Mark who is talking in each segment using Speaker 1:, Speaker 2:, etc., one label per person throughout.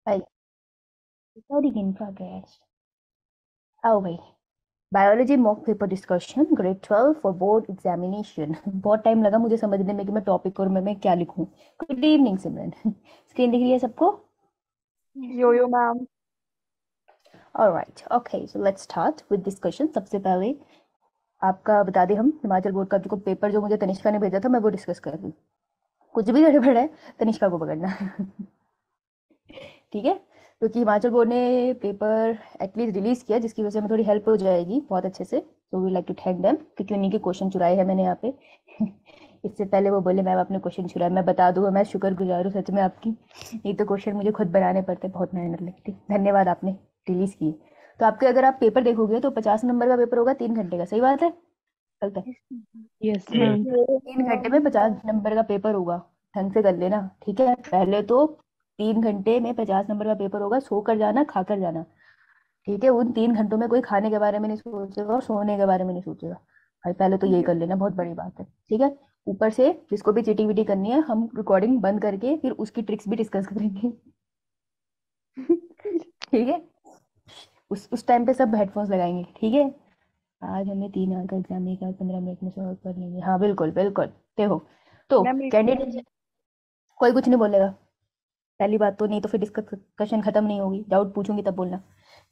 Speaker 1: भाई recording in progress. आओ भाई, biology mock paper discussion grade 12 for board examination. बहुत टाइम लगा मुझे समझने में कि मैं टॉपिक और मैं क्या लिखूं। गुड इवनिंग सिमरन। स्क्रीन दिख रही है सबको?
Speaker 2: Yo yo ma'am.
Speaker 1: Alright, okay, so let's start with discussion. सबसे पहले आपका बता दें हम हिमाचल बोर्ड का जो पेपर जो मुझे तनिष्का ने भेजा था मैं वो डिस्कस कर रही हूँ। कुछ भी गड़बड़ है तनिष्का को पकड़ना। ठीक है, क्योंकि हिमाचल बोर्ड ने पेपर एटलीस्ट रिलीज किया जिसकी वजह से हमें थोड़ी हेल्प हो जाएगी बहुत अच्छे से। तो we like to thank them क्योंकि उन्हीं के क्वेश्चन चुराए हैं मैंने यहाँ पे। इससे पहले वो बोले मैम आपने क्वेश्चन चुराए, मैं बता दूँ मैं शुक्रगुजार हूँ सच में आपकी। ये तो क्वेश्चन मुझे खुद बनाने पड़ते, बहुत मेहनत लगती। धन्यवाद आपने रिलीज की। तो आपके अगर आप पेपर देखोगे तो 50 नंबर का पेपर होगा, 3 घंटे का। सही बात है? गलत है?
Speaker 3: Yes ma'am.
Speaker 1: 3 घंटे में 50 नंबर का पेपर होगा। ढंग से कर लेना, ठीक है? पहले तो 3 घंटे में 50 नंबर का पेपर होगा। सो कर जाना, खा कर जाना, ठीक है? उन 3 घंटों में कोई खाने के बारे में नहीं सोचेगा और सोने के बारे में नहीं सोचेगा। भाई पहले तो यही कर लेना, बहुत बड़ी बात है, ठीक है? ऊपर से जिसको भी चीटिंग वीटिंग करनी है हम रिकॉर्डिंग बंद करके फिर उसकी ट्रिक्स भी डिस्कस करेंगे। ठीक है? उस टाइम पे सब हेडफोन्स लगाएंगे, ठीक है? आज हमें 3 आवर का एग्जाम है, 15 मिनट में सॉल्व कर लेंगे। हाँ बिल्कुल बिल्कुल, देखो। तो
Speaker 2: मैम
Speaker 1: कैंडिडेट कोई कुछ नहीं बोलेगा पहली बात तो, नहीं तो फिर डिस्कशन खत्म नहीं होगी। डाउट पूछूंगी तब बोलना।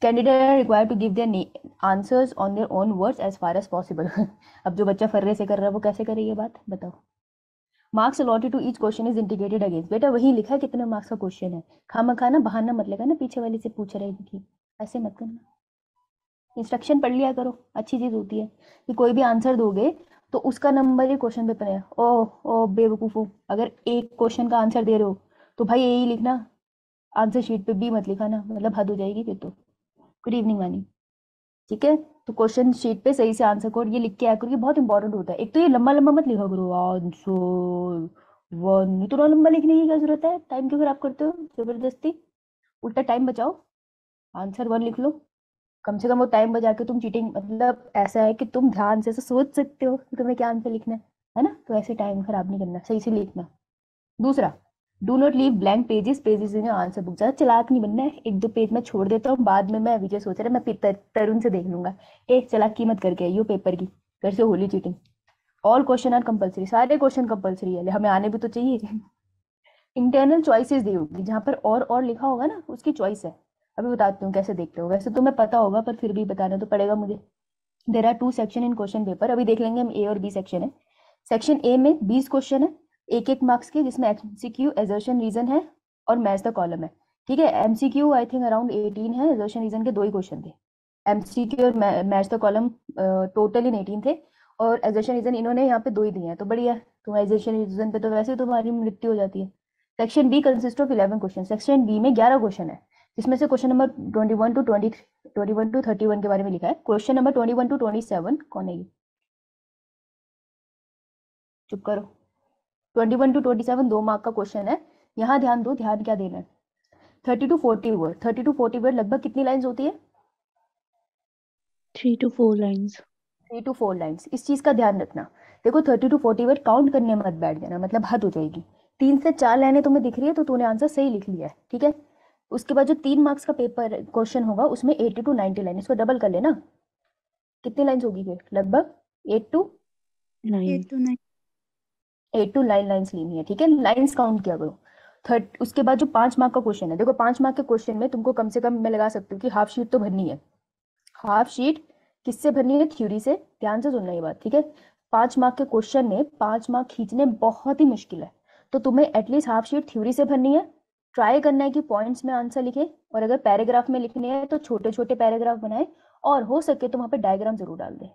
Speaker 1: Candidate are required to give their answers on their own words as far as possible. अब जो बच्चा फर्रे से कर रहा है वो कैसे करे ये बात बताओ? Marks allotted to each question is integrated against. बेटा वही लिखा है कितने मार्क्स का क्वेश्चन है। खामखा ना बहाना मत लगा ना पीछे वाली से पूछ रहे कि ऐसे मत करना। इंस्ट्रक्शन पढ़ लिया करो, अच्छी चीज होती है कि कोई भी आंसर दोगे तो उसका नंबर ही क्वेश्चन पेपर है। ओ ओ बेवकूफो, अगर एक क्वेश्चन का आंसर दे रहे हो तो भाई यही लिखना। आंसर शीट पे भी मत लिखा ना, मतलब हद हो जाएगी फिर तो। गुड इवनिंग वानी, ठीक है? तो क्वेश्चन शीट पे सही से आंसर कोड ये लिख के आया करो, ये बहुत इंपॉर्टेंट होता है। एक तो ये लंबा लंबा मत लिखा करो, आंसर वन, इतना लंबा लिखने की क्या जरूरत है? टाइम क्यों खराब करते हो जबरदस्ती? उल्टा टाइम बचाओ, आंसर वन लिख लो। कम से कम वो टाइम बचा के तुम चीटिंग, मतलब ऐसा है कि तुम ध्यान से सोच सकते हो कि तुम्हें क्या आंसर लिखना है ना? तो ऐसे टाइम खराब नहीं करना, सही से लिखना। दूसरा, do not leave blank pages, pages in answer book. ज्यादा चालाक नहीं बनना है, एक दो पेज में छोड़ देता हूँ, बाद में मैं विजय सोच रहा है मैं तरुण से देख लूंगा। एक चालाकी मत करके आइयो पेपर की, घर से होली cheating. All question are compulsory, सारे क्वेश्चन कंपलसरी है, हमें आने भी तो चाहिए। इंटरनल चॉइसेस दी होगी, जहाँ पर और लिखा होगा ना उसकी चॉइस है। अभी बताती हूँ कैसे देखते हो, वैसे तुम्हें पता होगा पर फिर भी बताना तो पड़ेगा मुझे। There are two section in question paper, अभी देख लेंगे हम, ए और बी सेक्शन है। सेक्शन ए में 20 क्वेश्चन है, एक एक मार्क्स के, जिसमें एमसीक्यू, एजर्शन रीजन है और मैच द कॉलम है। ठीक है? एमसीक्यू आई थिंक अराउंड 18 है, एजर्शन रीजन के 2 ही क्वेश्चन थे। एमसीक्यू और मैच द कॉलम टोटल इन 18 थे, और एजर्शन रीजन इन्होंने यहाँ पे 2 ही दिए हैं, तो बढ़िया है। तो एजर्शन रीजन पे तो वैसे ही तुम्हारी मृत्यु हो जाती है। Section B consist of 11 question, section B में 11 क्वेश्चन है, जिसमें से क्वेश्चन नंबर 21 to 31 के बारे में लिखा है। क्वेश्चन नंबर 21 to 27 कौन है ये? चुप करो। 21 to 27 2 मार्क का क्वेश्चन है। यहाँ ध्यान दो, ध्यान क्या देना है। 30 to 40 वर्ड, 30 to 40 वर्ड लगभग कितनी लाइन्स होती है?
Speaker 3: 3 to 4 लाइन्स।
Speaker 1: 3 to 4 लाइन्स, इस चीज का ध्यान रखना। देखो 30 to 40 वर्ड काउंट करने मत बैठ जाना, मतलब हद हो जाएगी। 3 से 4 लाइनें तुम्हें दिख रही है तो तूने आंसर सही लिख लिया है, ठीक है? उसके बाद जो 3 मार्क्स का पेपर क्वेश्चन होगा उसमें 80 to 90 लाइन, इसको डबल कर लेना। कितनी लाइन्स होगी फिर लगभग?
Speaker 3: 9।
Speaker 1: 8 to 9 लाइन्स लेनी है, ठीक है? लाइन्स काउंट किया करो। थर्ड, उसके बाद जो 5 मार्क का क्वेश्चन है, देखो 5 मार्क के क्वेश्चन में तुमको कम से कम मैं लगा सकती हूँ कि हाफ शीट तो भरनी है। हाफ शीट किससे भरनी है? थ्योरी से। ध्यान से सुनना ये बात, ठीक है? 5 मार्क के क्वेश्चन में 5 मार्क खींचने बहुत ही मुश्किल है, तो तुम्हें एटलीस्ट हाफ शीट थ्योरी से भरनी है। ट्राई करना है कि पॉइंट्स में आंसर लिखे, और अगर पैराग्राफ में लिखने हैं तो छोटे छोटे पैराग्राफ बनाए, और हो सके तो वहां पे डायग्राम जरूर डाल दें,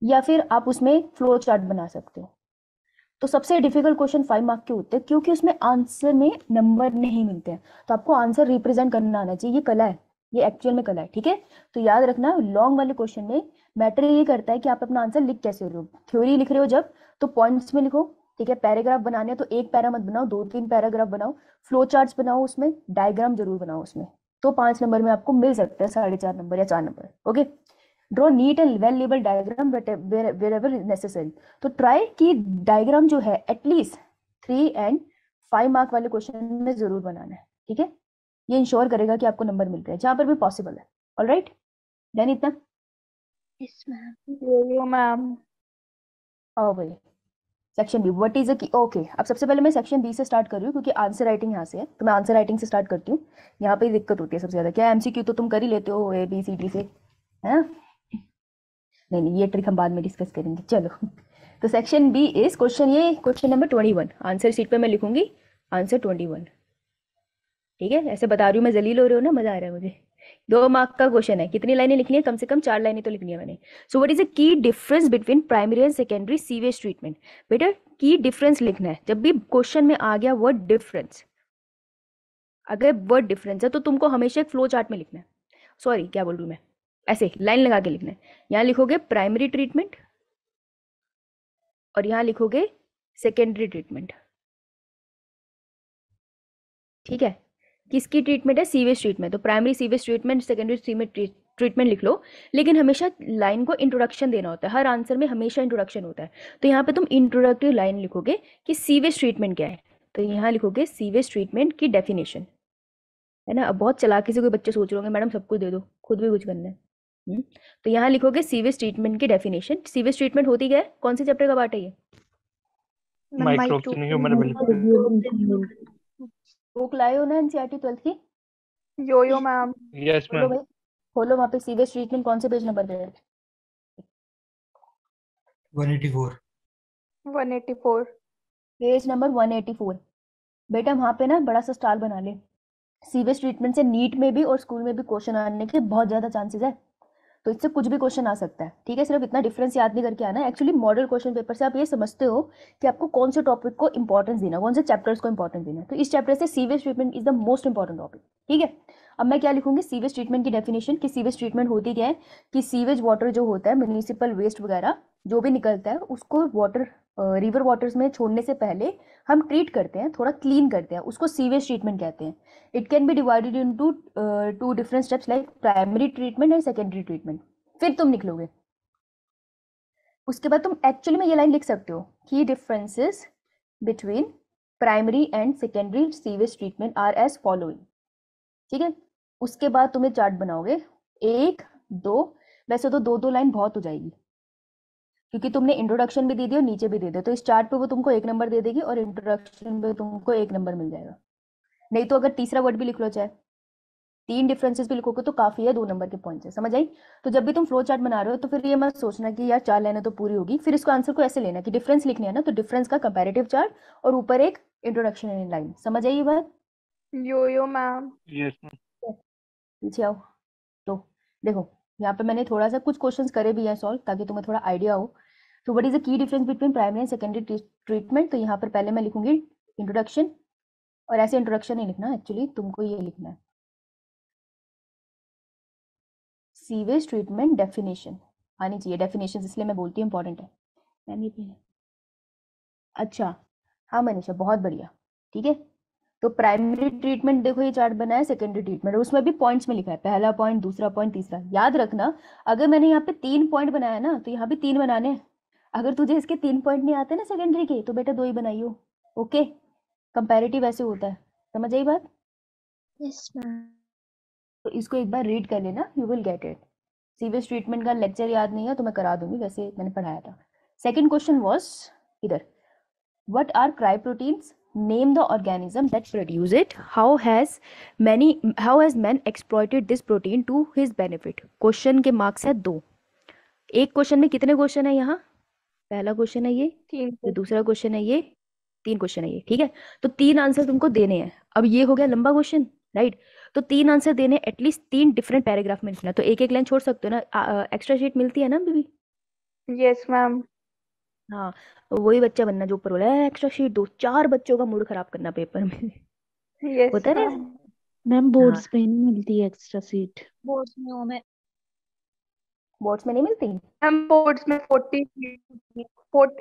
Speaker 1: या फिर आप उसमें फ्लो चार्ट बना सकते हो। तो सबसे डिफिकल्ट क्वेश्चन 5 मार्क के होते हैं क्योंकि उसमें आंसर में नंबर नहीं मिलते हैं, तो आपको आंसर रिप्रेजेंट करना आना चाहिए। ये कला है, ये एक्चुअल में कला है, ठीक है? तो याद रखना लॉन्ग वाले क्वेश्चन में मैटर ये करता है कि आप अपना आंसर लिख कैसे रहे हो। थ्योरी लिख रहे हो जब, तो पॉइंट्स में लिखो, ठीक है? पैराग्राफ बनाने हैं तो एक पैरा मत बनाओ, 2-3 पैराग्राफ बनाओ। फ्लो चार्ट्स बनाओ, उसमें डायग्राम जरूर बनाओ उसमें। तो 5 नंबर में आपको मिल सकते हैं 4.5 नंबर या 4 number. Okay? Draw neat and well label diagram where ever necessary. तो ट्राई कि डायग्राम जो है एटलीस्ट 3 and 5 मार्क वाले क्वेश्चन में जरूर बनाना है, ठीक है? ये इंश्योर करेगा कि आपको नंबर मिल रहे हैं जहाँ पर भी पॉसिबल है। ऑलराइट, डन इतना?
Speaker 3: Yes, ma'am.
Speaker 2: Yo-yo, ma'am.
Speaker 1: ओ भाई, section B, what is a key. Okay, अब सबसे पहले मैं सेक्शन बी से स्टार्ट कर रही हूँ क्योंकि आंसर राइटिंग यहाँ से है, तो मैं आंसर राइटिंग से स्टार्ट करती हूँ। यहाँ पे दिक्कत होती है सबसे ज़्यादा। क्या एमसीक्यू तो तुम कर ही लेते हो ए बी सी डी से, है ना? नहीं नहीं, ये ट्रिक हम बाद में डिस्कस करेंगे। चलो, तो सेक्शन बी इज क्वेश्चन, ये क्वेश्चन नंबर 21 आंसर शीट पे मैं लिखूंगी आंसर 21। ठीक है, ऐसे बता रही हूँ मैं, जलील हो रहे हो ना, मजा आ रहा है मुझे। 2 मार्क का क्वेश्चन है, कितनी लाइनें लिखनी है? कम से कम 4 लाइनें तो लिखनी है मैंने। So what is the key difference between primary and secondary sewage treatment? बेटा की डिफरेंस लिखना है। जब भी क्वेश्चन में आ गया वर्ड डिफरेंस, अगर वर्ड डिफरेंस है तो तुमको हमेशा एक फ्लो चार्ट में लिखना है। सॉरी, क्या बोल रही हूँ मैं, ऐसे लाइन लगा के लिखना है। यहाँ लिखोगे प्राइमरी ट्रीटमेंट और यहाँ लिखोगे सेकेंडरी ट्रीटमेंट। ठीक है, किसकी ट्रीटमेंट है? Sewage treatment. तो primary sewage treatment, secondary sewage treatment लिख लो, लेकिन हमेशा लाइन को इंट्रोडक्शन देना होता है। हर आंसर में हमेशा इंट्रोडक्शन होता है। तो यहाँ पे तुम इंट्रोडक्टिव लाइन लिखोगे कि सीवेज ट्रीटमेंट क्या है। तो यहाँ लिखोगे सीवेज ट्रीटमेंट की डेफिनेशन, है ना? अब बहुत चालाकी से कोई बच्चे सोच रहे होंगे मैडम सब कुछ दे दो, खुद भी कुछ करना है। तो यहाँ लिखोगे सीवेज ट्रीटमेंट की डेफिनेशन। सीवेज ट्रीटमेंट होती क्या है? कौन से चैप्टर का पार्ट है ये?
Speaker 2: Micro.
Speaker 3: Microbial.
Speaker 1: बुक लाए हो ना एनसीईआरटी 12th की?
Speaker 2: Yo-yo, ma'am.
Speaker 4: Yes,
Speaker 1: खोलो
Speaker 4: ma'am.
Speaker 1: भाई, खोलो, वहाँ पे सीवेज ट्रीटमेंट कौन से पेज नंबर पे है?
Speaker 5: 184.
Speaker 2: 184.
Speaker 1: Page number 184। बेटा वहाँ पे ना बड़ा सा स्टार बना ले। सीवेज ट्रीटमेंट से नीट में भी और स्कूल में भी क्वेश्चन आने के बहुत ज़्यादा चांसेस है। तो इससे कुछ भी क्वेश्चन आ सकता है। ठीक है, सिर्फ इतना डिफरेंस याद नहीं करके आना है। एक्चुअली मॉडल क्वेश्चन पेपर से आप ये समझते हो कि आपको कौन से टॉपिक को इंपॉर्टेंस देना, कौन से चैप्टर्स को इंपॉर्टेंस देना है। तो इस चैप्टर से sewage treatment is the most important topic. ठीक है, अब मैं क्या लिखूंगी? सीवेज ट्रीटमेंट की डेफिनेशन कि सीवेज ट्रीटमेंट होती क्या है, कि सीवेज वाटर जो होता है, म्यूनिसिपल वेस्ट वगैरह जो भी निकलता है, उसको वाटर रिवर वाटर्स में छोड़ने से पहले हम ट्रीट करते हैं, थोड़ा क्लीन करते हैं, उसको सीवेज ट्रीटमेंट कहते हैं। It can be divided into 2 different steps like primary treatment and secondary treatment. फिर तुम निकलोगे, उसके बाद तुम एक्चुअली में ये लाइन लिख सकते हो, की differences between primary and secondary sewage treatment are as following. ठीक है, उसके बाद तुम्हें चार्ट बनाओगे 1 2, वैसे तो 2 लाइन बहुत हो जाएगी क्योंकि तुमने इंट्रोडक्शन भी दे दी और नीचे भी दे दिया, तो इस चार्ट पे वो तुमको 1 नंबर दे देगी और इंट्रोडक्शन पे तुमको 1 नंबर मिल जाएगा। नहीं तो अगर तीसरा वर्ड भी लिख लो, चाहे 3 डिफरेंसेस भी लिखोगे तो काफी है, 2 नंबर के पॉइंट है। समझ आई? तो जब भी तुम फ्लो चार्ट बना रहे हो तो फिर ये मत सोचना कि यार 4 लाइनें तो पूरी होगी, फिर इसको आंसर को ऐसे लेना कि डिफरेंस लिखनी है ना, तो डिफरेंस का कंपैरेटिव चार्ट और ऊपर एक इंट्रोडक्शन लाइन। समझ आई ये बात?
Speaker 2: Yo-yo, ma'am.
Speaker 4: Yes, ma'am.
Speaker 1: पीछे आओ। तो देखो, यहाँ पे मैंने थोड़ा सा कुछ क्वेश्चंस करे भी हैं सॉल्व, ताकि तुम्हें थोड़ा आइडिया हो। तो what is the key difference between primary and secondary treatment? तो यहाँ पर पहले मैं लिखूंगी इंट्रोडक्शन, और ऐसे इंट्रोडक्शन नहीं लिखना, एक्चुअली तुमको ये लिखना है सीवेज ट्रीटमेंट डेफिनेशन आनी चाहिए। डेफिनेशन इसलिए मैं बोलती हूँ इंपॉर्टेंट है। मैम ये भी है। अच्छा, हाँ मनीषा, बहुत बढ़िया। ठीक है, तो प्राइमरी ट्रीटमेंट देखो ये चार्ट बना है, सेकेंडरी ट्रीटमेंट उसमें भी पॉइंट्स में लिखा है, पहला पॉइंट, दूसरा पॉइंट, तीसरा। याद रखना, अगर मैंने यहाँ पे 3 पॉइंट बनाया ना तो यहाँ भी 3 बनाने हैं। अगर तुझे इसके 3 पॉइंट नहीं आते ना सेकेंडरी के, तो बेटा 2 ही बनाइयो। ओके, कंपैरेटिव ऐसे होता है। समझ आई बात?
Speaker 3: Yes, ma'am.
Speaker 1: तो इसको एक बार रीड कर लेना, you will get it. Sewage treatment का लेक्चर याद नहीं है तो मैं करा दूंगी, वैसे मैंने पढ़ाया था। सेकेंड क्वेश्चन वॉज इधर, what are cryoproteins? Name the organism that produce it. How has man exploited this protein to his benefit? Question के मार्क्स है 2। एक क्वेश्चन में कितने क्वेश्चन है? यहाँ पहला क्वेश्चन है ये,
Speaker 2: 3.
Speaker 1: ये दूसरा क्वेश्चन है ये, 3 क्वेश्चन है ये। ठीक है, तो 3 आंसर तुमको देने हैं। अब ये हो गया लंबा क्वेश्चन, राइट? तो 3 आंसर देने, एटलीस्ट 3 डिफरेंट पैराग्राफ में लिखना। तो एक एक लाइन छोड़ सकते हो ना, एक्स्ट्रा शीट मिलती है ना बीबी?
Speaker 2: Yes, ma'am.
Speaker 1: हाँ, तो वही बच्चा बनना जो ऊपर बोला है एक्स्ट्रा शीट दो। 4 बच्चों का मूड खराब करना पेपर में।
Speaker 2: Yes,
Speaker 1: होता है ना?
Speaker 2: ma'am.
Speaker 3: मैम बोर्ड्स पे नहीं मिलती है एक्स्ट्रा सीट।
Speaker 1: बोर्ड्स में नहीं मिलती?
Speaker 2: मैम बोर्ड्स में 40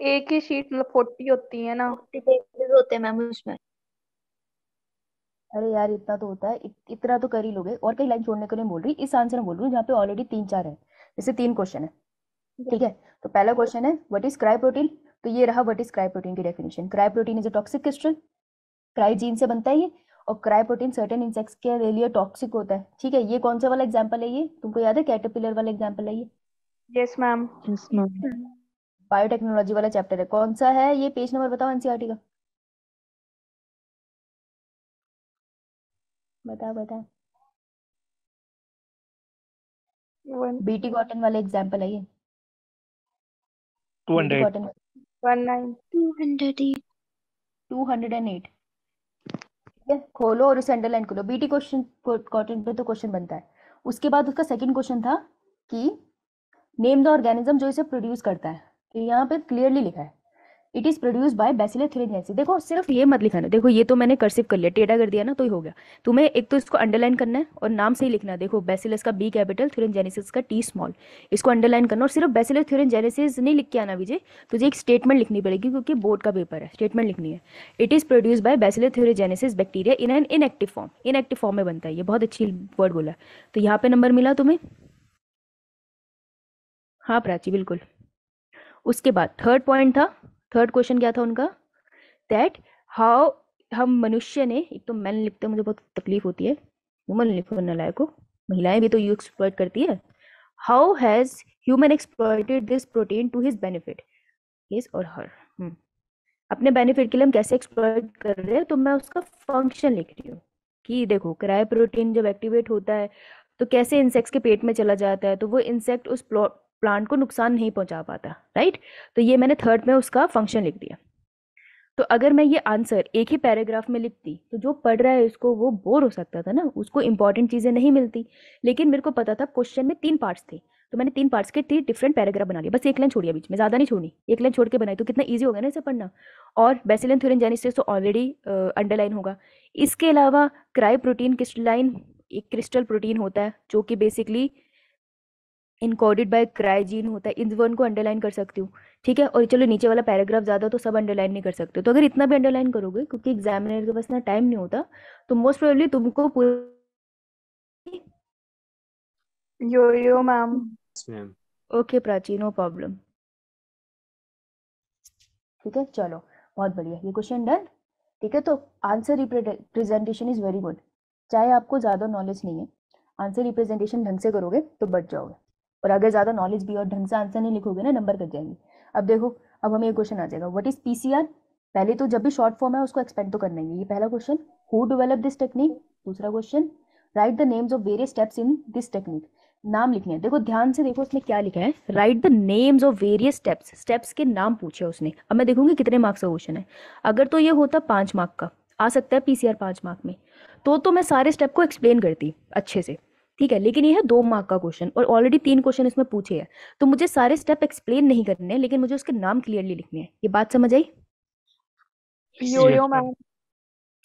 Speaker 2: एक ही शीट मतलब 40 होती है ना।
Speaker 6: 40 पेजेस होते हैं मैम उसमें।
Speaker 1: अरे यार इतना तो होता है, इतना तो कर ही लोगे। और कई लाइन छोड़ने को नहीं बोल रही, इस आंसर में बोल रही हूँ जहाँ पे ऑलरेडी 3-4 है, जैसे 3 क्वेश्चन है। ठीक है, तो पहला क्वेश्चन है व्हाट इज क्राई प्रोटीन? तो ये रहा व्हाट इज क्राई प्रोटीन की definition. Cry protein is a toxic crystal, cry gene से बनता है ये, और क्रायोप्रोटीन सर्टेन इंसेक्ट्स के लिए टॉक्सिक होता है, ठीक है। ये कौन सा वाला एग्जांपल है, ये तुमको याद है, कैटरपिलर वाला एग्जांपल है ये,
Speaker 2: yes ma'am.
Speaker 3: Yes, ma'am.
Speaker 1: Biotechnology वाला चैप्टर है। कौन सा है ये, पेज नंबर बताओ एनसीईआरटी का, बताओ बताओ। बीटी कॉटन वाला एग्जांपल है ये, बीटी
Speaker 4: 200
Speaker 1: कॉटन
Speaker 2: 19
Speaker 3: 208.
Speaker 1: 208, ठीक है। खोलो और उसे अंडरलाइन करो। बीटी क्वेश्चन कॉटन पे तो क्वेश्चन बनता है। उसके बाद उसका सेकंड क्वेश्चन था कि नेम द ऑर्गेनिज्म जो इसे प्रोड्यूस करता है। तो यहाँ पे क्लियरली लिखा है it is produce by bacillus thuringiensis। देखो सिर्फ ये मत लिखाना, देखो ये तो मैंने कर्सिव कर लिया, टेढ़ा कर दिया ना तो ही हो गया। तुम्हें एक तो इसको अंडरलाइन करना है और नाम से ही लिखना है। देखो बैसिलस का बी कैपिटल, thuringiensis का टी स्मॉल, इसको अंडरलाइन करना। और सिर्फ बैसिलस thuringiensis नहीं लिख के आना विजय, तुझे एक स्टेटमेंट लिखनी पड़ेगी क्योंकि बोर्ड का पेपर है, स्टेटमेंट लिखनी है। It is produce by bacillus thuringiensis bacteria in an inactive form. Inactive form में बनता है, ये बहुत अच्छी वर्ड बोला। तो यहाँ पे नंबर मिला तुम्हें, हाँ प्राची बिल्कुल। उसके बाद थर्ड पॉइंट था, थर्ड क्वेश्चन क्या था उनका, दैट हाउ हम मनुष्य ने, एक तो मैंने लिखते मुझे बहुत तकलीफ होती है, वुमन लिखो नालायक को, महिलाएं भी तो यू एक्सप्लॉइट करती है। How has human exploited this protein to his benefit, his और हर, अपने बेनिफिट के लिए हम कैसे एक्सप्लॉइट कर रहे हैं। तो मैं उसका फंक्शन लिख रही हूँ कि देखो क्रायो प्रोटीन जब एक्टिवेट होता है तो कैसे इंसेक्ट्स के पेट में चला जाता है, तो वो इंसेक्ट उस प्लांट को नुकसान नहीं पहुंचा पाता, राइट। तो ये मैंने थर्ड में उसका फंक्शन लिख दिया। तो अगर मैं ये आंसर एक ही पैराग्राफ में लिखती तो जो पढ़ रहा है इसको वो बोर हो सकता था ना, उसको इंपॉर्टेंट चीज़ें नहीं मिलती। लेकिन मेरे को पता था क्वेश्चन में 3 पार्ट्स थे, तो मैंने 3 पार्ट्स के 3 डिफरेंट पैराग्राफ बना लिए, बस एक लाइन छोड़ी बीच में, ज़्यादा नहीं छोड़ी, एक लाइन छोड़ के बनाई तो कितना ईजी होगा ना इसे पढ़ना। और बैसिलस thuringiensis तो ऑलरेडी अंडरलाइन होगा। इसके अलावा क्रायोप्रोटीन क्रिस्टलाइन, एक क्रिस्टल प्रोटीन होता है जो कि बेसिकली इनकोडेड बाय क्रायोजीन होता है, इन वन को अंडरलाइन कर सकती हूँ, ठीक है। और चलो नीचे वाला पैराग्राफ ज़्यादा तो सब अंडरलाइन नहीं कर सकते, तो अगर इतना भी अंडरलाइन करोगे क्योंकि एग्जामिनर के पास इतना टाइम नहीं होता, तो मोस्ट प्रोबेबली तुमको पूरी,
Speaker 2: yo ma'am.
Speaker 4: Ma'am.
Speaker 1: Okay Prachi no problem, ठीक है। चलो बहुत बढ़िया, ये क्वेश्चन डन, ठीक है। तो answer representation is very good, चाहे आपको ज़्यादा नॉलेज नहीं है, आंसर रिप्रेजेंटेशन ढंग से करोगे तो बच जाओगे। और अगर ज़्यादा नॉलेज भी और ढंग से आंसर नहीं लिखोगे ना, नंबर कट जाएंगे। अब देखो, अब हमें एक क्वेश्चन आ जाएगा, व्हाट इज पीसीआर। पहले तो जब भी शॉर्ट फॉर्म है उसको एक्सपेंड तो करना ही है, ये पहला question. Who develop this technique, दूसरा question. Write the names of various steps in this technique, नाम लिखने हैं। देखो ध्यान से देखो उसने क्या लिखा है, right the names of various steps, steps के नाम पूछे उसने। अब मैं देखूंगी कितने मार्क्स का क्वेश्चन है। अगर तो ये होता 5 मार्क का, आ सकता है पीसीआर 5 मार्क में, तो मैं सारे स्टेप को एक्सप्लेन करती अच्छे से, ठीक है। लेकिन ये है 2 मार्क का क्वेश्चन और ऑलरेडी 3 क्वेश्चन इसमें पूछे हैं, तो मुझे सारे स्टेप एक्सप्लेन नहीं करने हैं, लेकिन मुझे उसके नाम क्लियरली लिखने हैं। ये बात समझ आई?
Speaker 2: यो मैम।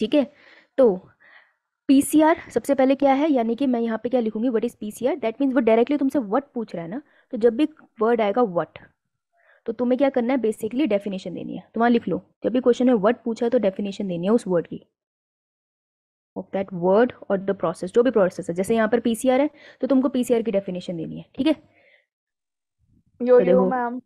Speaker 1: ठीक है। तो पीसीआर सबसे पहले क्या है, यानी कि मैं यहाँ पे क्या लिखूंगी, what is PCR. That means वो डायरेक्टली तुमसे व्हाट पूछ रहा है ना, तो जब भी वर्ड आएगा व्हाट, तो तुम्हें क्या करना है, बेसिकली डेफिनेशन देनी है। तो वहाँ लिख लो, जब भी क्वेश्चन में व्हाट पूछा है तो डेफिनेशन देनी है उस वर्ड की, ऑफ दैट वर्ड और द प्रोसेस, जो भी प्रोसेस है। जैसे यहाँ पर पीसीआर है तो तुमको पीसीआर की डेफिनेशन देनी है, ठीक है।
Speaker 2: यो
Speaker 1: तो देखो,
Speaker 2: मैम।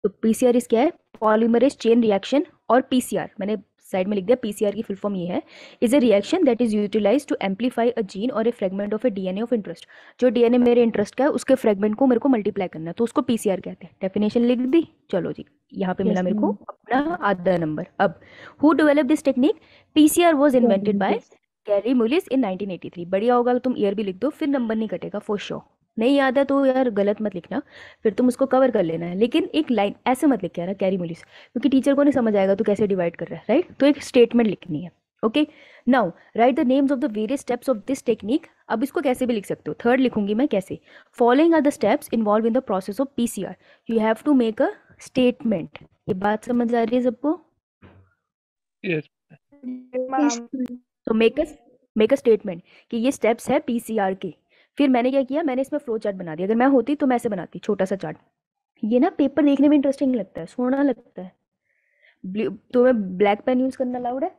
Speaker 1: तो पीसीआर इस क्या है, पॉलीमरेज चेन रिएक्शन। और पीसीआर मैंने साइड में लिख दिया, पीसीआर की फुल फॉर्म ये है, is a reaction that is utilize to amplify a gene और a fragment of a DNA of interest. जो डीएनए मेरे इंटरेस्ट का है उसके फ्रेगमेंट को मेरे को मल्टीप्लाई करना है, तो उसको पीसीआर कहते हैं। डेफिनेशन लिख दी, चलो जी, यहाँ पे मिला मेरे को अपना आधा नंबर। अब who develop this technique, PCR was invented by Kary Mullis in 1983। बढ़िया होगा तुम ईयर भी लिख दो, फिर नंबर नहीं कटेगा फॉर श्योर। नहीं याद है तो यार गलत मत लिखना, फिर तुम उसको कवर कर लेना है। लेकिन एक लाइन ऐसे मत लिख के आना कैरी मुलिस, क्योंकि टीचर को नहीं समझ आएगा तो कैसे डिवाइड कर रहा है, राइट। तो एक स्टेटमेंट लिखनी है, okay. Now right the names of the various steps of this technique. अब इसको कैसे भी लिख सकते हो, थर्ड लिखूंगी मैं कैसे, following are the steps involve in the process of PCR, you have to make a statement. ये बात समझ आ रही है सबको?
Speaker 4: Yes
Speaker 2: ma'am.
Speaker 1: तो मेक अ स्टेटमेंट कि ये स्टेप्स है पीसीआर के। फिर मैंने क्या किया, मैंने इसमें फ्लो चार्ट बना दिया। अगर मैं होती तो मैं ऐसे बनाती, छोटा सा चार्ट। ये ना पेपर देखने में इंटरेस्टिंग लगता है, सोना लगता है। तुम्हें ब्लैक पेन यूज करना अलाउड है?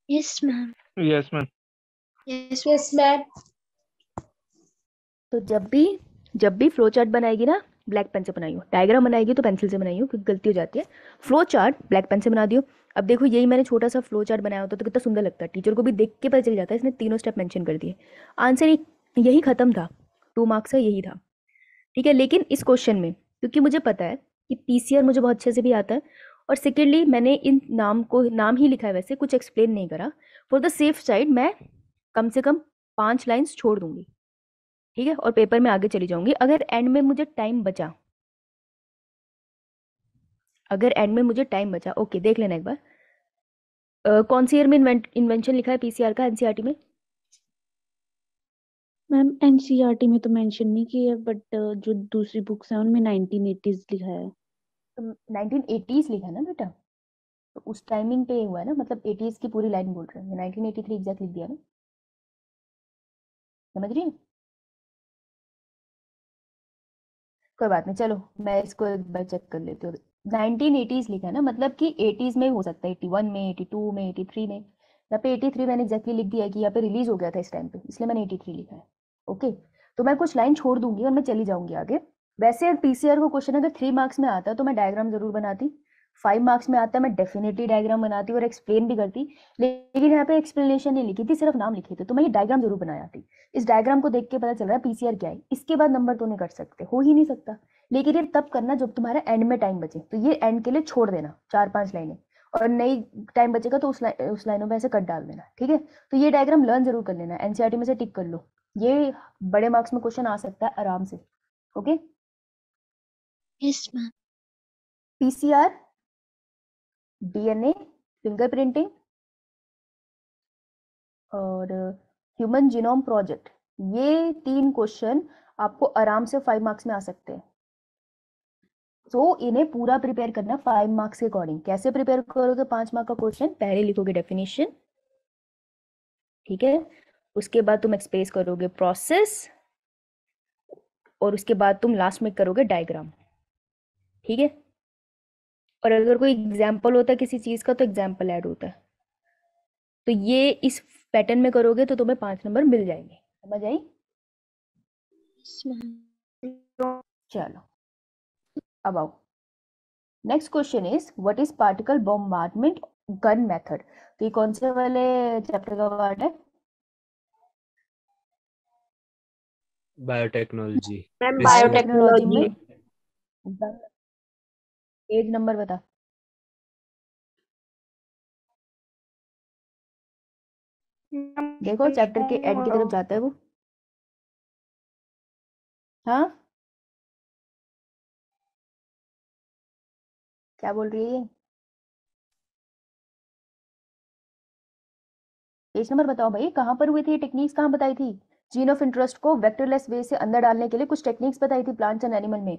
Speaker 3: Yes, ma'am.
Speaker 4: Yes ma'am.
Speaker 6: Yes, ma'am.
Speaker 1: तो जब भी फ्लो चार्ट बनाएगी ना, ब्लैक पेन से बनाइयो। डायग्राम बनाएगी तो पेंसिल से बनाइयो, क्योंकि गलती हो जाती है। फ्लो चार्ट ब्लैक पेन से बना दियो। अब देखो यही मैंने छोटा सा फ्लो चार्ट बनाया होता तो कितना सुंदर लगता है, टीचर को भी देख के पता चल जाता है इसने तीनों स्टेप मेंशन कर दिए। आंसर यही खत्म था, 2 मार्क्स का यही था, ठीक है। लेकिन इस क्वेश्चन में क्योंकि मुझे पता है कि पीसीआर मुझे बहुत अच्छे से भी आता है, और सेकेंडली मैंने इन नाम ही लिखा है, वैसे कुछ एक्सप्लेन नहीं करा, फॉर द सेफ साइड मैं कम से कम 5 लाइन्स छोड़ दूंगी, ठीक है, और पेपर में आगे चली जाऊंगी। अगर एंड में मुझे टाइम बचा, ओके देख लेना एक बार। कौन सी ईयर में इन्वेंशन लिखा है पीसीआर का एनसीईआरटी में?
Speaker 5: मैम एनसीईआरटी में तो मेंशन नहीं किया, बट जो दूसरी बुक्स हैं उनमें 1980s लिखा है।
Speaker 1: तो 1980s लिखा है ना बेटा, तो उस टाइमिंग पे हुआ है ना, मतलब 80s की पूरी लाइन बोल रहे हैं, 1983 एग्जैक्ट लिख दिया ना, समझ रही है? कोई बात नहीं, चलो मैं इसको एक बार चेक कर लेती हूँ। 1980s लिखा है ना, मतलब कि 80s में हो सकता है, 81 में, 82 में, 83 में। यहाँ पे 83 मैंने एग्जैक्टली लिख दिया है कि यहाँ पे रिलीज हो गया था इस टाइम पे, इसलिए मैंने 83 लिखा है। ओके, तो मैं कुछ लाइन छोड़ दूंगी और मैं चली जाऊंगी आगे। वैसे पीसीआर को क्वेश्चन अगर 3 मार्क्स में आता तो मैं डायग्राम जरूर बनाती, 5 मार्क्स में आता मैं डेफिनेटली डायग्राम बनाती और एक्सप्लेन भी करती, लेकिन यहाँ पे एक्सप्लेनेशन नहीं लिखी थी, सिर्फ नाम लिखे थे, तो मैं ये डायग्राम जरूर बनाया थी। इस डायग्राम को देख के पता चल रहा है पीसीआर क्या है, इसके बाद नंबर तो नहीं कर सकते, हो ही नहीं सकता। लेकिन ये तब करना जब तुम्हारा एंड में टाइम बचे, तो ये एंड के लिए छोड़ देना 4-5 लाइनें, और नई टाइम बचेगा तो उस लाइनों में ऐसे कट डाल देना, ठीक है। तो ये डायग्राम लर्न जरूर कर लेना, एनसीईआरटी में से टिक कर लो, ये बड़े मार्क्स में क्वेश्चन आ सकता है आराम से। Okay,
Speaker 3: Yes, ma'am.
Speaker 1: PCR, DNA, fingerprinting और ह्यूमन जीनोम प्रोजेक्ट, ये 3 क्वेश्चन आपको आराम से 5 मार्क्स में आ सकते हैं। तो इन्हें पूरा प्रिपेयर करना 5 मार्क्स के अकॉर्डिंग। कैसे प्रिपेयर करोगे 5 मार्क का क्वेश्चन? पहले लिखोगे डेफिनेशन, ठीक है, उसके बाद तुम एक्सप्रेस करोगे प्रोसेस, और उसके बाद तुम लास्ट में करोगे डायग्राम, ठीक है। और अगर कोई एग्जाम्पल होता है किसी चीज का तो एग्जाम्पल ऐड होता है, तो ये इस पैटर्न में करोगे तो तुम्हें 5 नंबर मिल जाएंगे। समझ आई?
Speaker 3: Yes, ma'am.
Speaker 1: चलो अब आओ, next question is what is particle bombardment gun method. तो ये कौन से वाले चैप्टर का पार्ट है?
Speaker 7: बायोटेक्नोलॉजी।
Speaker 2: Ma'am
Speaker 1: biotechnology
Speaker 2: biotechnology.
Speaker 1: में पेज नंबर बता। देखो चैप्टर के एंड की तरफ जाता है वो। हाँ, क्या बोल रही है ये? पेज नंबर बताओ भाई, कहाँ पर हुई थी ये टेक्निक्स, कहाँ बताई थी? जीन ऑफ इंटरेस्ट को वेक्टरलेस वे से अंदर डालने के लिए कुछ टेक्निक्स बताई थी प्लांट्स एंड एनिमल में।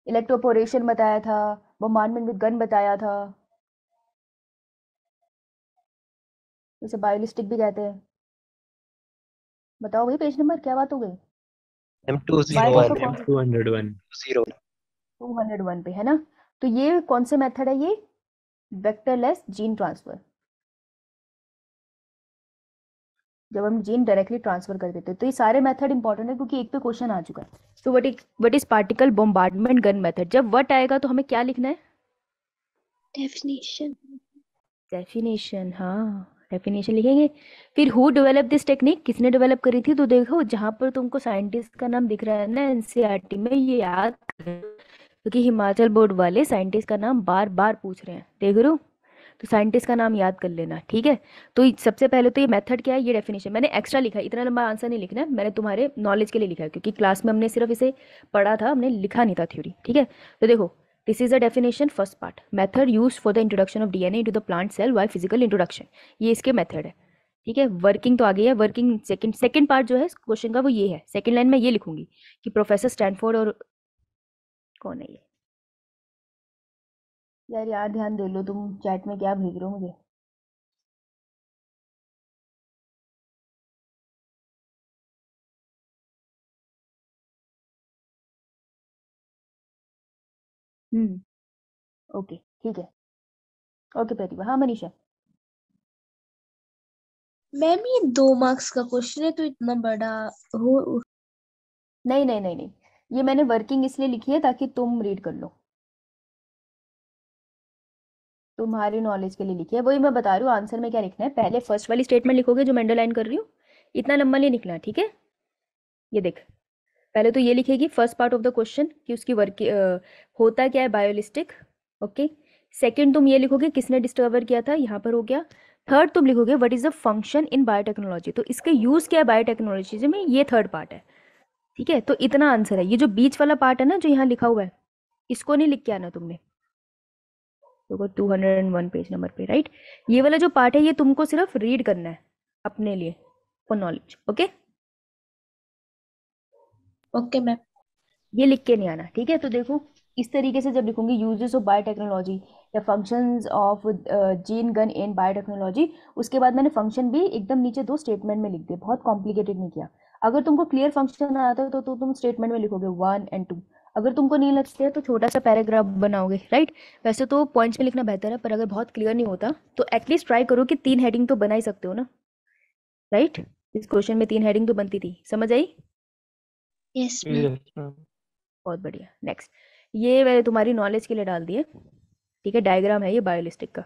Speaker 1: इलेक्ट्रोपोरेशन बताया था, बॉम्बार्डमेंट विद गन बताया था, इसे बायोलिस्टिक भी कहते हैं। बताओ भाई पेज नंबर, क्या बात हो गई? बायोटेक का कौन सा?
Speaker 7: 201
Speaker 1: 201 पे है ना। तो ये कौन से मेथड है ये? वेक्टरलेस जीन ट्रांसफर, जब हम जीन डायरेक्टली ट्रांसफर कर देते हैं। तो ये सारे मेथड इंपॉर्टेंट है क्योंकि एक पे क्वेश्चन आ चुका है। तो what is particle bombardment gun method, जब व्हाट आएगा तो हमें क्या लिखना है?
Speaker 3: Definition.
Speaker 1: डेफिनेशन, हाँ डेफिनेशन लिखेंगे। फिर हु डेवलप दिस टेक्निक, किसने डेवलप करी थी? तो देखो जहां पर तुमको साइंटिस्ट का नाम दिख रहा है ना एनसीईआरटी में, ये याद करो, क्योंकि हिमाचल बोर्ड वाले साइंटिस्ट का नाम बार बार पूछ रहे हैं, देख रहे हो, तो साइंटिस्ट का नाम याद कर लेना, ठीक है। तो सबसे पहले तो ये मेथड क्या है, ये डेफिनेशन मैंने एक्स्ट्रा लिखा है, इतना लंबा आंसर नहीं लिखना है, मैंने तुम्हारे नॉलेज के लिए लिखा है, क्योंकि क्लास में हमने सिर्फ इसे पढ़ा था, हमने लिखा नहीं था थ्योरी, ठीक है। तो देखो, this is the definition first part, method use for the introduction of DNA into the plant cell by physical introduction, ये इसके मेथड है, ठीक है। वर्किंग तो आ गई है, वर्किंग सेकंड पार्ट जो है क्वेश्चन का वो ये है, सेकंड लाइन में ये लिखूंगी कि प्रोफेसर स्टैनफोर्ड और कौन है ये यार ध्यान दे लो, तुम चैट में क्या भेज रहे हो मुझे? ओके ठीक है, ओके प्रतिभा। हाँ मनीषा।
Speaker 6: मैम ये 2 मार्क्स का क्वेश्चन है तो इतना बड़ा हो।
Speaker 1: नहीं नहीं नहीं नहीं, ये मैंने वर्किंग इसलिए लिखी है ताकि तुम रीड कर लो। तुम्हारी नॉलेज के लिए लिखी है, वही मैं बता रही हूँ आंसर में क्या लिखना है। पहले फर्स्ट वाली स्टेटमेंट लिखोगे जो मैं अंडरलाइन कर रही हूँ, इतना लंबा नहीं लिखना, ठीक है। ये देख, पहले तो ये लिखेगी first part of the question कि उसकी वर्क होता क्या है बायोलिस्टिक, ओके। सेकंड तुम ये लिखोगे किसने डिस्कवर किया था, यहाँ पर हो गया। थर्ड तुम लिखोगे what is the function in biotechnology, तो इसका यूज क्या है बायोटेक्नोलॉजी में, ये थर्ड पार्ट है, ठीक है। तो इतना आंसर है। ये जो बीच वाला पार्ट है ना जो यहाँ लिखा हुआ है, इसको नहीं लिख के आना तुमने, देखो 201 पेज नंबर पे, राइट। ये वाला जो पार्ट है ये तुमको सिर्फ रीड करना है अपने लिए for knowledge, okay.
Speaker 6: Okay ma'am.
Speaker 1: ये लिख के नहीं आना, ठीक है। तो देखो इस तरीके से जब लिखूंगी यूजेस ऑफ बायोटेक्नोलॉजी या functions of gene gun in biotechnology, उसके बाद मैंने फंक्शन भी एकदम नीचे 2 स्टेटमेंट में लिख दिए, बहुत कॉम्प्लिकेटेड नहीं किया। अगर तुमको क्लियर फंक्शन आता है तो तुम स्टेटमेंट में लिखोगे 1 और 2। अगर तुमको नहीं लगते है तो छोटा सा पैराग्राफ बनाओगे, राइट। वैसे तो पॉइंट्स में लिखना बेहतर है, पर अगर बहुत क्लियर नहीं होता तो एटलीस्ट ट्राई करो कि 3 हेडिंग तो बना ही सकते हो ना, राइट। इस क्वेश्चन में 3 हेडिंग तो बनती थी, समझ आई।
Speaker 3: Yes, ma'am.
Speaker 4: Yes, ma'am.
Speaker 1: बहुत बढ़िया। नेक्स्ट, ये मैंने तुम्हारी नॉलेज के लिए डाल दिए, ठीक है। डायग्राम है ये बायोलिस्टिक का,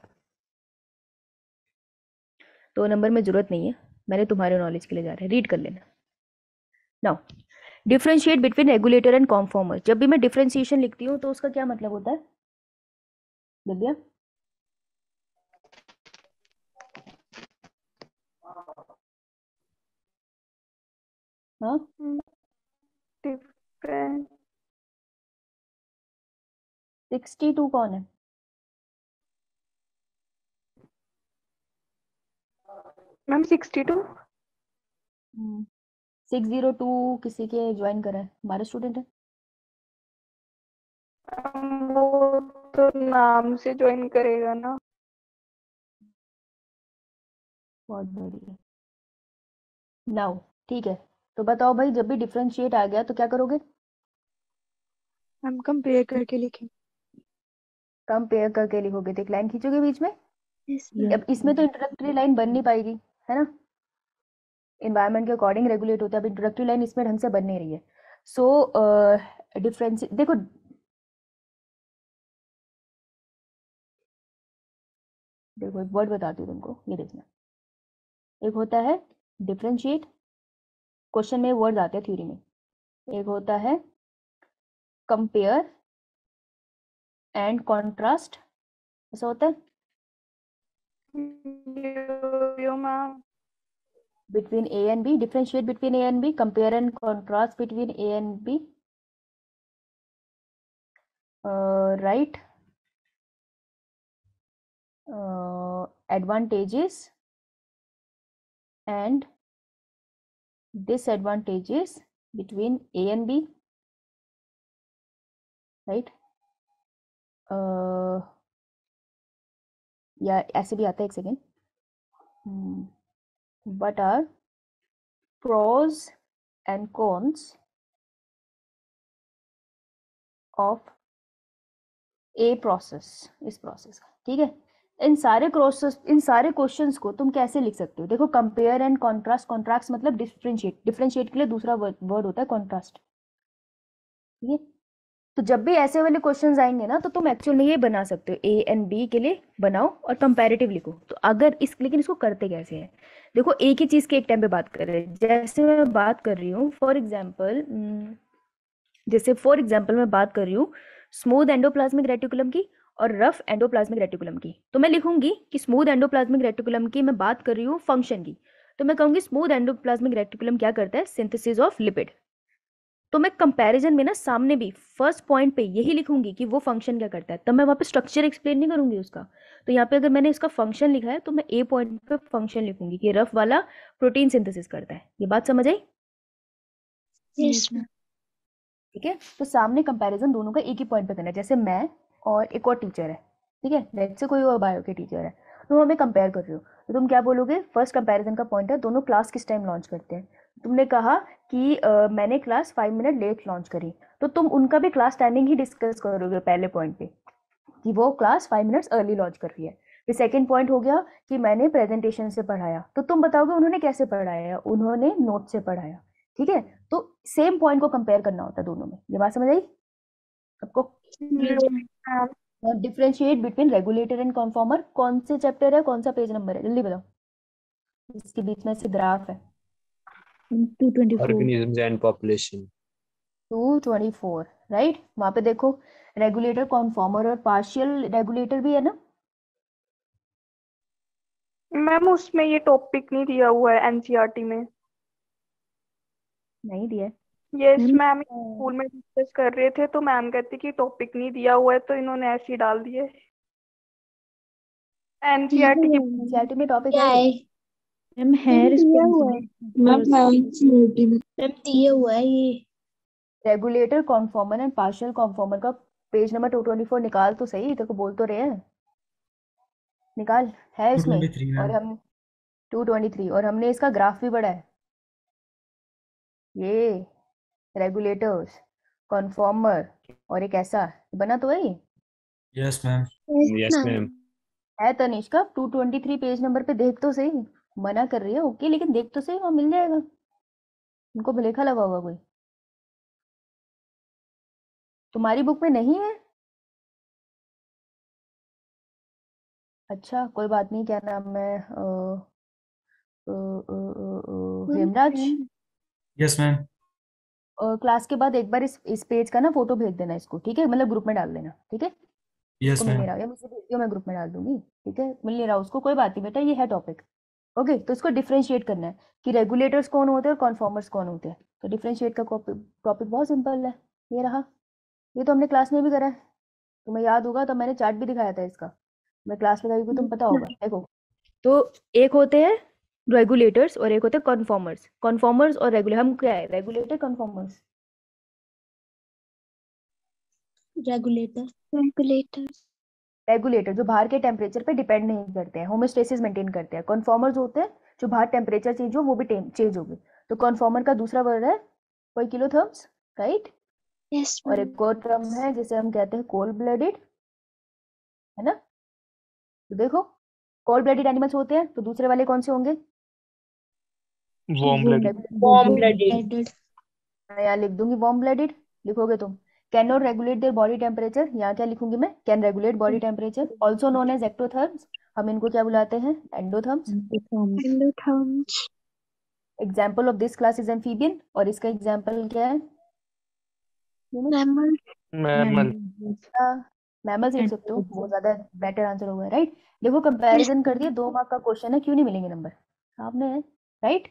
Speaker 1: 2 नंबर में जरूरत नहीं है, मैंने तुम्हारे नॉलेज के लिए जा रहा है, रीड कर लेना। Now differentiate between regulator and conformer. जब भी मैं डिफरेंशिएशन लिखती हूँ तो उसका क्या मतलब होता है दिव्या? हाँ,
Speaker 2: डिफरेंट
Speaker 1: 62 कौन है?
Speaker 2: मैम 62
Speaker 1: 602 किसी के ज्वाइन करा है, हमारे स्टूडेंट है।
Speaker 2: वो तो नाम से ज्वाइन करेगा ना।
Speaker 1: बहुत बढ़िया। नाउ ठीक है, तो बताओ भाई, जब भी डिफरेंशिएट आ गया तो क्या करोगे?
Speaker 7: हम कंपेयर करके लिखें।
Speaker 1: कंपेयर करके लिखोगे, तो एक लाइन खींचोगे बीच में।
Speaker 3: Yes, ma'am.
Speaker 1: अब इसमें तो इंट्रोडक्टरी लाइन बन नहीं पाएगी, है ना। इन्वायरमेंट के अकॉर्डिंग रेगुलेट होता है, अब इंट्रोडक्टरी लाइन इसमें ढंग से बन नहीं रही है। सो डिफरेंस देखो, देखो एक वर्ड बताती हूँ तुमको, ये देखना। एक होता है डिफरेंशिएट, क्वेश्चन में वर्ड आते हैं थ्योरी में। एक होता है कंपेयर एंड कॉन्ट्रास्ट, ऐसा होता है।
Speaker 2: यो ma'am
Speaker 1: Between A and B, differentiate between A and B, compare and contrast between A and B, right, advantages and disadvantages between A and B, right, या ऐसे भी आता है, एक second. What are pros and cons of A process, इस process का, ठीक है। इन सारे क्वेश्चंस को तुम कैसे लिख सकते हो? देखो कंपेयर एंड कॉन्ट्रास्ट, कॉन्ट्रास्ट मतलब डिफरेंशिएट, डिफरेंशिएट के लिए दूसरा वर्ड होता है कॉन्ट्रास्ट, ठीक है। तो जब भी ऐसे वाले क्वेश्चंस आएंगे ना तो तुम एक्चुअल में ये बना सकते हो, ए एंड बी के लिए बनाओ और कंपैरेटिव लिखो। तो अगर लेकिन इसको करते कैसे हैं? देखो एक ही चीज के एक टाइम पे बात कर रहे हैं। जैसे मैं बात कर रही हूँ फॉर एग्जाम्पल मैं बात कर रही हूँ स्मूथ एंडोप्लाज्मिक रेटिकुलम की और रफ एंडोप्लाज्मिक रेटिकुलम की, तो मैं लिखूंगी कि स्मूथ एंडोप्लाज्मिक रेटिकुलम की मैं बात कर रही हूँ फंक्शन की, तो मैं कहूंगी स्मूथ एंडोप्लाज्मिक रेटिकुलम क्या करता है, सिंथेसिस ऑफ लिपिड। तो मैं कंपैरिजन में ना सामने भी फर्स्ट पॉइंट पे यही लिखूंगी कि वो फंक्शन क्या करता है, तब मैं वहाँ पे स्ट्रक्चर एक्सप्लेन नहीं करूंगी उसका। तो यहाँ पे अगर मैंने इसका फंक्शन लिखा है तो मैं ए पॉइंट पे फंक्शन लिखूंगी कि रफ वाला प्रोटीन सिंथेसिस करता है। ये बात समझ आई?
Speaker 3: Yes, ma'am.
Speaker 1: ठीक है। तो सामने कंपैरिजन दोनों का एक ही पॉइंट पे करना है। जैसे मैं और एक और टीचर है, ठीक है, लेट्स से कोई और बायो के टीचर है, तो हमें कंपेयर कर रहे हो, तो तुम क्या बोलोगे? फर्स्ट कंपैरिजन का पॉइंट है दोनों क्लास किस टाइम लॉन्च करते हैं। तुमने कहा कि मैंने क्लास 5 मिनट लेट लॉन्च करी, तो तुम उनका भी क्लास टाइमिंग ही डिस्कस करोगे पहले पॉइंट पे कि वो क्लास 5 मिनट्स अर्ली लॉन्च कर रही है। फिर सेकंड पॉइंट हो गया कि मैंने प्रेजेंटेशन से पढ़ाया, तो तुम बताओगे उन्होंने कैसे पढ़ाया, उन्होंने नोट से पढ़ाया, ठीक है। तो सेम पॉइंट को कंपेयर करना होता है दोनों में। ये बात समझ आई सबको?
Speaker 3: Yes, ma'am.
Speaker 1: और differentiate between regulator and conformer कौन से चैप्टर है, कौन सा पेज नंबर है, जल्दी बताओ। इसके बीच में से ग्राफ है
Speaker 5: 224.
Speaker 8: Organisms and population.
Speaker 1: 224, राइट। वहां पे देखो रेगुलेटर, कन्फॉर्मर और पार्शियल रेगुलेटर भी है ना।
Speaker 2: मैम उसमें ये टॉपिक नहीं दिया हुआ है एनसीईआरटी में।
Speaker 1: नहीं दिया है।
Speaker 2: यस
Speaker 5: मैम
Speaker 2: मैम, स्कूल में डिस्कस कर रहे थे तो मैम कहती कि टॉपिक नहीं दिया हुआ है तो इन्होंने ऐसे ही डाल दिए एनसीईआरटी की।
Speaker 1: एनसीईआरटी में टॉपिक
Speaker 6: क्या
Speaker 1: है
Speaker 6: है?
Speaker 5: मैम है
Speaker 7: दिया हुआ है।
Speaker 5: रिस्पॉन्सिबिलिटी।
Speaker 6: मैम दिया हुआ है ये।
Speaker 1: Regulator, conformer and partial conformer का पेज नंबर 224 निकाल तो सही, तेरे को बोल तो रहे हैं, निकाल। है इसमें
Speaker 9: 223
Speaker 1: और
Speaker 9: मैम।
Speaker 1: हम 223 और हमने इसका ग्राफ भी पढ़ा है। ये रेगुलेटर्स, कन्फॉर्मर और एक ऐसा बना तो है ये।
Speaker 9: Yes ma'am.
Speaker 8: Yes, ma'am.
Speaker 1: है तनिष्का 223 पेज नंबर पे, देख तो सही। मना कर रही है ओके, लेकिन देख तो सही, वहां मिल जाएगा। उनको भलेखा लगा होगा कोई। तुम्हारी बुक में नहीं है? अच्छा कोई बात नहीं, क्या नाम है हेमराज,
Speaker 9: यस मैम।
Speaker 1: क्लास के बाद एक बार इस पेज का ना फोटो भेज देना इसको, ठीक है, मतलब ग्रुप में डाल देना, ठीक है।
Speaker 9: यस
Speaker 1: उसको मिल नहीं
Speaker 9: मैम।
Speaker 1: रहा, या मुझे भेज दियो, मैं ग्रुप में डाल दूंगी, ठीक है। मिल नहीं रहा उसको, कोई बात नहीं बेटा, ये है टॉपिक। ओके, तो इसको डिफरेंशिएट करना है कि रेगुलेटर्स कौन होते हैं और कन्फॉर्मर्स कौन होते हैं। तो डिफरेंशिएट का टॉपिक बहुत सिंपल है, ये रहा। ये तो हमने क्लास में भी करा है, तुम्हें याद होगा, तो मैंने चार्ट भी दिखाया था इसका, मैं क्लास लगाई को तुम पता होगा। देखो, तो एक होते हैं रेगुलेटर्स और एक होते हैं कन्फॉर्मर्स। कन्फॉर्मर्स और रेगुलेटर, हम क्या है, regulator conformers.
Speaker 6: Regulator.
Speaker 3: Regulator.
Speaker 1: Regulator जो बाहर के टेम्परेचर पे डिपेंड नहीं करते हैं, होमोस्टेसिस मेंटेन करते हैं। कन्फॉर्मर्स होते हैं जो बाहर टेम्परेचर चेंज हो वो भी चेंज होगी। तो कन्फॉर्मर का दूसरा वर्ड है कोई किलोथर्म्स, राइट।
Speaker 3: Yes,
Speaker 1: और
Speaker 3: ma'am.
Speaker 1: एक और टर्म है जिसे हम कहते हैं कोल्ड ब्लडेड, है ना। तो देखो, कोल्ड ब्लडेड एनिमल्स होते हैं, तो दूसरे वाले कौन से होंगे?
Speaker 4: Warm blood.
Speaker 2: Warm blooded.
Speaker 6: Blooded.
Speaker 1: मैं यहाँ लिख दूंगी वार्म ब्लडेड, लिखोगे तुम। Can not regulate their body temperature, यहाँ क्या लिखूंगी मैं, can regulate body temperature, also known as ectotherms. हम इनको क्या बुलाते हैं, endotherms.
Speaker 3: Endotherms.
Speaker 1: Example of this class is amphibian, और इसका एग्जाम्पल क्या है,
Speaker 3: Mammal.
Speaker 4: मैमल।
Speaker 1: मैमल्स लिख सकते हो, वो ज्यादा बेटर आंसर होगा, राइट। देखो कंपैरिजन कर दिया, 2 मार्क का क्वेश्चन है, क्यों नहीं मिलेंगे नंबर, सामने है, राइट।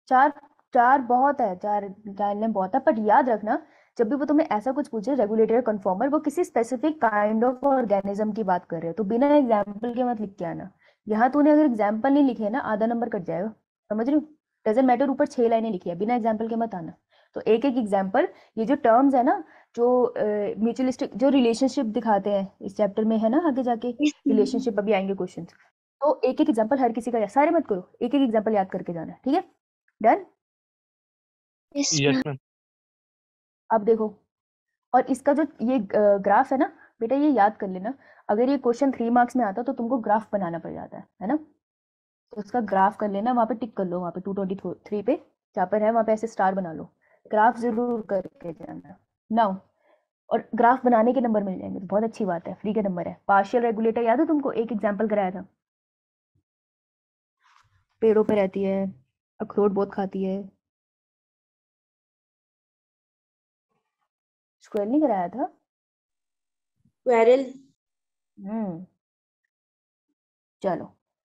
Speaker 1: चार चार बहुत है, चार डालने बहुत है, पर याद रखना जब भी वो तुम्हें ऐसा कुछ पूछे रेगुलेटर कन्फॉर्मर, वो किसी स्पेसिफिक काइंड ऑफ ऑर्गेनिज्म की बात कर रहे हो, तो बिना एग्जाम्पल के मत लिख के आना। यहाँ तूने अगर एग्जाम्पल नहीं लिखे ना, आधा नंबर कट जाएगा, समझ रही हो। डजेंट मैटर, ऊपर 6 लाइनें लिखी है, बिना एग्जाम्पल के मत आना। तो एक एक एग्जाम्पल, ये जो टर्म्स है ना, जो म्यूचुअलिस्टिक जो रिलेशनशिप दिखाते हैं इस चैप्टर में, है ना, आगे जाके
Speaker 3: Yes, ma'am.
Speaker 1: रिलेशनशिप अभी आएंगे क्वेश्चन। तो एक एक एग्जाम्पल हर किसी का, सारे मत करो, एक एक एग्जाम्पल याद करके जाना, ठीक है, done.
Speaker 3: Yes,
Speaker 4: yes
Speaker 3: ma'am.
Speaker 4: Ma'am.
Speaker 1: अब देखो, और इसका जो ये ग्राफ है ना बेटा, ये याद कर लेना, अगर ये क्वेश्चन 3 मार्क्स में आता तो तुमको ग्राफ बनाना पड़ जाता है ना। तो उसका ग्राफ कर लेना, वहाँ पे टिक कर लो, वहाँ पे 223 पे जहाँ पर है वहाँ पे ऐसे स्टार बना लो, ग्राफ जरूर करके जाना नाउ। और ग्राफ बनाने के नंबर मिल जाएंगे तो बहुत अच्छी बात है, फ्री के नंबर है। पार्शियल रेगुलेटर याद है तुमको, एक एग्जाम्पल कराया था, पेड़ों पे रहती है, अखरोट बहुत खाती है, स्क्वेल नहीं कराया था।
Speaker 2: स्क्वेरल।
Speaker 1: चलो,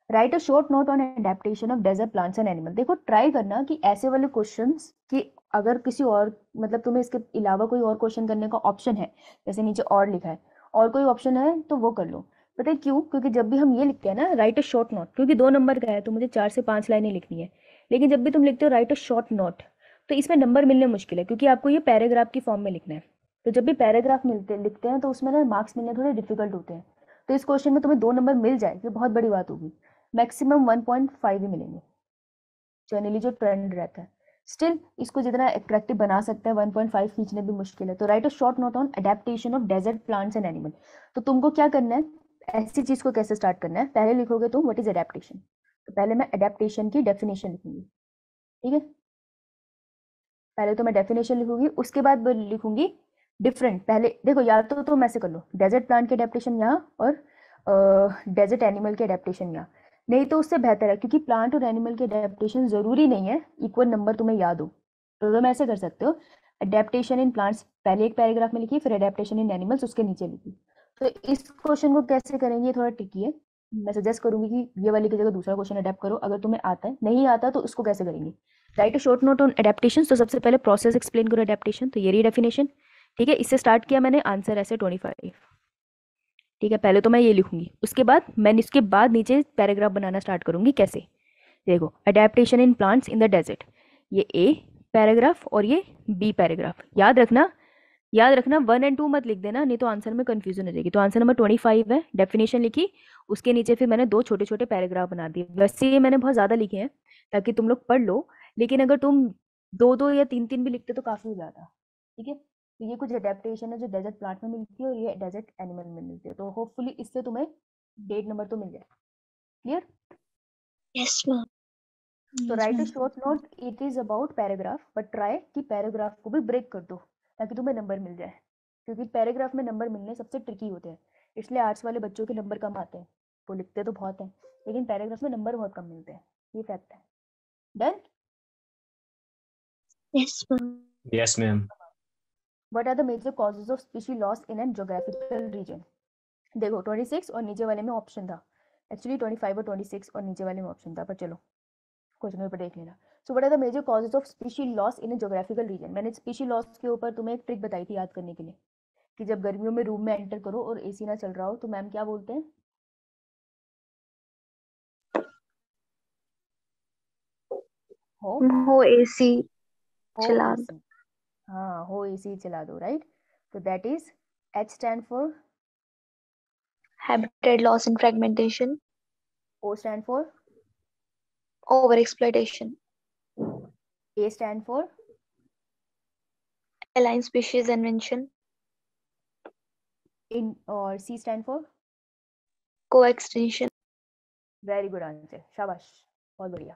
Speaker 1: write a short note on adaptation of desert plants and animal. देखो ट्राई करना कि ऐसे वाले क्वेश्चंस कि अगर किसी और, मतलब तुम्हें इसके अलावा कोई और क्वेश्चन करने का ऑप्शन है, जैसे नीचे और लिखा है, और कोई ऑप्शन है तो वो कर लो। पता है क्यों? क्योंकि जब भी हम ये लिखते हैं ना राइट अ शॉर्ट नोट, क्योंकि 2 नंबर का है तो मुझे 4 से 5 लाइनें लिखनी है, लेकिन जब भी तुम लिखते हो राइट अ शॉर्ट नोट तो इसमें नंबर मिलने मुश्किल है, क्योंकि आपको ये पैराग्राफ की फॉर्म में लिखना है। तो जब भी पैराग्राफ लिखते हैं तो उसमें ना मार्क्स मिलने थोड़े डिफिकल्ट होते हैं। तो इस क्वेश्चन में तुम्हें 2 नंबर मिल जाए ये बहुत बड़ी बात होगी, मैक्सिमम 1.5 ही मिलेंगे जनरली जो ट्रेंड रहता है। स्टिल इसको जितना अट्रैक्टिव बना सकते हैं 1.5 खींचने भी मुश्किल है। तो write a short note on adaptation of desert plants and animal. तो तुमको क्या करना है, ऐसी चीज को कैसे स्टार्ट करना है, पहले लिखोगे तुम व्हाट इज एडेप्टेशन। तो पहले मैं एडेप्टेशन की डेफिनेशन लिखूंगी, ठीक है, पहले तो मैं डेफिनेशन लिखूंगी, उसके बाद लिखूंगी डिफरेंट। पहले देखो, या तो तुम ऐसे कर लो, डेजर्ट प्लांट के अडेप्टेशन यहाँ और डेजर्ट एनिमल के अडेप्टेशन यहाँ, नहीं तो उससे बेहतर है, क्योंकि प्लांट और एनिमल के अडेप्टेशन जरूरी नहीं है इक्वल नंबर तुम्हें याद हो, तो तुम ऐसे कर सकते हो, अडेप्टेशन इन प्लांट्स पहले एक पैराग्राफ में लिखी, फिर अडेप्टेशन इन एनिमल्स उसके नीचे लिखी। तो इस क्वेश्चन को कैसे करेंगे, ये थोड़ा ट्रिकी है। मैं सजेस्ट करूंगी कि ये वाली की जगह दूसरा क्वेश्चन अडेप्ट करो, अगर तुम्हें आता है। नहीं आता तो उसको कैसे करेंगे, right a short note on adaptation. तो सबसे पहले प्रोसेस एक्सप्लेन करो एडेप्टेशन, तो ये रही डेफिनेशन, ठीक है। इससे स्टार्ट किया मैंने, आंसर ऐसे 25, ठीक है। पहले तो मैं ये लिखूंगी, उसके बाद मैंने इसके बाद नीचे पैराग्राफ बनाना स्टार्ट करूंगी। कैसे, देखो, adaptation in plants in the desert, ये ए पैराग्राफ और ये बी पैराग्राफ। याद रखना 1 और 2 मत लिख देना, नहीं तो आंसर में कंफ्यूजन हो जाएगी। तो आंसर नंबर 25 है, डेफिनेशन लिखी, उसके नीचे फिर मैंने 2 छोटे छोटे पैराग्राफ बना दिए। वैसे ये मैंने बहुत ज़्यादा लिखे हैं ताकि तुम लोग पढ़ लो, लेकिन अगर तुम 2-2 या 3-3 भी लिखते तो काफ़ी हो जाता, ठीक है। तो ये कुछ अडेप्टेशन है जो डेजर्ट प्लांट में मिलती है और ये डेजर्ट एनिमल में मिलती है। तो होपफुली इससे तुम्हें डेट नंबर तो मिल जाए। क्लियर?
Speaker 3: Yes, ma'am.
Speaker 1: तो write a short note, it is about paragraph, but try कि पैराग्राफ को भी ब्रेक कर दो ताकि तुम्हें नंबर मिल जाए, क्योंकि पैराग्राफ में नंबर मिलने सबसे ट्रिकी होते हैं। इसलिए आर्ट्स वाले बच्चों के नंबर कम आते हैं, वो लिखते तो बहुत हैं लेकिन पैराग्राफ में नंबर बहुत कम मिलते हैं, ये फैक्ट है। Done?
Speaker 3: Yes, ma'am.
Speaker 8: Yes, ma'am.
Speaker 1: What are the major causes of species loss in an geographical region? देखो 26 और नीचे वाले में ऑप्शन था, एक्चुअली 25 और 26 और नीचे वाले में ऑप्शन था, पर चलो क्वेश्चन पेपर देख लेना। So what are the major causes of species loss in a geographical region? मैंने स्पीशी लॉस के ऊपर तुम्हें एक ट्रिक बताई थी याद करने के लिए, कि जब गर्मियों में रूम में एंटर करो और एसी ना चल रहा हो तो मैम क्या बोलते हैं?
Speaker 7: हो एसी
Speaker 1: हो
Speaker 7: चला
Speaker 1: एसी, हाँ हो एसी चला दो, राइट। तो that is H stand for,
Speaker 7: habitat loss and fragmentation,
Speaker 1: O stand for,
Speaker 7: overexploitation,
Speaker 1: A stand for,
Speaker 7: alien species invention,
Speaker 1: इन, और C stand for.
Speaker 7: coextinction.
Speaker 1: Very good answer, शाबाश, बहुत बढ़िया,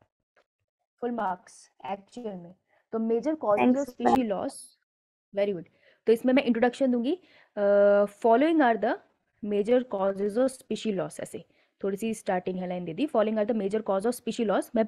Speaker 1: फुल मार्क्स एक्चुअल में। तो major causes
Speaker 7: Thanks,
Speaker 1: of species loss, very good. तो इसमें मैं इंट्रोडक्शन दूंगी, following are the major causes of species loss, ऐसे थोड़ी सी स्टार्टिंग हेडलाइन दे दी, following are the major cause of species loss. मैं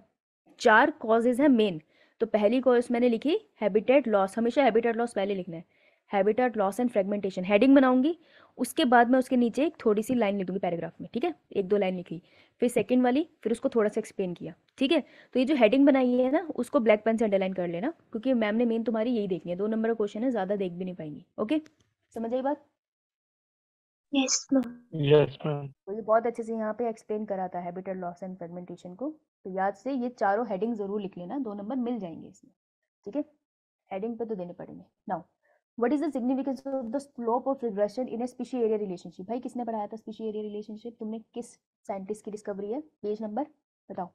Speaker 1: 4 कॉजेज हैं मेन, तो पहली कॉज मैंने लिखी हैबिटेट लॉस, हमेशा हैबिटेट लॉस पहले लिखना है, habitat loss and fragmentation, heading बनाऊंगी, उसके बाद मैं उसके नीचे एक थोड़ी सी लाइन लिख दूंगी पैराग्राफ में, ठीक है, 1-2 लाइन लिखी, फिर सेकंड वाली, फिर उसको थोड़ा सा एक्सप्लेन किया, ठीक है। तो ये जो हेडिंग बनाई है ना, उसको ब्लैक पेन से अंडरलाइन कर लेना, क्योंकि मैम ने मेन तुम्हारी यही देखनी है, 2 नंबर का क्वेश्चन है, ज़्यादा देख भी नहीं पाएंगी। ओके, समझ आई बात?
Speaker 3: Yes, ma'am.
Speaker 4: Yes, ma'am.
Speaker 1: तो ये बहुत अच्छे से यहाँ पे एक्सप्लेन करा था हैबिटेट लॉस एंड फ्रेगमेंटेशन को, तो याद से ये चारों हेडिंग जरूर लिख लेना, 2 नंबर मिल जाएंगे इसमें, ठीक है। हेडिंग पे तो देने पड़ेंगे। Now what is the significance of the slope of regression in A species area relationship? भाई किसने पढ़ाया था स्पीशी एरिया रिलेशनशिप? तुमने किस साइंटिस्ट की डिस्कवरी है? पेज नंबर बताओ,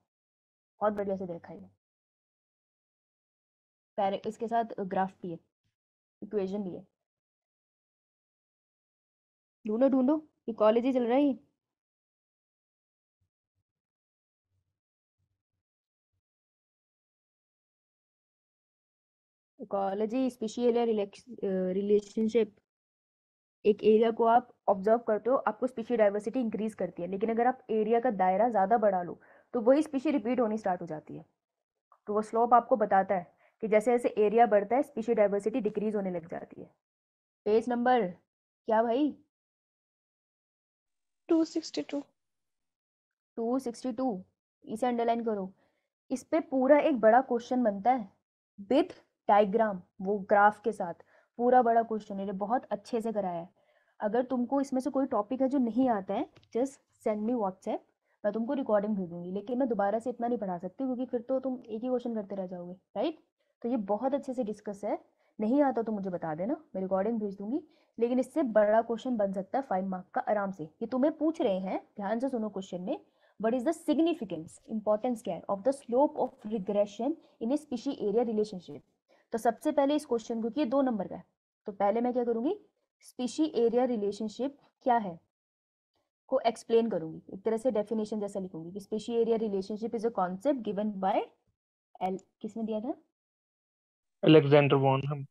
Speaker 1: बहुत बढ़िया से देखा है, पैरे इसके साथ ग्राफ भी है, इक्वेशन भी है, ढूंढो ढूंढो, ये कॉलेज ही चल रहा है ये। इकोलॉजी स्पीशी एरिया रिलेशनशिप, एक एरिया को आप ऑब्जर्व करते हो, आपको स्पीशी डाइवर्सिटी इंक्रीज करती है, लेकिन अगर आप एरिया का दायरा ज़्यादा बढ़ा लो तो वही स्पीशी रिपीट होनी स्टार्ट हो जाती है। तो वो स्लोप आपको बताता है कि जैसे जैसे एरिया बढ़ता है स्पीशी डाइवर्सिटी डिक्रीज होने लग जाती है। पेज नंबर क्या भाई?
Speaker 7: 262.
Speaker 1: 262, इसे अंडरलाइन करो। इस पे पूरा एक बड़ा क्वेश्चन बनता है विद डायग्राम, वो ग्राफ के साथ, पूरा बड़ा क्वेश्चन है, बहुत अच्छे से कराया है। अगर तुमको इसमें से कोई टॉपिक है जो नहीं आता है, जस्ट सेंड मी व्हाट्सएप, मैं तुमको रिकॉर्डिंग भेज दूंगी, लेकिन मैं दोबारा से इतना नहीं पढ़ा सकती क्योंकि फिर तो तुम एक ही क्वेश्चन करते रह जाओगे, राइट। तो ये बहुत अच्छे से डिस्कस है, नहीं आता तो मुझे बता देना, मैं रिकॉर्डिंग भेज दूंगी, लेकिन इससे बड़ा क्वेश्चन बन सकता है 5 मार्क का आराम से। ये तुम्हें पूछ रहे हैं, ध्यान से सुनो क्वेश्चन में, what is the significance, importance क्या है of the slope of regression in a species area relationship? तो सबसे पहले इस क्वेश्चन को, कि ये 2 नंबर का है, तो पहले मैं क्या करूंगी, स्पीशी एरिया रिलेशनशिप क्या है को एक्सप्लेन करूंगी, एक तरह से डेफिनेशन जैसा लिखूंगी कि species area relationship is a concept given by किसने दिया था?
Speaker 4: Alexander von Humboldt.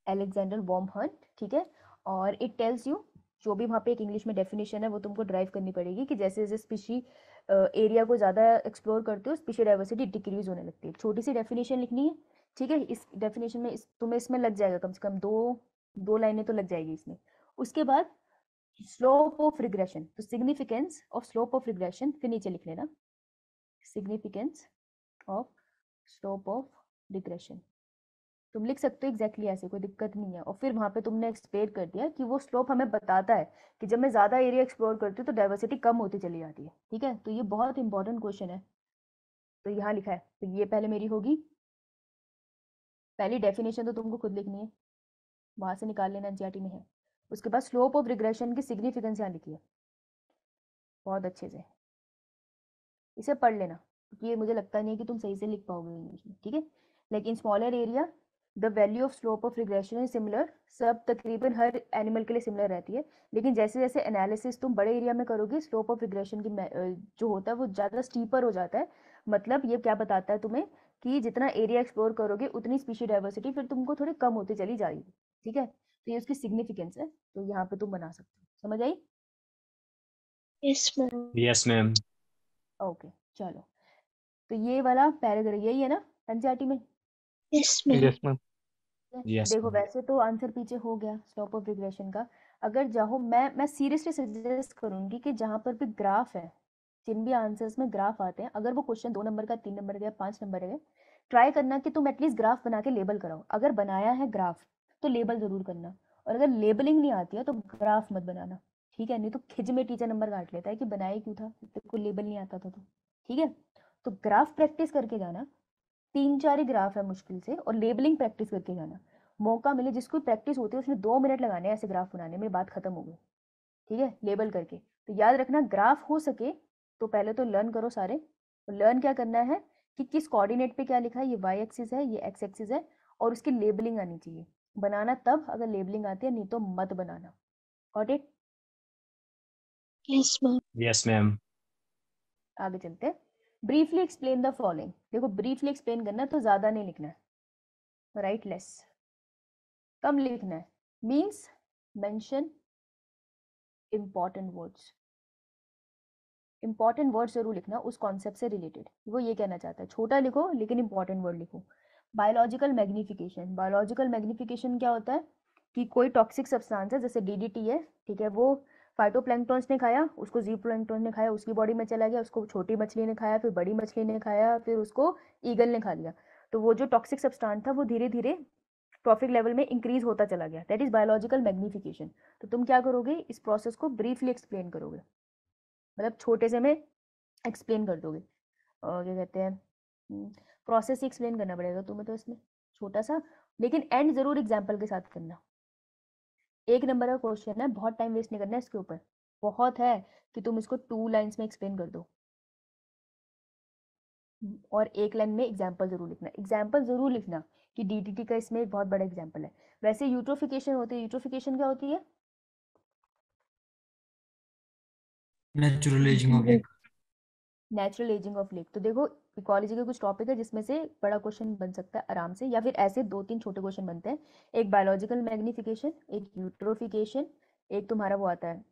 Speaker 1: अलेक्जेंडर वॉर्महर्न, ठीक है। और इट टेल्स यू, जो भी वहाँ पे एक इंग्लिश में डेफिनेशन है वो तुमको ड्राइव करनी पड़ेगी कि जैसे जैसे स्पीशी एरिया को ज़्यादा एक्सप्लोर करते हो स्पीशी डाइवर्सिटी डिक्रीज होने लगती है। छोटी सी डेफिनेशन लिखनी है, ठीक है। इस डेफिनेशन में तुम्हें इसमें लग जाएगा कम से कम दो लाइनें तो लग जाएगी इसमें। उसके बाद स्लोप ऑफ रिग्रेशन, तो significance of slope of regression फिर नीचे लिख लेना, significance of slope of regression तुम लिख सकते हो एग्जैक्टली ऐसे, कोई दिक्कत नहीं है। और फिर वहाँ पे तुमने एक्सप्लेन कर दिया कि वो स्लोप हमें बताता है कि जब मैं ज़्यादा एरिया एक्सप्लोर करती हूँ तो डाइवर्सिटी कम होती चली जाती है, ठीक है। तो ये बहुत इंपॉर्टेंट क्वेश्चन है, तो यहाँ लिखा है। तो ये पहले मेरी होगी, पहली डेफिनेशन तो तुमको खुद लिखनी है, वहाँ से निकाल लेना, एनसीईआरटी में है। उसके बाद स्लोप ऑफ रिग्रेशन की सिग्निफिकेंस यहाँ लिखी है बहुत अच्छे से, इसे पढ़ लेना क्योंकि ये मुझे लगता नहीं है कि तुम सही से लिख पाओगे इंग्लिश में, ठीक है। Like in smaller area the value of slope of regression is similar, सब तकरीबन हर एनिमल के लिए सिमिलर रहती है, लेकिन जैसे जैसे एनालिसिस तुम बड़े एरिया में करोगे स्लोप ऑफ रिग्रेशन की जो होता है वो ज़्यादा स्टीपर हो जाता है। मतलब ये क्या बताता है तुम्हें कि जितना एरिया एक्सप्लोर करोगे उतनी स्पीशी डाइवर्सिटी फिर तुमको थोड़ी कम होती चली जाएगी, ठीक है। तो ये उसकी सिग्निफिकेंस है, तो यहाँ पे तुम बना सकते हो। समझ आई?
Speaker 3: Yes, ma'am.
Speaker 8: Yes, ma'am.
Speaker 1: Okay चलो, तो ये वाला पैराग्राफ यही है ना एनसीईआरटी में?
Speaker 3: Yes, ma'am.
Speaker 4: Yes, ma'am.
Speaker 8: Yes,
Speaker 1: देखो
Speaker 8: ma'am.
Speaker 1: वैसे तो आंसर पीछे हो गया स्लोप ऑफ रिग्रेशन का। अगर चाहो मैं सीरियसली सजेस्ट करूंगी कि जहाँ पर भी ग्राफ है, जिन भी आंसर्स में ग्राफ आते हैं, अगर वो क्वेश्चन 2 नंबर का, 3 नंबर का, 5 नंबर का, ट्राई करना कि तुम एटलीस्ट ग्राफ बना के लेबल कराओ। अगर बनाया है ग्राफ तो लेबल जरूर करना, और अगर लेबलिंग नहीं आती है तो ग्राफ मत बनाना, ठीक है। नहीं तो खिज में टीचर नंबर काट लेता है कि बनाए क्यों था, तेरे को लेबल नहीं आता था तो, ठीक है। तो ग्राफ प्रैक्टिस करके जाना, 3-4 ही ग्राफ है मुश्किल से, और लेबलिंग प्रैक्टिस करके जाना। मौका मिले जिसको प्रैक्टिस होती है उसने 2 मिनट लगाने हैं ऐसे ग्राफ बनाने में, बात खत्म हो गई, ठीक है, लेबल करके। तो याद रखना ग्राफ हो सके तो पहले तो लर्न करो सारे। तो लर्न क्या करना है कि किस कोऑर्डिनेट पे क्या लिखा है, ये वाई एक्सिस है, ये एक्स एक्सिस है, और उसकी लेबलिंग आनी चाहिए। बनाना तब अगर लेबलिंग आती है, नहीं तो मत बनाना। Got it?
Speaker 3: Yes, ma'am.
Speaker 8: Yes, ma'am.
Speaker 1: आगे चलते हैं। Briefly explain the following. देखो ब्रीफली एक्सप्लेन करना है तो ज्यादा नहीं लिखना है, राइट लेस, कम लिखना है। Means mention important words, important word जरूर लिखना उस कॉन्सेप्ट से रिलेटेड, वो ये कहना चाहता है। छोटा लिखो लेकिन इंपॉर्टेंट वर्ड लिखो। बायोलॉजिकल मैग्निफिकेशन, बायोलॉजिकल मैग्निफिकेशन क्या होता है कि कोई टॉक्सिक सब्सटेंस है, जैसे डीडीटी है, ठीक है, वो फाइटोप्लैंक्टन्स ने खाया, उसको ज़ूप्लैंक्टन ने खाया, उसकी बॉडी में चला गया, उसको छोटी मछली ने खाया, फिर बड़ी मछली ने खाया, फिर उसको ईगल ने खा लिया। तो वो जो टॉक्सिक सब्सटेंस था वो धीरे धीरे ट्रॉफिक लेवल में इंक्रीज होता चला गया, दैट इज बायोलॉजिकल मैग्निफिकेशन। तो तुम क्या करोगे, इस प्रोसेस को ब्रीफली एक्सप्लेन करोगे, मतलब छोटे से में एक्सप्लेन कर दोगे। और क्या कहते हैं, प्रोसेस ही एक्सप्लेन करना पड़ेगा तुम्हें तो इसमें, छोटा सा, लेकिन एंड जरूर एग्जाम्पल के साथ करना। 1 नंबर का क्वेश्चन है, बहुत टाइम वेस्ट नहीं करना है इसके ऊपर, बहुत है कि तुम इसको 2 लाइन्स में एक्सप्लेन कर दो, और 1 लाइन में एग्जाम्पल जरूर लिखना। एग्जाम्पल जरूर लिखना कि डीडीटी का इसमें एक बहुत बड़ा एग्जाम्पल है। वैसे यूट्रोफिकेशन होती है, यूट्रोफिकेशन क्या होती है?
Speaker 9: Natural aging of lake.
Speaker 1: Natural ageing of lake. तो देखो इकोलॉजी के कुछ टॉपिक है जिसमें से बड़ा क्वेश्चन बन सकता है आराम से, या फिर ऐसे 2-3 छोटे क्वेश्चन बनते हैं। एक बायोलॉजिकल मैग्निफिकेशन, एक यूट्रोफिकेशन, एक तुम्हारा वो आता है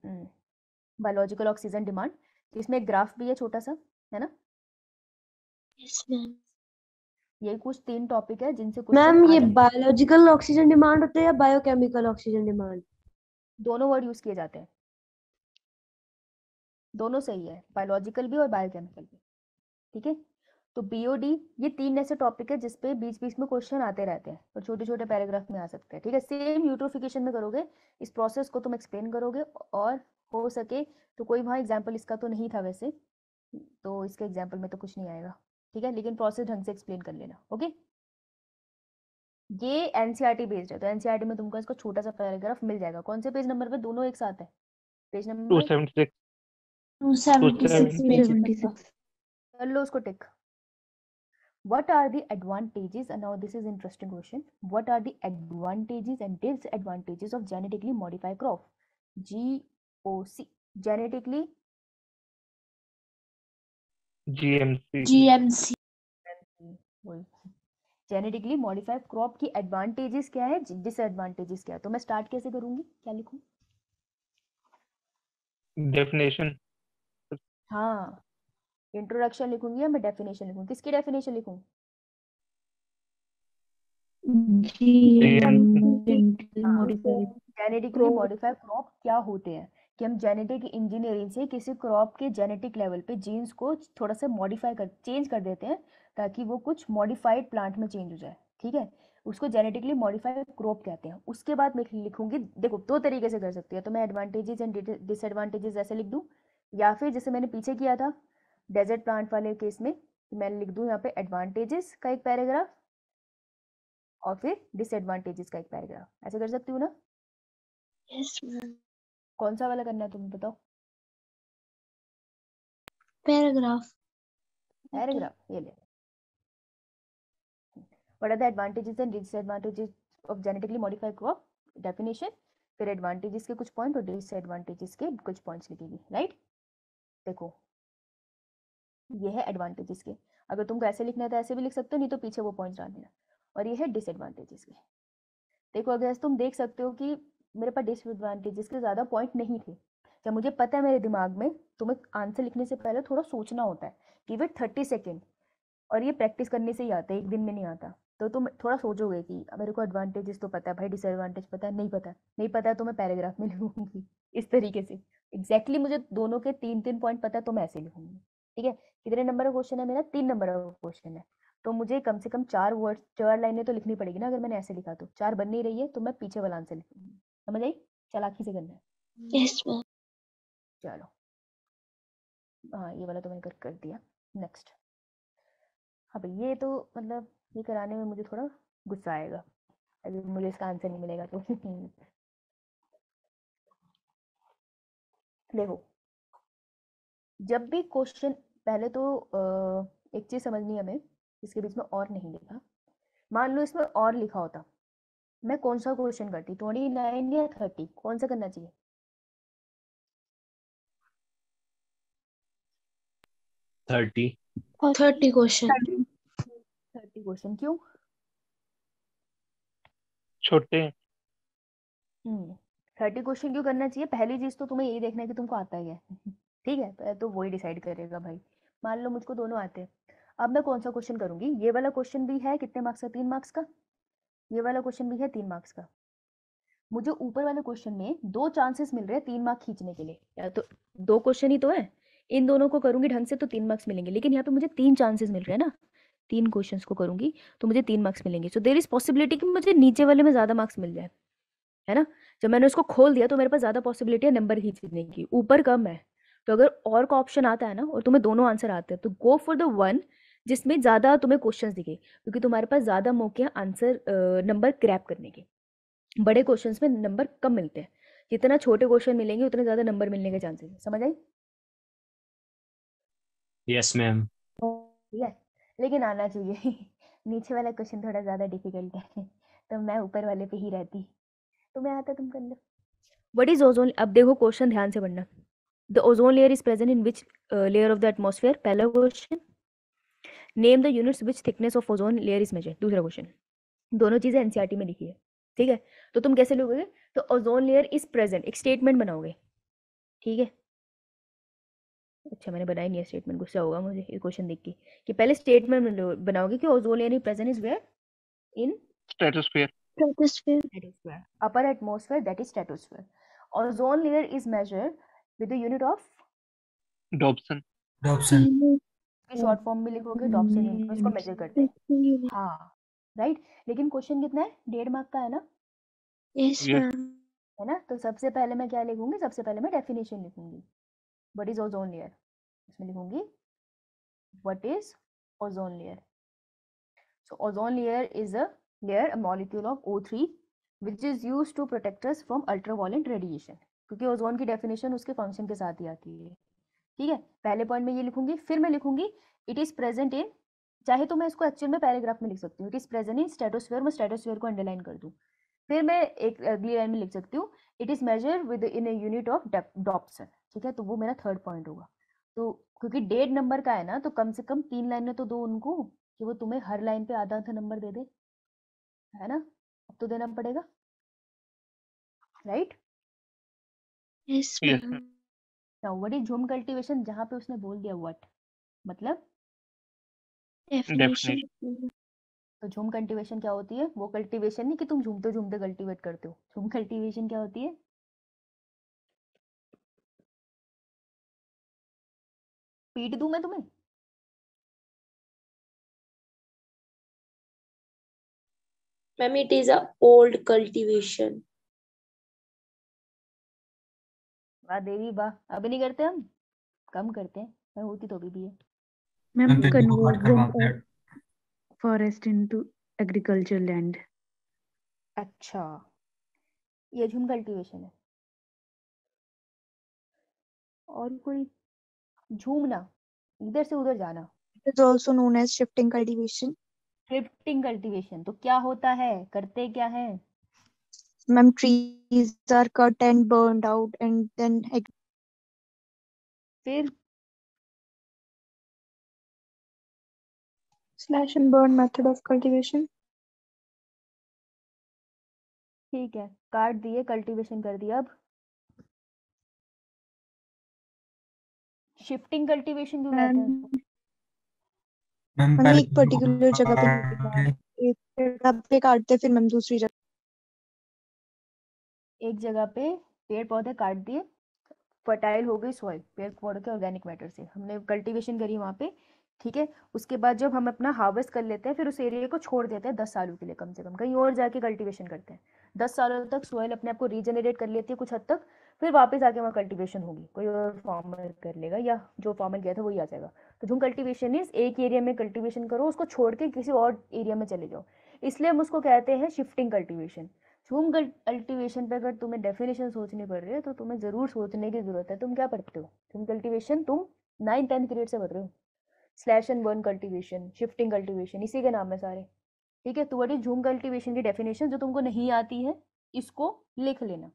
Speaker 1: बायोलॉजिकल ऑक्सीजन डिमांड, इसमें एक ग्राफ भी है छोटा सा, है ना।
Speaker 3: Yes, ma'am.
Speaker 1: ये कुछ 3 टॉपिक है जिनसे
Speaker 6: मैम
Speaker 1: क्वेश्चन
Speaker 6: ये
Speaker 1: आ जाते हैं।
Speaker 6: बायोलॉजिकल ऑक्सीजन डिमांड होता है या बायोकेमिकल ऑक्सीजन डिमांड?
Speaker 1: दोनों वर्ड यूज किए जाते हैं, दोनों सही है, बायोलॉजिकल भी और बायोकेमिकल भी, ठीक है। तो बीओडी, ये 3 ऐसे टॉपिक है जिसपे बीच बीच में क्वेश्चन आते रहते हैं और छोटे छोटे पैराग्राफ में आ सकते हैं, ठीक है। सेम यूट्रोफिकेशन में करोगे, इस प्रोसेस को तुम एक्सप्लेन करोगे, और हो सके तो कोई वहाँ एग्जाम्पल इसका तो नहीं था वैसे, तो इसके एग्जाम्पल में तो कुछ नहीं आएगा, ठीक है, लेकिन प्रोसेस ढंग से एक्सप्लेन कर लेना, ओके। ये एनसीईआरटी बेस्ड है, तो एनसीईआरटी में तुमको इसका छोटा सा पैराग्राफ मिल जाएगा। कौन से पेज नंबर पे? दोनों एक साथ है, पेज नंबर
Speaker 4: 276.
Speaker 3: 276 page.
Speaker 5: 276.
Speaker 1: कर लो उसको टिक। What are the advantages, and now this is interesting question, what are the advantages and disadvantages of genetically modified crop? GOC, genetically
Speaker 4: GMC.
Speaker 3: GMC.
Speaker 1: Genetically modified crop की advantages क्या है, disadvantages क्या है। तो मैं start कैसे करूंगी, क्या लिखूं?
Speaker 4: डेफिनेशन।
Speaker 1: हाँ, इंट्रोडक्शन लिखूंगी या मैं डेफिनेशन लिखूं? किसकी डेफिनेशन लिखूं? जेनेटिकली मॉडिफाइड क्रॉप क्या होते हैं, कि हम जेनेटिक इंजीनियरिंग से किसी क्रॉप के जेनेटिक लेवल पे जीन्स को थोड़ा सा मॉडिफाई कर चेंज कर देते हैं ताकि वो कुछ मॉडिफाइड प्लांट में चेंज हो जाए, ठीक है। उसको जेनेटिकली मॉडिफाइड क्रॉप कहते हैं। उसके बाद मैं लिखूंगी, देखो दो तरीके से कर सकती है, तो मैं एडवांटेजेस एंड डिसएडवांटेजेस ऐसे लिख दूं, या फिर जैसे मैंने पीछे किया था डेजर्ट प्लांट वाले केस में, मैं लिख दूं यहाँ पे एडवांटेजेस का एक पैराग्राफ और फिर डिसएडवांटेजेस का एक पैराग्राफ, ऐसे कर सकती हूँ ना?
Speaker 3: Yes ma'am.
Speaker 1: कौन सा वाला करना है तुम बताओ?
Speaker 6: पैराग्राफ।
Speaker 1: पैराग्राफ, ये ले। What are the advantages and disadvantages of genetically modified crop? Definition, फिर एडवांटेजेस के कुछ पॉइंट और डिसएडवांटेजेस के कुछ पॉइंट्स लिखेगी, राइट। देखो ये है एडवांटेजेस के, अगर तुमको ऐसे लिखना है तो ऐसे भी लिख सकते हो, नहीं तो पीछे वो पॉइंट्स डाल देना। और ये है डिसएडवांटेजेस के। देखो अगर तुम देख सकते हो कि मेरे पास डिसएडवांटेजेस के ज़्यादा पॉइंट नहीं थे, जब मुझे पता है मेरे दिमाग में, तुम्हें आंसर लिखने से पहले थोड़ा सोचना होता है, गिव इट 30 सेकेंड, और ये प्रैक्टिस करने से ही आता है, एक दिन में नहीं आता। तो तुम थोड़ा सोचोगे कि मेरे को एडवांटेजेस तो पता है भाई, डिसएडवांटेज पता है, नहीं पता है तो मैं पैराग्राफ में लिखूंगी इस तरीके से। एग्जैक्टली मुझे दोनों के 3-3 पॉइंट पता है तो मैं ऐसे लिखूंगी, ठीक है। कितने नंबर का क्वेश्चन है मेरा? 3 नंबर का क्वेश्चन है, तो मुझे कम से कम 4 लाइनें तो लिखनी पड़ेगी ना। अगर मैंने ऐसे लिखा तो 4 बन नहीं रही है, तो मैं पीछे वाला आंसर लिखूंगी। समझ आई? चालाकी से करना है।
Speaker 3: Yes ma'am.
Speaker 1: चलो हाँ, ये वाला तो मैंने कर दिया। नेक्स्ट, हाँ भाई ये तो मतलब ये कराने में मुझे थोड़ा गुस्सा आएगा अगर मुझे इसका आंसर नहीं मिलेगा तो। देखो जब भी क्वेश्चन, पहले तो एक चीज समझनी है हमें, इसके बीच में और नहीं लिखा। मान लो इसमें और लिखा होता, मैं कौन सा क्वेश्चन करती? 29 या 30, कौन सा करना चाहिए?
Speaker 8: 30।
Speaker 6: 30 क्वेश्चन।
Speaker 1: 30 क्वेश्चन क्यों?
Speaker 4: छोटे।
Speaker 1: 30 क्वेश्चन क्यों करना चाहिए? पहली चीज तो तुम्हें यही देखना है कि तुमको आता ही है। ठीक है, तो वही डिसाइड करेगा भाई। मान लो मुझको दोनों आते हैं, अब मैं कौन सा क्वेश्चन करूंगी? ये वाला क्वेश्चन भी है कितने मार्क्स का? 3 मार्क्स का। ये वाला क्वेश्चन भी है 3 मार्क्स का। मुझे ऊपर वाले क्वेश्चन में 2 चांसेस मिल रहे हैं 3 मार्क्स खींचने के लिए, या तो 2 क्वेश्चन ही तो है, इन दोनों को करूंगी ढंग से तो 3 मार्क्स मिलेंगे, लेकिन यहाँ पे मुझे 3 चांसेस मिल रहे हैं ना, 3 क्वेश्चंस को करूंगी तो मुझे 3 मार्क्स मिलेंगे। सो देयर इज पॉसिबिलिटी कि मुझे नीचे वाले में ज्यादा मार्क्स मिल जाए, है ना। जब मैंने उसको खोल दिया तो मेरे पास ज्यादा पॉसिबिलिटी है नंबर खींचने की, ऊपर कम है। तो अगर और का ऑप्शन आता है ना और तुम्हें दोनों आंसर आते हैं, तो गो फॉर द वन जिसमें ज्यादा तुम्हें क्वेश्चंस दिखे, क्योंकि तुम्हारे पास ज्यादा मौके हैं आंसर नंबर क्रैप करने के। बड़े क्वेश्चंस में नंबर कम मिलते हैं, जितना छोटे क्वेश्चन मिलेंगे उतने ज्यादा नंबर मिलने के चांसेस है। समझ आई?
Speaker 8: Yes ma'am.
Speaker 1: ठीक है, लेकिन आना चाहिए। नीचे वाला क्वेश्चन थोड़ा ज्यादा डिफिकल्ट है, तो मैं ऊपर वाले पे ही रहती। तुम्हें आता तुम कर लो। What is ozone? अब देखो क्वेश्चन ध्यान से पढ़ना। The ozone layer is present in which layer of the atmosphere? पहला क्वेश्चन। Name the units which thickness of ozone layer is measured? दूसरा क्वेश्चन। दोनों चीजें एनसीईआरटी में लिखी है, ठीक है। तो तुम कैसे लिखोगे? तो ओजोन लेयर इज प्रेजेंट, एक स्टेटमेंट बनाओगे, ठीक है। अच्छा मैंने बनाई नहीं है स्टेटमेंट, गुस्सा होगा मुझे ये क्वेश्चन देख के, कि पहले स्टेटमेंट बनाओगे कि ozone layer present is where? In
Speaker 4: stratosphere.
Speaker 1: stratosphere, upper atmosphere, that is stratosphere. Ozone layer is measured with the unit of,
Speaker 4: Dobson.
Speaker 9: Dobson.
Speaker 1: Short form में लिखोगे डॉब्सन यूनिट, उसको मेजर करते हैं। हाँ राइट, लेकिन क्वेश्चन कितना है? 1.5 मार्क का है ना,
Speaker 3: यस
Speaker 4: Yes.
Speaker 3: मैम।
Speaker 1: है ना। तो सबसे पहले मैं क्या लिखूंगी? सबसे पहले मैं डेफिनेशन लिखूंगी, व्हाट इज ओजोन लेयर। इसमें लिखूंगी what is ozone layer. So ozone layer is a layer, a molecule of O3 which is used to protect us from ultraviolet radiation, क्योंकि ओजोन की डेफिनेशन उसके फंक्शन के साथ ही आती है, ठीक है। पहले पॉइंट में ये लिखूंगी, फिर मैं लिखूंगी इट इज प्रेजेंट इन, चाहे तो मैं इसको एक्चुअल में पैराग्राफ में लिख सकती हूँ, it is present in stratosphere, मैं स्ट्रेटोस्फेयर को अंडरलाइन कर दूँ। फिर मैं एक अगली लाइन में लिख सकती हूँ it is measure within a unit of Dobson, ठीक है। तो वो मेरा थर्ड पॉइंट होगा। तो क्योंकि डेढ़ नंबर का है ना, तो कम से कम 3 लाइनें तो दो उनको कि वो तुम्हें हर लाइन पे आधा आधा नंबर दे दे, है ना? अब तो देना पड़ेगा, right?
Speaker 3: Yes,
Speaker 4: Yes,
Speaker 3: ma'am.
Speaker 4: ma'am.
Speaker 1: Now what is झूम कल्टीवेशन? जहाँ पे उसने बोल दिया व्हाट, मतलब
Speaker 3: Definition.
Speaker 1: तो झूम कल्टीवेशन क्या होती है? वो कल्टीवेशन नहीं कि तुम झूमते झूमते कल्टीवेट करते हो। झूम कल्टीवेशन क्या होती है? पीट दूं मैं तुम्हें?
Speaker 3: Ma'am, it is a old cultivation.
Speaker 1: वाह देवी वाह, अब नहीं करते हम, कम करते हैं, मैं होती तो भी है।
Speaker 5: Ma'am
Speaker 9: Ma'am, there is no
Speaker 5: convert
Speaker 9: article
Speaker 5: them
Speaker 9: about that.
Speaker 5: forest into agricultural land.
Speaker 1: अच्छा, ये झूम कल्टीवेशन है। और कोई? झूमना, इधर से उधर जाना,
Speaker 7: It is also known as shifting cultivation.
Speaker 1: Shifting cultivation. तो क्या होता है, करते क्या है?
Speaker 7: Ma'am, trees are cut and burned out, and then
Speaker 1: फिर
Speaker 7: slash and burn method of cultivation.
Speaker 1: ठीक है, काट दिए, कल्टीवेशन कर दिया। अब शिफ्टिंग कल्टीवेशन क्यों कहते हैं उसको?
Speaker 9: मैम
Speaker 7: हम
Speaker 9: पहले
Speaker 7: एक पर्टिकुलर जगह पे
Speaker 9: काटे,
Speaker 7: एक जगह पे काटते फिर मैम दूसरी जगह
Speaker 1: एक जगह पे पेड़ पौधे काट दिए, फर्टाइल हो गई सॉइल, पेड़ पौधे के ऑर्गेनिक मैटर से हमने कल्टीवेशन करी वहाँ पे, ठीक है। उसके बाद जब हम अपना हार्वेस्ट कर लेते हैं, फिर उस एरिया को छोड़ देते हैं 10 सालों के लिए, कम से कम कहीं और जाके कल्टीवेशन करते हैं। 10 सालों तक सॉइल अपने आप को रीजनरेट कर लेती है कुछ हद तक, फिर वापस आके वहाँ कल्टीवेशन होगी, कोई और फार्मर कर लेगा या जो फार्मर गया था वही आ जाएगा। तो झूम कल्टीवेशन इज एक एरिया में कल्टीवेशन करो, उसको छोड़ के किसी और एरिया में चले जाओ, इसलिए हम उसको कहते हैं शिफ्टिंग कल्टीवेशन। झूम कल्टीवेशन पे अगर तुम्हें डेफिनेशन सोचनी पड़ रही है तो तुम्हें जरूर सोचने की जरूरत है। तुम क्या पढ़ते हो? झूम कल्टीवेशन तुम 9th-10th ग्रेड से पढ़ रहे हो। Slash and burn cultivation, shifting cultivation, इसी के नाम है सारे, ठीक है। तो व्हाट इज झूम कल्टीवेशन की डेफिनेशन, जो तुमको नहीं आती है इसको लिख लेना,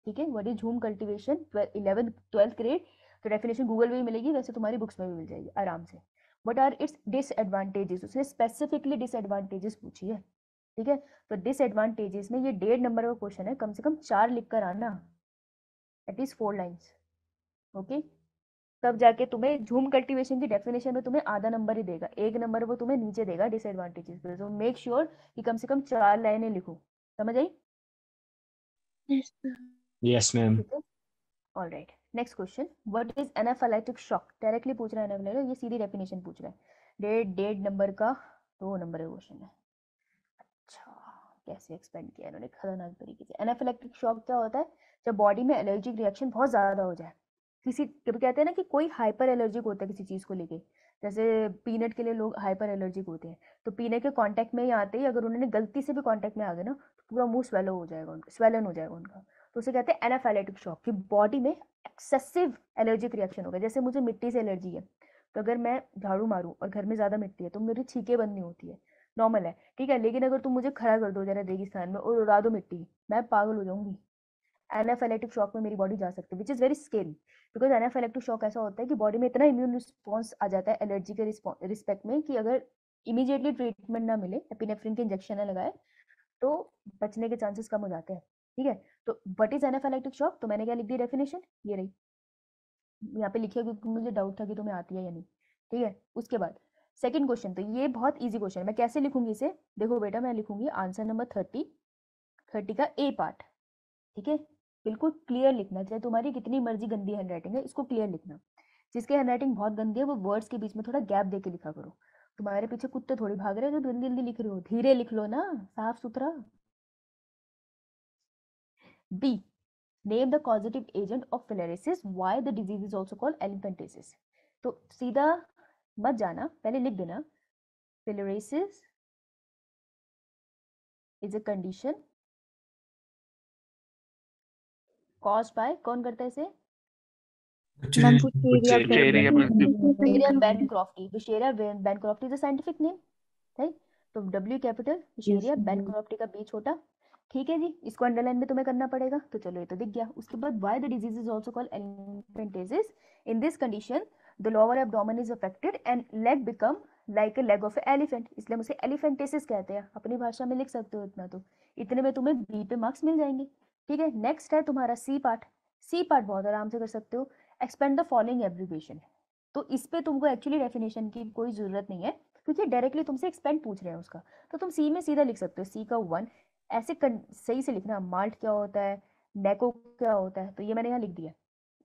Speaker 1: ठीक है। व्हाट इज झूम कल्टीवेशन 11th-12th ग्रेड, तो डेफिनेशन गूगल में भी मिलेगी, वैसे तुम्हारी बुक्स में भी मिल जाएगी आराम से। व्हाट आर इट्स डिसएडवांटेजेस, उसने स्पेसिफिकली डिसएडवांटेजेस पूछी है, ठीक है। तो डिसएडवांटेजेस में ये 1.5 नंबर का क्वेश्चन है, कम से कम 4 लिख कर आना, एट लीस्ट 4 लाइन्स, ओके। तब जाके तुम्हें झूम कल्टीवेशन की डेफिनेशन में तुम्हें आधा नंबर ही देगा, 1 नंबर वो तुम्हें नीचे देगा डिसएडवांटेजेस पे। तो मेक श्योर कि कम से कम 4 लाइनें लिखो, समझ आई?
Speaker 3: Yes, ma'am.
Speaker 8: Yes, ma'am.
Speaker 1: ठीक है, all right. Next question, what is anaphylactic shock? Directly पूछ रहा है एनाफाइलैक्टिक, ये सीधी डेफिनेशन पूछ रहा है। 1.5 नंबर का 2 नंबर का क्वेश्चन है। अच्छा, कैसे एक्सपेंड किया इन्होंने खतरनाक तरीके से। एनाफिलैक्टिक शॉक क्या होता है? जब बॉडी में एलर्जिक रिएक्शन बहुत ज़्यादा हो जाए, किसी कभी कहते हैं ना कि कोई हाइपर एलर्जिक होता है किसी चीज़ को लेके, जैसे पीनट के लिए लोग हाइपर एलर्जिक होते हैं, तो पीनट के कांटेक्ट में ही आते ही अगर उन्होंने गलती से भी कांटेक्ट में आ गए ना, तो पूरा मुंह स्वेलो हो जाएगा उनका, स्वेलन हो जाएगा उनका। तो उसे कहते हैं एनाफाइलैक्टिक शॉक, कि बॉडी में एक्सेसिव एलर्जिक रिएक्शन होगा। जैसे मुझे मिट्टी से एलर्जी है, तो अगर मैं झाड़ू मारूँ और घर में ज़्यादा मिट्टी है तो मेरी छींकें बंद नहीं होती है, नॉर्मल है, ठीक है। लेकिन अगर तुम मुझे खड़ा कर दो जरा रेगिस्तान में और उड़ा दो मिट्टी, मैं पागल हो जाऊंगी। एनाफाइलैक्टिक शॉक में मेरी बॉडी जा सकती है, which is very scary, because anaphylactic shock ऐसा होता है कि बॉडी में इतना इम्यून रिस्पॉन्स आ जाता है एलर्जी के रिस्पेक्ट में, कि अगर इमीडिएटली ट्रीटमेंट ना मिले, एपिनेफ्रिन के इंजेक्शन ना लगाए, तो बचने के चांसेस कम हो जाते हैं, ठीक है। तो व्हाट इज एनाफाइलैक्टिक शॉक? तो मैंने क्या लिख दी डेफिनेशन, ये रही यहाँ पे लिखी है, क्योंकि मुझे डाउट था कि तुम्हें आती है या नहीं, ठीक है। उसके बाद सेकंड क्वेश्चन, तो ये बहुत इजी क्वेश्चन है। मैं कैसे लिखूंगी इसे, देखो बेटा, मैं लिखूंगी आंसर नंबर 30 का ए पार्ट, ठीक है। बिल्कुल क्लियर लिखना, चाहे तुम्हारी कितनी मर्जी गंदी हैंडराइटिंग है, इसको क्लियर लिखना। जिसकी हैंडराइटिंग बहुत गंदी है वो वर्ड्स के बीच में थोड़ा गैप दे के लिखा करो। तुम्हारे पीछे कुत्ते थोड़ी भाग रहे हैं जो जल्दी जल्दी लिख रहे हो, धीरे लिख लो ना, साफ सुथरा। B, name the causative agent of filariasis, why the disease is also called elephantiasis. तो सीधा मत जाना, पहले लिख देना, filariasis is a condition caused by, कौन करता है इसे?
Speaker 7: Ma'am
Speaker 4: Bucheria
Speaker 1: Wuchereria bancrofti. Wuchereria bancrofti is a scientific name, right. तो W कैपिटल, विशेरिया बैनक्रॉफ्टी का B छोटा, ठीक है जी। इसको अंडरलाइन में तुम्हें करना पड़ेगा, तो चलो ये तो दिख गया। उसके बाद why the disease is also called elephantiasis, in this condition the lower abdomen is affected and leg become like a leg of elephant, इसलिए हम उसे एलिफेंटेसिस कहते हैं। अपनी भाषा में लिख सकते हो इतना, तो इतने में तुम्हें बी पे मार्क्स मिल जाएंगे। ठीक है, नेक्स्ट है तुम्हारा सी पार्ट। सी पार्ट बहुत आराम से कर सकते हो। Expand the following abbreviation. तो इस पे तुमको एक्चुअली डेफिनेशन की कोई जरूरत नहीं है, क्योंकि डायरेक्टली तुमसे एक्सपेंड पूछ रहे हैं उसका। तो तुम सी में सीधा लिख सकते हो, सी का 1 ऐसे सही से लिखना। माल्ट क्या होता है, नेको क्या होता है, तो ये मैंने यहाँ लिख दिया।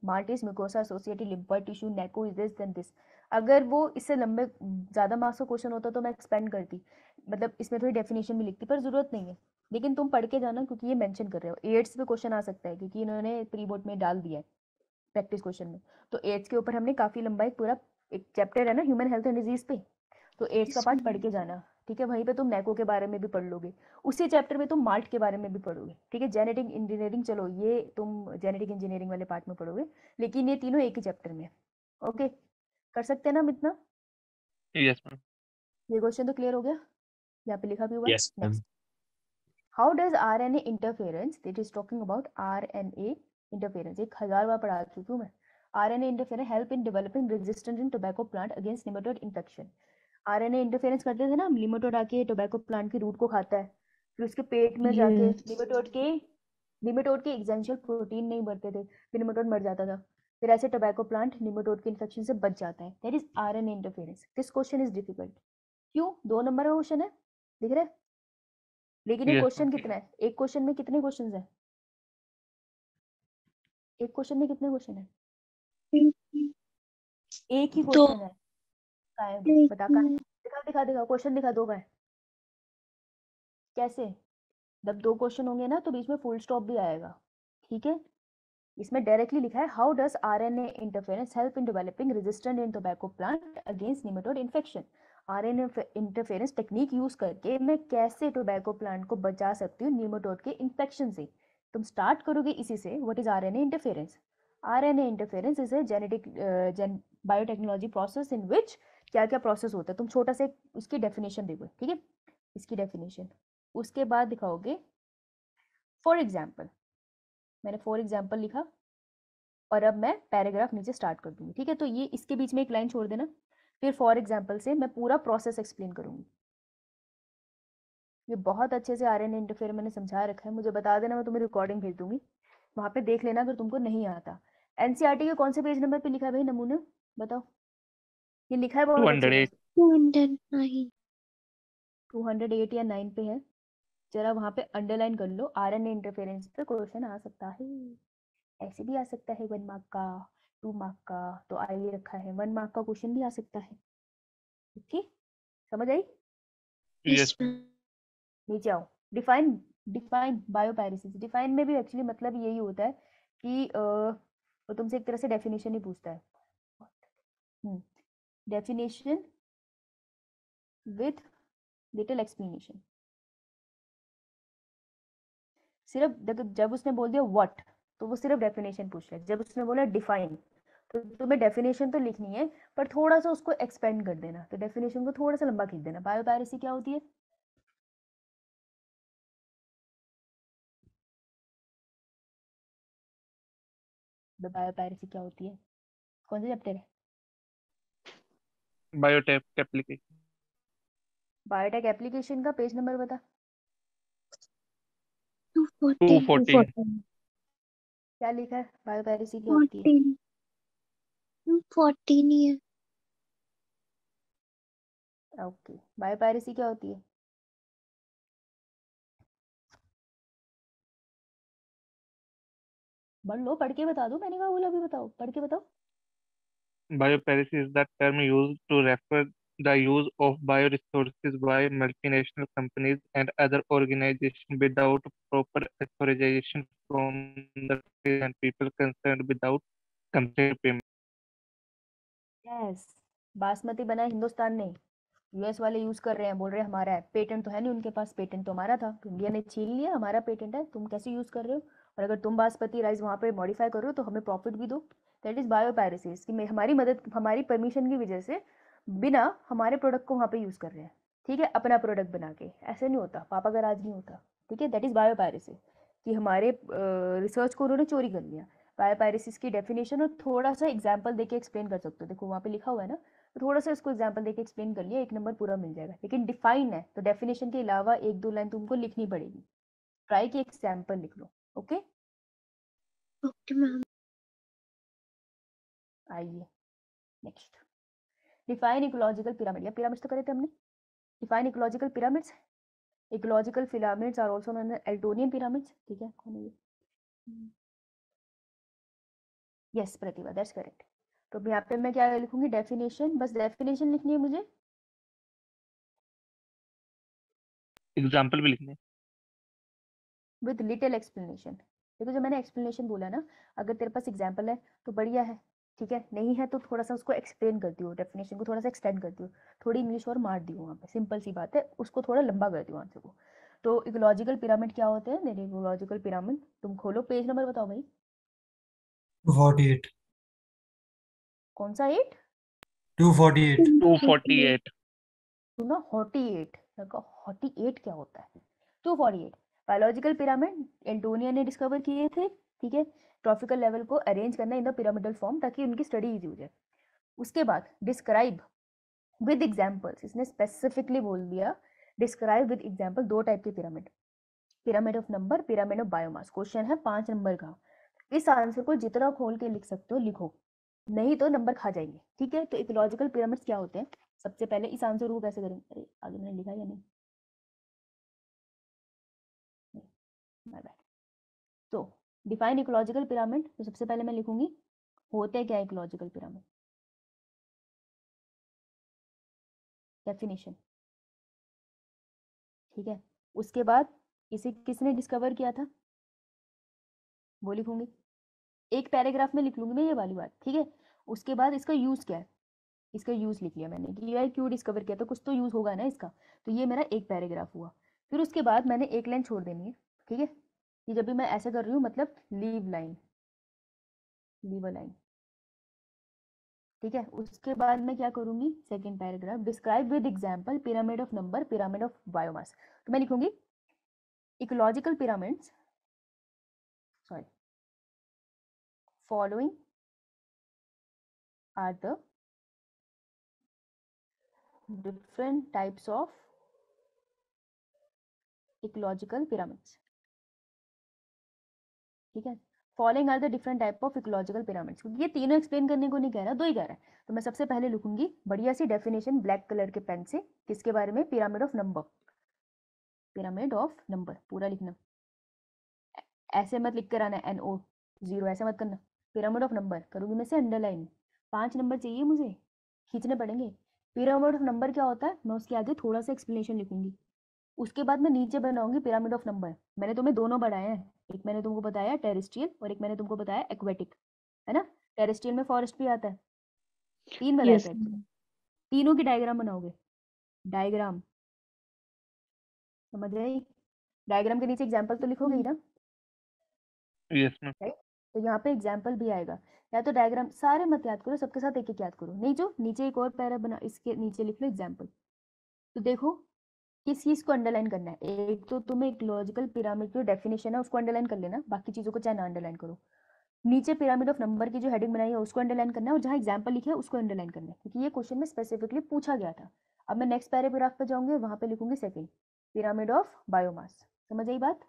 Speaker 1: MALT is mucosa associated lymphoid tissue, नेको इज दिस देन दिस। अगर वो इससे लंबे ज़्यादा मार्क्स का क्वेश्चन होता तो मैं एक्सपेंड करती, मतलब इसमें थोड़ी डेफिनेशन भी लिखती, पर जरूरत नहीं है। लेकिन तुम पढ़ के जाना, क्योंकि ये मेंशन कर रहे हो। एड्स पे क्वेश्चन आ सकता है, क्योंकि इन्होंने प्री बोर्ड में डाल दिया है प्रैक्टिस क्वेश्चन में। तो एड्स के ऊपर हमने काफ़ी लंबा एक पूरा एक चैप्टर है ना ह्यूमन हेल्थ एंड डिजीज पे, तो एड्स का पार्ट पढ़ के जाना। ठीक है, वहीं पे तुम नेको के बारे में भी पढ़ लोगे, उसी चैप्टर में तुम माल्ट के बारे में भी पढ़ोगे। ठीक है, जेनेटिक इंजीनियरिंग, चलो ये तुम जेनेटिक इंजीनियरिंग वाले पार्ट में पढ़ोगे, लेकिन ये तीनों एक ही चैप्टर में। ओके, कर सकते हैं ना हम इतना?
Speaker 4: Yes ma'am.
Speaker 1: ये क्वेश्चन तो क्लियर हो गया, यहाँ पे लिखा भी हुआ है।
Speaker 8: Yes, ma'am.
Speaker 1: Next, how does RNA interference, it is talking about RNA interference, 1000 बार पढ़ा चुकी हूँ मैं। RNA interference help in developing resistance in tobacco plant against nematode infection. RNA interference करते थे ना हम, निमेटोड आके टोबैको प्लांट की रूट को खाता है, फिर उसके पेट में जाके
Speaker 5: Yes.
Speaker 1: निमेटोड के एग्जेंशियल प्रोटीन नहीं बढ़ते थे, फिर निमेटोड मर जाता था। फिर ऐसे टोबैको प्लांट निमेटोड के इन्फेक्शन से बच जाता है। That is RNA interference. This question is difficult. क्यों? 2 नंबर का क्वेश्चन है, दिख रहा है? लेकिन ये
Speaker 4: यस
Speaker 1: क्वेश्चन
Speaker 4: मैम।
Speaker 1: कितना है? एक क्वेश्चन में कितने क्वेश्चंस हैं? एक क्वेश्चन में कितने क्वेश्चन है? एक ही
Speaker 6: तो
Speaker 1: क्वेश्चन है। कहाँ है? बता कहाँ है? दिखा दिखा दिखा, क्वेश्चन दिखा, दो का है। कैसे? जब 2 क्वेश्चन होंगे ना, तो बीच में फुल स्टॉप भी आएगा। ठीक है, इसमें डायरेक्टली लिखा है how does RNA interference help in developing resistant in tobacco plant against nematode infection. RNA interference technique use करके मैं कैसे टोबैको प्लांट को बचा सकती हूँ निमेटोड के इन्फेक्शन से। तुम स्टार्ट करोगे इसी से, what is RNA interference? RNA interference is a genetic biotechnology process in which क्या क्या प्रोसेस होता है। तुम छोटा सा उसकी डेफिनेशन देखो, ठीक है, इसकी डेफिनेशन। उसके बाद दिखाओगे फॉर एग्जाम्पल। मैंने फॉर एग्जाम्पल लिखा, और अब मैं पैराग्राफ नीचे स्टार्ट कर दूंगी। ठीक है, तो ये इसके बीच में एक लाइन छोड़ देना, फिर फॉर एग्जाम्पल से मैं पूरा प्रोसेस एक्सप्लेन करूंगी। ये बहुत अच्छे से RNA इंटरफेरेंस मैंने समझा रखा है, मुझे बता देना, मैं तुम्हें रिकॉर्डिंग भेज दूंगी, वहाँ पे देख लेना अगर तुमको नहीं आता। NCERT के कौन से पेज नंबर पे लिखा है भाई नमूने, बताओ? ये लिखा है बहुत अच्छे से,
Speaker 4: 208।
Speaker 6: 209।
Speaker 1: 208 या 9 पे है, जरा वहाँ पे अंडरलाइन कर लो। RNA इंटरफेरेंस पे क्वेश्चन आ सकता है, ऐसे भी आ सकता है 1 मार्क का, 2 मार्क का, तो आ ही रखा है 1 मार्क का क्वेश्चन भी आ सकता है। ओके, समझ आई?
Speaker 4: Yes ma'am.
Speaker 1: नीचे आओ। Define, define बायोपैरेसिस। डिफाइन में भी एक्चुअली मतलब यही होता है कि वो तुमसे एक तरह से डेफिनेशन ही पूछता है। Definition with little explanation. सिर्फ जब उसने बोल दिया व्हाट, तो वो सिर्फ डेफिनेशन पूछ रहा है। जब उसने बोला डिफाइन, तो तुम्हें डेफिनेशन तो लिखनी है, पर थोड़ा सा उसको एक्सपेंड कर देना, तो डेफिनेशन को थोड़ा सा लंबा खींच देना। बायोपैरेसी क्या होती है? बायोपैरेसी क्या होती है? कौन सा चैप्टर है?
Speaker 4: Biotech application.
Speaker 1: बायोटेक एप्लीकेशन का पेज नंबर बता।
Speaker 6: 214।
Speaker 4: 214।
Speaker 1: क्या लिखा है? बायोपैरेसी क्या होती है?
Speaker 6: 14 ही है।
Speaker 1: ओके, बायोपैरेसी क्या होती है? पढ़ लो, पढ़ के बता दो, मैंने कहा बोला, अभी बताओ, पढ़ के बताओ।
Speaker 4: Biopiracy is the term used to refer the use of bioresources by multinational companies and other organizations without proper authorization from the state and people concerned without compensatory payment.
Speaker 1: Yes, basmati बना है हिंदुस्तान ने, US वाले use कर रहे हैं, बोल रहे हैं हमारा है। पेटेंट तो है नहीं उनके पास, पेटेंट तो हमारा था, तो इंडिया ने छीन लिया, हमारा पेटेंट है, तुम कैसे यूज कर रहे हो? और अगर तुम बासमती राइस वहाँ पे मॉडिफाई कर रहे हो तो हमें प्रॉफिट भी दो। दैट इज बायोपैरेसिस, कि हमारी मदद, हमारी परमिशन की वजह से बिना हमारे प्रोडक्ट को वहाँ पे यूज कर रहे हैं। ठीक है, अपना प्रोडक्ट बना के। ऐसे नहीं होता, पापा का राज नहीं होता। ठीक है, दैट इज बायोपैरेसिस, कि हमारे रिसर्च को उन्होंने चोरी कर लिया। बायोपायरेसिस की डेफिनेशन और थोड़ा सा एग्जांपल देके एक्सप्लेन कर सकते हो। देखो वहाँ पे लिखा हुआ है ना, तो थोड़ा सा इसको एग्जांपल देके एक्सप्लेन कर लिया, 1 नंबर पूरा मिल जाएगा। लेकिन डिफाइन है तो डेफिनेशन के अलावा 1-2 लाइन तुमको लिखनी पड़ेगी। ट्राई की एग्जांपल लिख लो। Okay,
Speaker 6: okay ma'am.
Speaker 1: आइए नेक्स्ट, डिफाइन इकोलॉजिकल पिरामिड। या पिरामिड्स तो करे थे हमने। Define ecological pyramids. Ecological pyramids are also known as Eltonian pyramids. ठीक है, कौन है ये? Yes Pratibha, that's correct. तो अब यहाँ पे मैं क्या लिखूंगी? डेफिनेशन, बस डेफिनेशन लिखनी है मुझे।
Speaker 4: एग्जाम्पल भी लिखने।
Speaker 1: With little explanation. देखो जो मैंने एक्सप्लेनेशन बोला ना, अगर तेरे पास एग्जाम्पल है तो बढ़िया है, ठीक है, नहीं है तो थोड़ा सा उसको एक्सप्लेन करती हूँ, डेफिनेशन को थोड़ा सा एक्सटेंड करती हूँ, थोड़ी इंग्लिश और मार दी हूँ वहाँ पे, सिंपल सी बात है, उसको थोड़ा लंबा करती हूँ आंसर को। तो इकोलॉजिकल पिरामिड क्या होते हैं? देखिए इकोलॉजिकल पिरामिड, तुम खोलो पेज नंबर बताओ भाई।
Speaker 9: 248.
Speaker 1: कौन सा 8?
Speaker 9: 248.
Speaker 4: 248.
Speaker 1: सुना 48, लगा 48 क्या होता है? 248 बायोलॉजिकल पिरामिड एंटोनिया ने डिस्कवर किए थे, ठीक है, ट्रॉपिकल लेवल को अरेंज करना इन द पिरामिडल फॉर्म ताकि उनकी स्टडी इजी हो जाए। उसके बाद डिस्क्राइब विद एग्जांपल्स, इसने स्पेसिफिकली बोल दिया डिस्क्राइब विद एग्जांपल 2 टाइप के pyramid, pyramid of number, pyramid of biomass. Question है 5 नंबर का, इस आंसर को जितना खोल के लिख सकते हो लिखो, नहीं तो नंबर खा जाएंगे, ठीक है। तो इकोलॉजिकल पिरामिड्स क्या होते हैं? सबसे पहले इस आंसर को कैसे करेंगे? अरे आगे मैंने लिखा या नहीं? My bad. तो डिफाइन इकोलॉजिकल पिरामिड, तो सबसे पहले मैं लिखूंगी होते क्या इकोलॉजिकल पिरामिड, डेफिनेशन, ठीक है। उसके बाद इसे किसने डिस्कवर किया था वो लिखूंगी, एक पैराग्राफ में लिख लूंगी मैं ये वाली बात, ठीक है। उसके बाद इसका यूज क्या है, इसका यूज लिख लिया मैंने कि यार क्यों डिस्कवर किया, तो कुछ तो यूज होगा ना इसका, तो ये मेरा एक पैराग्राफ हुआ। फिर उसके बाद मैंने एक लाइन छोड़ देनी है, ठीक है, कि जब भी मैं ऐसे कर रही हूँ मतलब leave line, leave a line, ठीक है। उसके बाद मैं क्या करूंगी? Second paragraph, describe with example pyramid of number, pyramid of biomass. तो मैं लिखूंगी ecological pyramids, sorry, following are the different types of ecological pyramids, ठीक है। Following are the different type of ecological pyramids, क्योंकि ये तीनों एक्सप्लेन करने को नहीं कह रहा, 2 ही कह रहा है। तो मैं सबसे पहले लिखूंगी बढ़िया सी डेफिनेशन ब्लैक कलर के पेन से, किसके बारे में? Pyramid of number, pyramid of number पूरा लिखना, ऐसे मत लिख कर आना NO 0, ऐसे मत करना। पिरामिड ऑफ नंबर करूंगी मैं से अंडरलाइन, 5 नंबर चाहिए मुझे, खींचने पड़ेंगे। पिरामिड ऑफ नंबर क्या होता है मैं उसके आगे थोड़ा सा एक्सप्लेनेशन लिखूंगी। उसके बाद मैं नीचे बनाऊंगी पिरामिड ऑफ नंबर। मैंने तुम्हें दोनों बढ़ाए हैं, एक मैंने तुमको बताया टेरेस्ट्रियल और एक मैंने तुमको बताया एक्वेटिक, है ना। टेरेस्ट्रियल में फॉरेस्ट भी आता है, 3 बताए
Speaker 5: यस
Speaker 1: थे actually। तीनों की डायग्राम बनाओगे, डायग्राम समझ आई? डायग्राम के नीचे एग्जाम्पल तो लिखोगे ही ना,
Speaker 4: यस मैम।
Speaker 1: राइट। तो यहाँ पे एग्जाम्पल भी आएगा, या तो डायग्राम सारे मत याद करो, सबके साथ एक एक याद करो, नहीं जो नीचे एक और पैरा बना इसके नीचे लिख लो एग्जाम्पल। तो देखो किस चीज को अंडरलाइन करना है, एक तो तुम्हें इकोलॉजिकल पिरामिड की डेफिनेशन है उसको अंडरलाइन कर लेना, बाकी चीजों को चाहे ना अंडरलाइन करो। नीचे पिरामिड ऑफ नंबर की जो हेडिंग बनाई है उसको अंडरलाइन करना है, और जहाँ एग्जाम्पल लिखा है उसको अंडरलाइन करना है, क्योंकि ये क्वेश्चन में स्पेसिफिकली पूछा गया था। अब मैं नेक्स्ट पैराग्राफ पे जाऊंगी, वहां पे लिखूंगी सेकंड पिरामिड ऑफ बायोमास। समझ आई बात?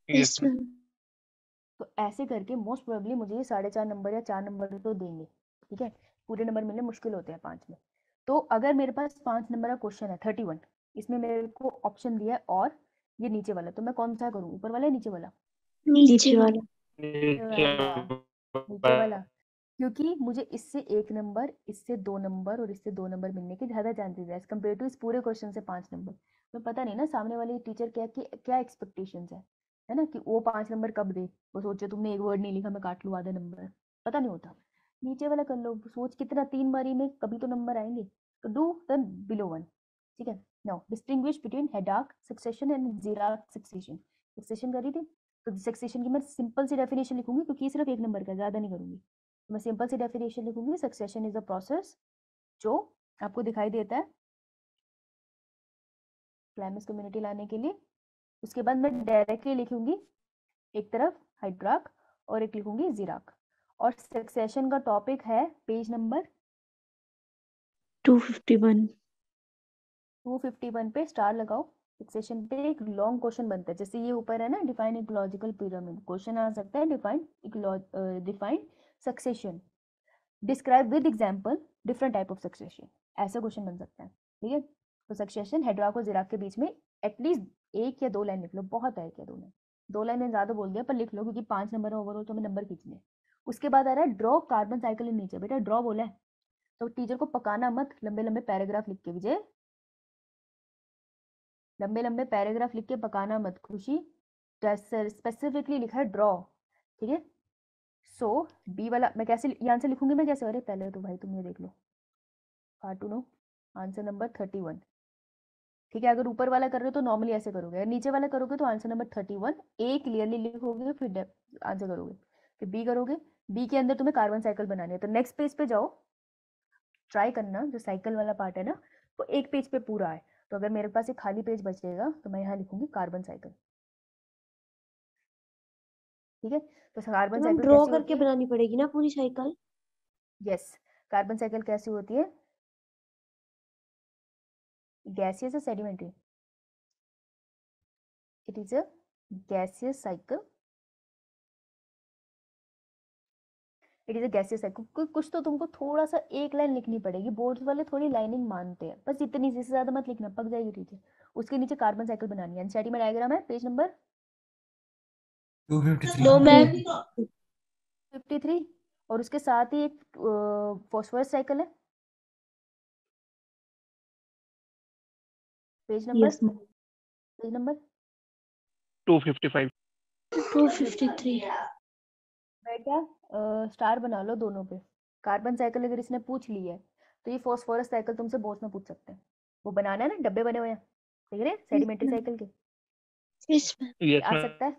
Speaker 4: Yes ma'am.
Speaker 6: मैम।
Speaker 1: तो ऐसे करके मोस्ट प्रोबेबली मुझे ये 4.5 नंबर या 4 नंबर तो देंगे, ठीक है। पूरे नंबर मिलने मुश्किल होते हैं 5 में। तो अगर मेरे पास 5 नंबर का क्वेश्चन है 31, इसमें मेरे को ऑप्शन दिया है और ये नीचे वाला, तो मैं कौन सा करूँ, ऊपर वाला या नीचे वाला?
Speaker 5: नीचे वाला।
Speaker 1: नीचे वाला, क्योंकि मुझे इससे 1 नंबर, इससे 2 नंबर और इससे 2 नंबर मिलने के ज़्यादा चांसेस है एज कम्पेयर टू इस पूरे क्वेश्चन से 5 नंबर। तो पता नहीं ना सामने वाले टीचर क्या एक्सपेक्टेशंस है ना, कि वो 5 नंबर कब दे, वो सोचे तुमने एक वर्ड नहीं लिखा मैं काट लूँ आधा नंबर, पता नहीं होता। नीचे वाला कर लो, सोच कितना 3 बारी में कभी तो नंबर आएंगे। तो डू देन बिलो 1, ठीक है। नाउ डिस्टिंग्विश बिटवीन हेडाक succession and xerarch succession. Succession करी थी, तो सक्सेशन की मैं सिंपल सी डेफिनेशन लिखूंगी क्योंकि सिर्फ 1 नंबर का, ज़्यादा नहीं करूंगी। तो मैं सिंपल सी डेफिनेशन लिखूंगी, सक्सेशन इज अ प्रोसेस जो आपको दिखाई देता है क्लाइमेक्स कम्युनिटी लाने के लिए। उसके बाद मैं डायरेक्टली लिखूंगी एक तरफ हाइड्राक और एक लिखूंगी जीराक। और सक्सेशन का टॉपिक है पेज नंबर
Speaker 5: 251।
Speaker 1: 251 पे स्टार लगाओ। सक्सेशन पे एक लॉन्ग क्वेश्चन बनता है, जैसे ये ऊपर है ना, डिफाइन इकोलॉजिकल पिरामिड, क्वेश्चन आ सकता है define succession, describe with example different type of succession, ऐसा क्वेश्चन बन सकता है। ठीक है, तो सक्सेशन हाइड्राक और जीराक के बीच में एटलीस्ट 1 या 2 लाइन लिख लो, बहुत है 1 या 2 लाइन, 2 लाइन में ज्यादा बोल दिया पर लिख लो, क्योंकि 5 नंबर है ओवरऑल, तो हमें नंबर खींचने हैं। उसके बाद आ रहा है draw carbon cycle in nature. बेटा ड्रॉ बोला है तो टीचर को पकाना मत, लंबे लंबे पैराग्राफ लिख के, विजय लंबे लंबे पैराग्राफ लिख के पकाना मत। खुशी स्पेसिफिकली लिखा है ड्रॉ। ठीक है, सो बी वाला मैं कैसे ये आंसर लिखूंगी, मैं कैसे, अरे पहले तो भाई तुम ये देख लो, कार्टूनो आंसर नंबर 31। ठीक है, अगर ऊपर वाला कर रहे हो तो नॉर्मली ऐसे करोगे, अगर नीचे वाला करोगे तो आंसर नंबर 31 ए क्लियरली लिखोगे, फिर आंसर करोगे, फिर बी करोगे। बी के अंदर तुम्हें कार्बन साइकिल बनानी है, तो नेक्स्ट पेज पे जाओ, ट्राई करना जो साइकिल वाला पार्ट है ना वो एक पेज पे पूरा है। तो अगर मेरे पास एक खाली पेज बचेगा तो मैं यहाँ लिखूंगी कार्बन साइकिल। ठीक है, तो कार्बन
Speaker 6: तो मैम
Speaker 1: साइकिल
Speaker 6: ड्रॉ
Speaker 1: कैसी होती
Speaker 6: करके
Speaker 1: है?
Speaker 6: बनानी पड़ेगी ना पूरी साइकिल?
Speaker 1: यस, कार्बन साइकिल कैसी होती है? गैसियस या sedimentary? It is a gaseous cycle. It is a gaseous cycle. कुछ तो तुमको थोड़ा सा एक लाइन लिखनी पड़ेगी, बोर्ड्स वाले थोड़ी लाइनिंग मानते हैं, बस इतनी से ज्यादा मत लिखना, पक जाएगी टीचर। उसके नीचे कार्बन साइकिल बनानी है, एनसीईआरटी में डायग्राम है, पेज नंबर
Speaker 9: 253.
Speaker 6: No ma'am.
Speaker 1: 53। और उसके साथ ही एक फॉस्फोरस साइकिल है, page number
Speaker 5: yes ma'am.
Speaker 1: Page number
Speaker 4: 255.
Speaker 6: 253।
Speaker 1: बेटा स्टार बना लो दोनों पे। कार्बन साइकिल अगर इसने पूछ ली है तो ये फॉस्फोरस साइकिल तुमसे बोर्ड्स में पूछ सकते हैं। वो बनाना है ना, डब्बे बने हुए हैं, देख रहे हैं सेडिमेंट्री साइकिल के,
Speaker 6: यस मैम।
Speaker 4: Yes,
Speaker 1: आ
Speaker 4: ma'am.
Speaker 1: सकता है,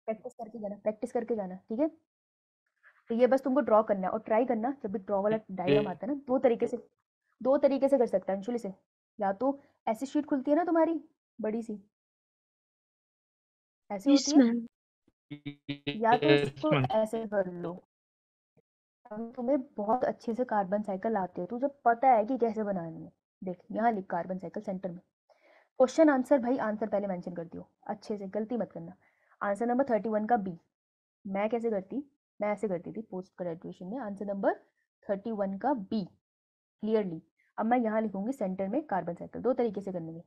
Speaker 1: प्रैक्टिस करके जाना, प्रैक्टिस करके जाना। ठीक है, तो ये बस तुमको ड्रॉ करना है और ट्राई करना, जब भी ड्रॉ वाला डायग्राम आता है ना, दो तरीके से कर सकता है अंशुल से। या तो ऐसी शीट खुलती है ना तुम्हारी बड़ी सी, ऐसी
Speaker 6: यस
Speaker 1: होती है,
Speaker 6: मैम।
Speaker 1: या तो
Speaker 4: Yes,
Speaker 1: इसको
Speaker 4: ma'am.
Speaker 1: ऐसे कर लो। अगर तुम्हें बहुत अच्छे से कार्बन साइकिल आती है, तुझे पता है कि कैसे बनानी है, देख यहाँ लिख कार्बन साइकिल सेंटर में, क्वेश्चन आंसर भाई आंसर पहले मेंशन कर दियो अच्छे से, गलती मत करना। आंसर नंबर 31 का बी। मैं कैसे करती, मैं ऐसे करती थी पोस्ट ग्रेजुएशन में, आंसर नंबर 31 का बी क्लियरली। अब मैं यहाँ लिखूंगी सेंटर में कार्बन साइकिल, दो तरीके से करने में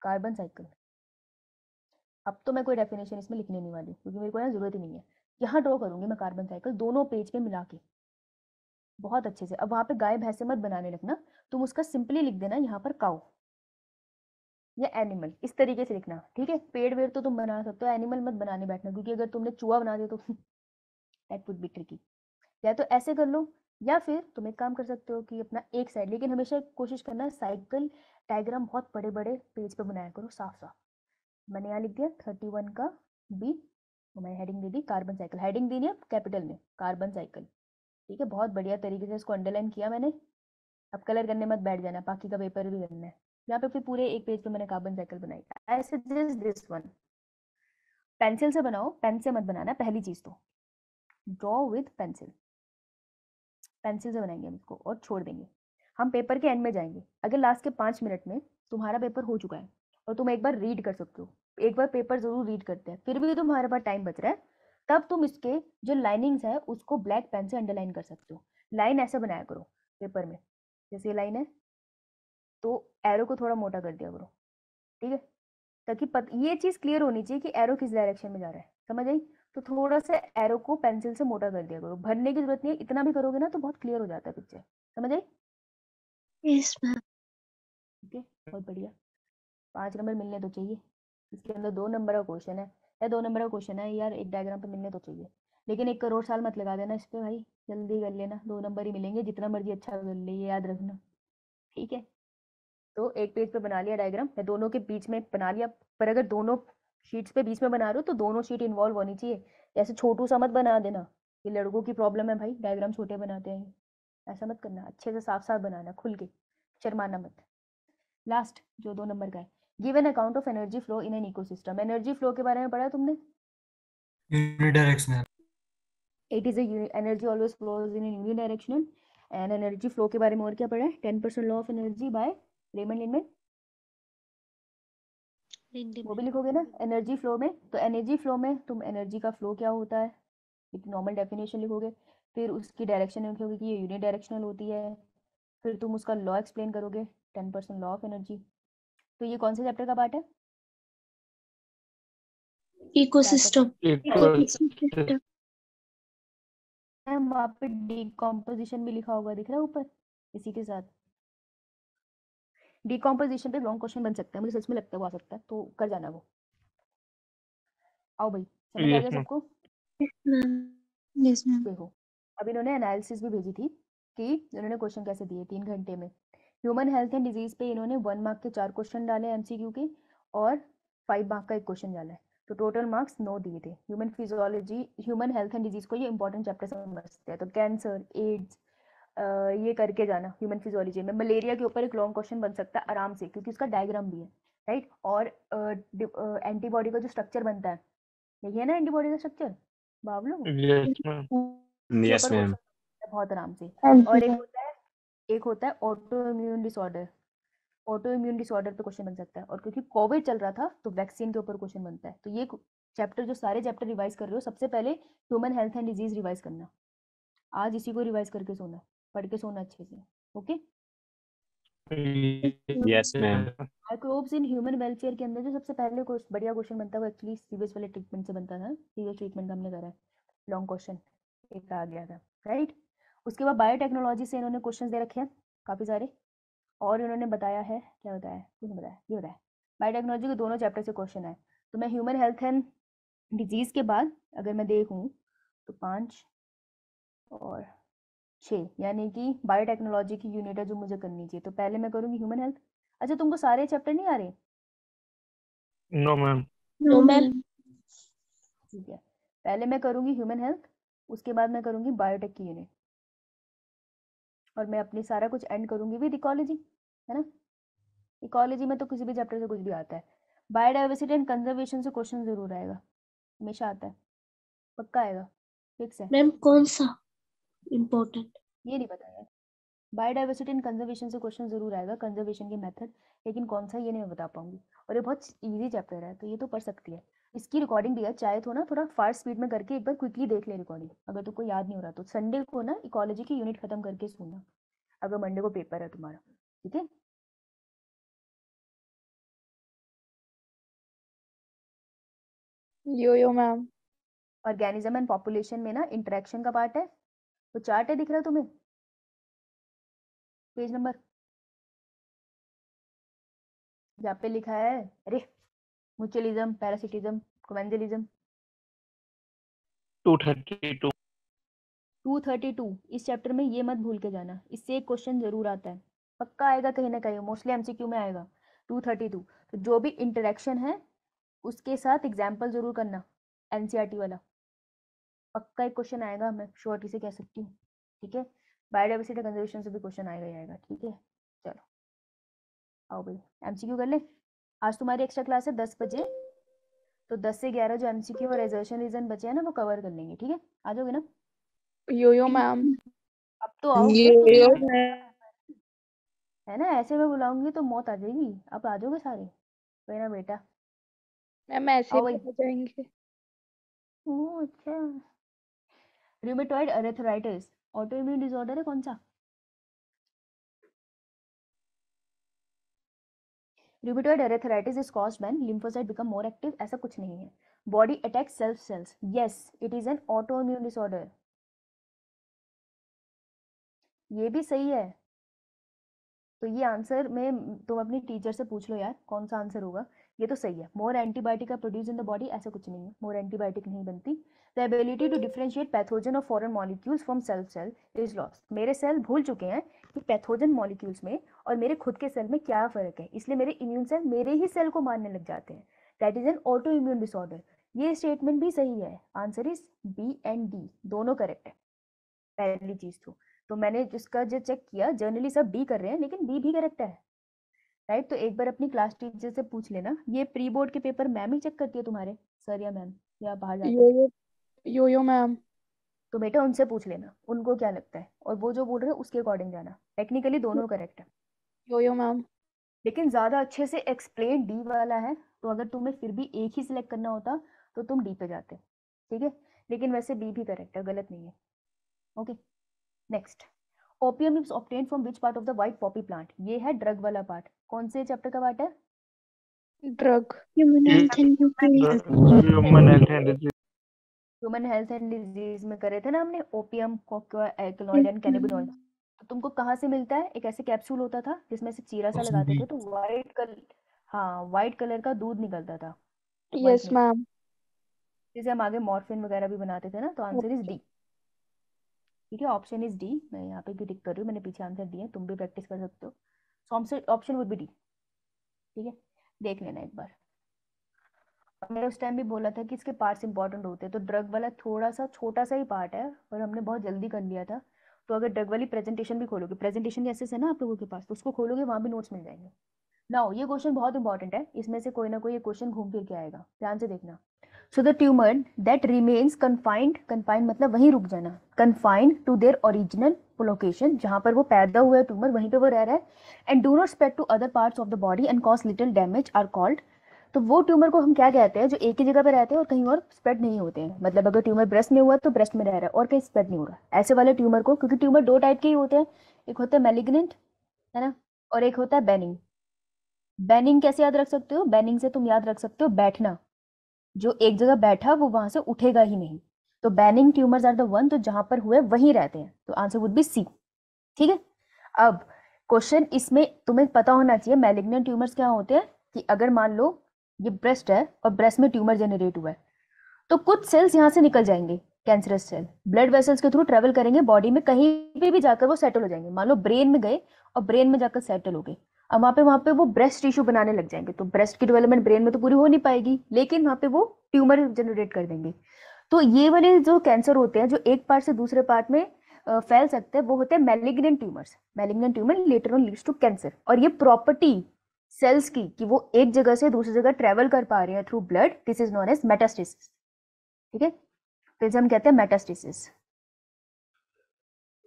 Speaker 1: कार्बन साइकिल। अब तो मैं कोई डेफिनेशन इसमें लिखने नहीं वाली, क्योंकि मेरे को ना जरूरत ही नहीं है। यहाँ ड्रॉ करूंगी मैं कार्बन साइकिल दोनों पेज पे मिला के बहुत अच्छे से। अब वहाँ पे गाय भैंसे मत बनाने लगना, तुम उसका सिंपली लिख देना यहाँ पर काउ या एनिमल, इस तरीके से लिखना। ठीक है, पेड़ वेड़ तो तुम बना सकते हो, एनिमल मत बनाने बैठना, क्योंकि अगर तुमने चूहा बना दिया तो दैट वुड बी ट्रिकी। या तो ऐसे कर लो, या फिर तुम एक काम कर सकते हो कि अपना एक साइड, लेकिन हमेशा कोशिश करना साइकिल डायग्राम बहुत बड़े बड़े पेज पे बनाया करो, साफ साफ। मैंने यहाँ लिख दिया 31 का बी, तो मैं हेडिंग दे दी कार्बन साइकिल, हेडिंग दी है कैपिटल में कार्बन साइकिल। ठीक है, बहुत बढ़िया तरीके से इसको अंडरलाइन किया मैंने। अब कलर करने मत बैठ जाना, बाकी का पेपर भी करना है। यहाँ पे फिर पूरे एक पेज पे मैंने कार्बन साइकिल बनाई। I suggest this one, pencil से बनाओ, पेन से मत बनाना पहली चीज तो, ड्रॉ विद पेंसिल, पेंसिल से बनाएंगे हम इसको और छोड़ देंगे। हम पेपर के एंड में जाएंगे, अगर लास्ट के 5 मिनट में तुम्हारा पेपर हो चुका है और तुम एक बार रीड कर सकते हो, एक बार पेपर जरूर रीड करते हैं, फिर भी तुम्हारे पास टाइम बच रहा है, तब तुम इसके जो लाइनिंग्स है उसको ब्लैक पेन से अंडरलाइन कर सकते हो। लाइन ऐसे बनाया करो पेपर में, जैसे ये लाइन है तो एरो को थोड़ा मोटा कर दिया करो। ठीक है, ताकि ये चीज क्लियर होनी चाहिए कि एरो किस डायरेक्शन में जा रहा है, समझ आई? तो थोड़ा सा एरो को पेंसिल से मोटा कर दिया करो, भरने की जरूरत नहीं है, इतना भी करोगे ना तो बहुत क्लियर हो जाता है पिक्चर, समझ आई?
Speaker 6: Yes ma'am.
Speaker 1: ठीक है, बहुत बढ़िया। 5 नंबर मिलने तो चाहिए, इसके अंदर 2 नंबर का क्वेश्चन है, या 2 नंबर का क्वेश्चन है यार, एक डायग्राम पे मिलने तो चाहिए, लेकिन 1 करोड़ साल मत लगा देना इस पे भाई, जल्दी कर लेना, 2 नंबर ही मिलेंगे, जितना मर्जी अच्छा कर ले, ये याद रखना। ठीक है, तो एक पेज पे बना लिया डायग्राम, या दोनों के बीच में बना लिया, पर अगर दोनों शीट्स पे बीच में बना रहे हो तो दोनों शीट इन्वॉल्व होनी चाहिए, ऐसे छोटू सा मत बना देना, ये लड़कों की प्रॉब्लम है भाई, डायग्राम छोटे बनाते हैं, ऐसा मत करना, अच्छे से साफ साफ बनाना, खुल के, शर्माना मत। लास्ट जो 2 नंबर का है, give an account of energy flow in an ecosystem. Energy flow के बारे में पढ़ा है तुमने?
Speaker 9: Unidirectional.
Speaker 1: It is a energy always flows in a unidirectional. And energy flow के बारे में और क्या पढ़ा है? 10% law of energy by Raymond Lindeman. वो भी लिखोगे ना एनर्जी फ्लो में. तो एनर्जी फ्लो में तुम एनर्जी का फ्लो क्या होता है एक नॉर्मल डेफिनेशन लिखोगे. फिर उसकी डायरेक्शन लिखोगे कि ये यूनिडायरेक्शनल होती है. फिर तुम उसका लॉ एक्सप्लेन करोगे 10% लॉ ऑफ एनर्जी. तो ये कौन से चैप्टर का पार्ट है?
Speaker 6: इकोसिस्टम।
Speaker 1: वहाँ पे डिकम्पोजिशन भी लिखा होगा, दिख रहा है ऊपर इसी के साथ. डिकम्पोजिशन पे लॉन्ग क्वेश्चन बन सकता है, मुझे सच में लगता है वो आ सकता है, तो कर जाना वो. आओ भाई, समझ आ
Speaker 4: Yes,
Speaker 1: गया
Speaker 4: ma'am.
Speaker 1: सबको?
Speaker 7: Yes, ma'am.
Speaker 1: देखो अब इन्होंने एनालिसिस भी भेजी थी कि इन्होंने क्वेश्चन कैसे दिए 3 घंटे में. ह्यूमन हेल्थ एंड डिजीज पे इन्होंने 1 मार्क के 4 क्वेश्चन डाले एमसीक्यू के और 5 मार्क का एक क्वेश्चन डाला है. तो टोटल मार्क्स 9 दिए थे. Human physiology, human health and disease को ये इंपॉर्टेंट चैप्टर समझते हैं. तो कैंसर, एड्स, ये करके जाना. ह्यूमन फिजियोलॉजी में मलेरिया के ऊपर एक लॉन्ग क्वेश्चन बन सकता है आराम से, क्योंकि उसका डायग्राम भी है, राइट. और एंटीबॉडी का जो स्ट्रक्चर बनता है, यही है ना एंटीबॉडी का स्ट्रक्चर बाबलू,
Speaker 4: Yes, ma'am.
Speaker 1: उसके
Speaker 8: Yes,
Speaker 1: ऊपर
Speaker 8: ma'am.
Speaker 1: क्वेश्चन बहुत आराम से.
Speaker 7: हाँ
Speaker 1: और
Speaker 7: जी,
Speaker 1: एक होता है auto immune disorder. Auto immune disorder पे क्वेश्चन बन सकता है. और क्योंकि कोविड चल रहा था तो वैक्सीन के ऊपर क्वेश्चन बनता है. तो ये चैप्टर जो सारे चैप्टर रिवाइज कर रहे हो, सबसे पहले human health and disease revise करना. आज इसी को रिवाइज करके सोना, पढ़ के सोना अच्छे से. Okay.
Speaker 8: Yes, ma'am.
Speaker 1: Microbes in human welfare के अंदर जो सबसे पहले बढ़िया क्वेश्चन बनता है वो एक्चुअली सीवेज वाले ट्रीटमेंट से बनता था. सीवेज ट्रीटमेंट का हमने करा है, लॉन्ग क्वेश्चन एक आ गया था, राइट. उसके बाद बायोटेक्नोलॉजी से इन्होंने क्वेश्चन दे रखे हैं काफ़ी सारे. और इन्होंने बताया है, क्या बताया, कुछ बताया, ये बताया बायोटेक्नोलॉजी के दोनों चैप्टर से क्वेश्चन है. तो मैं ह्यूमन हेल्थ एंड डिजीज़ के बाद अगर मैं देखूँ तो 5 और 6, यानी कि बायोटेक्नोलॉजी की यूनिट है जो मुझे करनी चाहिए. तो पहले मैं करूँगी ह्यूमन हेल्थ. अच्छा, तुमको सारे चैप्टर नहीं आ रहे?
Speaker 4: No, ma'am.
Speaker 6: No ma'am.
Speaker 1: ठीक है, पहले मैं करूँगी ह्यूमन हेल्थ, उसके बाद मैं करूँगी बायोटेक की यूनिट, और मैं अपनी सारा कुछ एंड करूँगी विद इकोलॉजी, है ना. इकोलॉजी में तो किसी भी चैप्टर से कुछ भी आता है. बायोडाइवर्सिटी एंड कंजर्वेशन से क्वेश्चन जरूर आएगा, हमेशा आता है, पक्का आएगा, फिक्स है.
Speaker 6: मैम कौन सा इम्पोर्टेंट?
Speaker 1: ये नहीं पता यार. बायोडाइवर्सिटी एंड कंजर्वेशन से क्वेश्चन जरूर आएगा, कंजर्वेशन के मेथड, लेकिन कौन सा ये नहीं मैं बता पाऊंगी. और ये बहुत इजी चैप्टर है, तो ये तो पढ़ सकती है. इसकी रिकॉर्डिंग भी है, चाहे तो ना थोड़ा फास्ट स्पीड में करके एक बार क्विकली देख ले रिकॉर्डिंग. अगर तुमको याद नहीं हो रहा तो संडे को ना इकोलॉजी की यूनिट खत्म करके सुनना, अगर मंडे को पेपर है तुम्हारा, ठीक है.
Speaker 2: यो मैम।
Speaker 1: ऑर्गेनिज्म एंड पॉपुलेशन में ना इंटरेक्शन का पार्ट है. तो चार्ट है, दिख रहा है तुम्हें, पेज नंबर जहाँ पे लिखा है, अरे म्यूचुअलिज्म, पैरासिटिज्म, कोवेंजलिज्म.
Speaker 4: 232.
Speaker 1: 232 इस चैप्टर में ये मत भूल के जाना, इससे एक क्वेश्चन जरूर आता है, पक्का आएगा कहीं ना कहीं, मोस्टली एमसीक्यू में आएगा. 232 तो जो भी इंटरेक्शन है उसके साथ एग्जाम्पल जरूर करना, एनसीईआरटी वाला, पक्का एक क्वेश्चन आएगा, मैं श्योरिटी से कह सकती हूँ, ठीक है. बायोडाइवर्सिटी कंजर्वेशन से भी क्वेश्चन आएगा ही आएगा, ठीक है. चलो आओ भाई एमसीक्यू कर ले. आज तुम्हारी एक्स्ट्रा क्लास है 10 बजे, तो 10 से 11 जो एमसीक्यू और एजर्शन रीजन बचे हैं ना वो कवर कर लेंगे, ठीक है. आ जाओगे ना?
Speaker 2: यो मैम।
Speaker 1: अब तो आओ,
Speaker 2: यो
Speaker 1: है ना, ऐसे में बुलाऊंगी तो मौत आ जाएगी. अब आ जाओगे सारे? कोई ना बेटा,
Speaker 2: मैम ऐसे
Speaker 1: आओ
Speaker 2: भी
Speaker 1: भाई.
Speaker 2: आ जाएंगे।
Speaker 1: ओह अच्छा. Rheumatoid arthritis auto immune disorder है कौन सा? Rheumatoid arthritis is caused when lymphocyte become more active. ऐसा कुछ नहीं है. Body attacks self cells. Yes, it is an auto immune disorder. ये भी सही है. तो ये आंसर में तुम अपनी टीचर से पूछ लो यार कौन सा आंसर होगा. ये तो सही है. More antibiotic are produce in the body, ऐसा कुछ नहीं है, मोर एंटीबायोटिक नहीं बनती. The ability to differentiate pathogen और foreign molecules from self cell is lost. मेरे सेल भूल चुके हैं कि पैथोजन मॉलिक्यूल्स में और मेरे खुद के सेल में क्या फर्क है, इसलिए मेरे इम्यून सेल मेरे ही सेल को मारने लग जाते हैं. That is an auto immune disorder. ये स्टेटमेंट भी सही है. Answer is B and D, दोनों करेक्ट है. पहली चीज तो मैंने जिसका जो चेक किया, जनरली सब डी कर रहे हैं लेकिन बी भी करेक्ट है, राइट. तो एक बार अपनी क्लास टीचर से पूछ लेना. ये प्री बोर्ड के पेपर मैम ही चेक करती है तुम्हारे, सर या मैम? या बाहर जाते
Speaker 2: यो
Speaker 1: हैं?
Speaker 2: यो यो मैम।
Speaker 1: तो बेटा उनसे पूछ लेना उनको क्या लगता है, और वो जो बोल रहे हैं उसके अकॉर्डिंग जाना। टेक्निकली दोनों करेक्ट है,
Speaker 2: यो यो मैम।
Speaker 1: लेकिन ज़्यादा अच्छे से एक्सप्लेन डी वाला है, तो अगर तुम्हें फिर भी एक ही सिलेक्ट करना होता तो तुम डी पे जाते, ठीक है। लेकिन वैसे बी भी करेक्ट है, गलत नहीं है। Okay, next. Opium is obtained from which part of the white Poppy plant? ये है ड्रग वाला पार्ट। कौन से चैप्टर का पार्ट है?
Speaker 2: Drug.
Speaker 7: Human health and disease.
Speaker 4: Human health and disease.
Speaker 1: Human health and disease में करे थे ना हमने, ओपियम, एल्कलॉइड एंड कैनाबिनॉइड। तो तुमको कहाँ से मिलता है? एक ऐसे कैप्सूल होता था जिसमें से चीरा सा
Speaker 9: ऑप्शन
Speaker 1: लगाते
Speaker 9: बी।
Speaker 1: थे, तो वाइट कलर, हाँ वाइट कलर का दूध निकलता था।
Speaker 2: Yes
Speaker 1: milk,
Speaker 2: ma'am.
Speaker 1: जिसे हम आगे मॉर्फिन वगैरह भी बनाते थे ना। तो आंसर इज डी, ठीक है। Option is D. मैं यहाँ पे भी टिक कर रही हूँ, मैंने पीछे आंसर दिए, तुम भी प्रैक्टिस कर सकते हो। So option would be D, ठीक है। देख लेना एक बार। मैंने उस टाइम भी बोला था कि इसके पार्ट्स इंपॉर्टेंट होते हैं, तो ड्रग वाला थोड़ा सा छोटा सा ही पार्ट है, और हमने बहुत जल्दी कर लिया था। तो अगर ड्रग वाली प्रेजेंटेशन भी खोलोगे, प्रेजेंटेशन जैसे है ना आप लोगों के पास, तो उसको खोलोगे वहाँ भी नोट्स मिल जाएंगे। नाउ ये क्वेश्चन बहुत इंपॉर्टेंट है, इसमें से कोई ना कोई ये क्वेश्चन घूम फिर के आएगा, ध्यान से देखना। So the tumour that remains confined, confined मतलब वहीं रुक जाना, confined to their original location, जहाँ पर वो पैदा हुआ है ट्यूमर वहीं पे वो रह रहा है, and do not spread to other parts of the body and cause little damage are called. तो वो ट्यूमर को हम क्या कहते हैं जो एक ही जगह पे रहते हैं और कहीं और स्प्रेड नहीं होते हैं। मतलब अगर ट्यूमर ब्रेस्ट में हुआ तो ब्रेस्ट में रह रहा है और कहीं स्प्रेड नहीं हो रहा, ऐसे वाले ट्यूमर को, क्योंकि ट्यूमर दो टाइप के ही होते हैं, एक होता है मैलिग्नेंट, है ना, और एक होता है बेनिंग। बेनिंग कैसे याद रख सकते हो? बेनिंग से तुम याद रख सकते हो बैठना, जो एक जगह बैठा वो वहां से उठेगा ही नहीं। तो benign tumours are the one, तो जहां पर हुए वहीं रहते हैं, तो आंसर वुड बी सी, ठीक है। अब क्वेश्चन इसमें तुम्हें पता होना चाहिए मैलिग्नेंट ट्यूमर्स क्या होते हैं, कि अगर मान लो ये ब्रेस्ट है और ब्रेस्ट में ट्यूमर जनरेट हुआ है, तो कुछ सेल्स यहाँ से निकल जाएंगे, कैंसरस सेल ब्लड वेसल्स के थ्रू ट्रेवल करेंगे बॉडी में, कहीं पे भी जाकर वो सेटल हो जाएंगे। मान लो ब्रेन में गए और ब्रेन में जाकर सेटल हो गए, अब वहाँ पे वो ब्रेस्ट टिश्यू बनाने लग जाएंगे, तो ब्रेस्ट की डेवलपमेंट ब्रेन में तो पूरी हो नहीं पाएगी, लेकिन वहाँ पे वो ट्यूमर जनरेट कर देंगे। तो ये वाले जो कैंसर होते हैं जो एक पार्ट से दूसरे पार्ट में फैल सकते हैं, वो होते हैं malignant tumours. Malignant tumour later on leads to cancer, और ये प्रॉपर्टी सेल्स की कि वो एक जगह से दूसरी जगह ट्रेवल कर पा रहे हैं through blood, this is known as metastasis, ठीक है। तो इसे हम कहते हैं मेटास्टेसिस,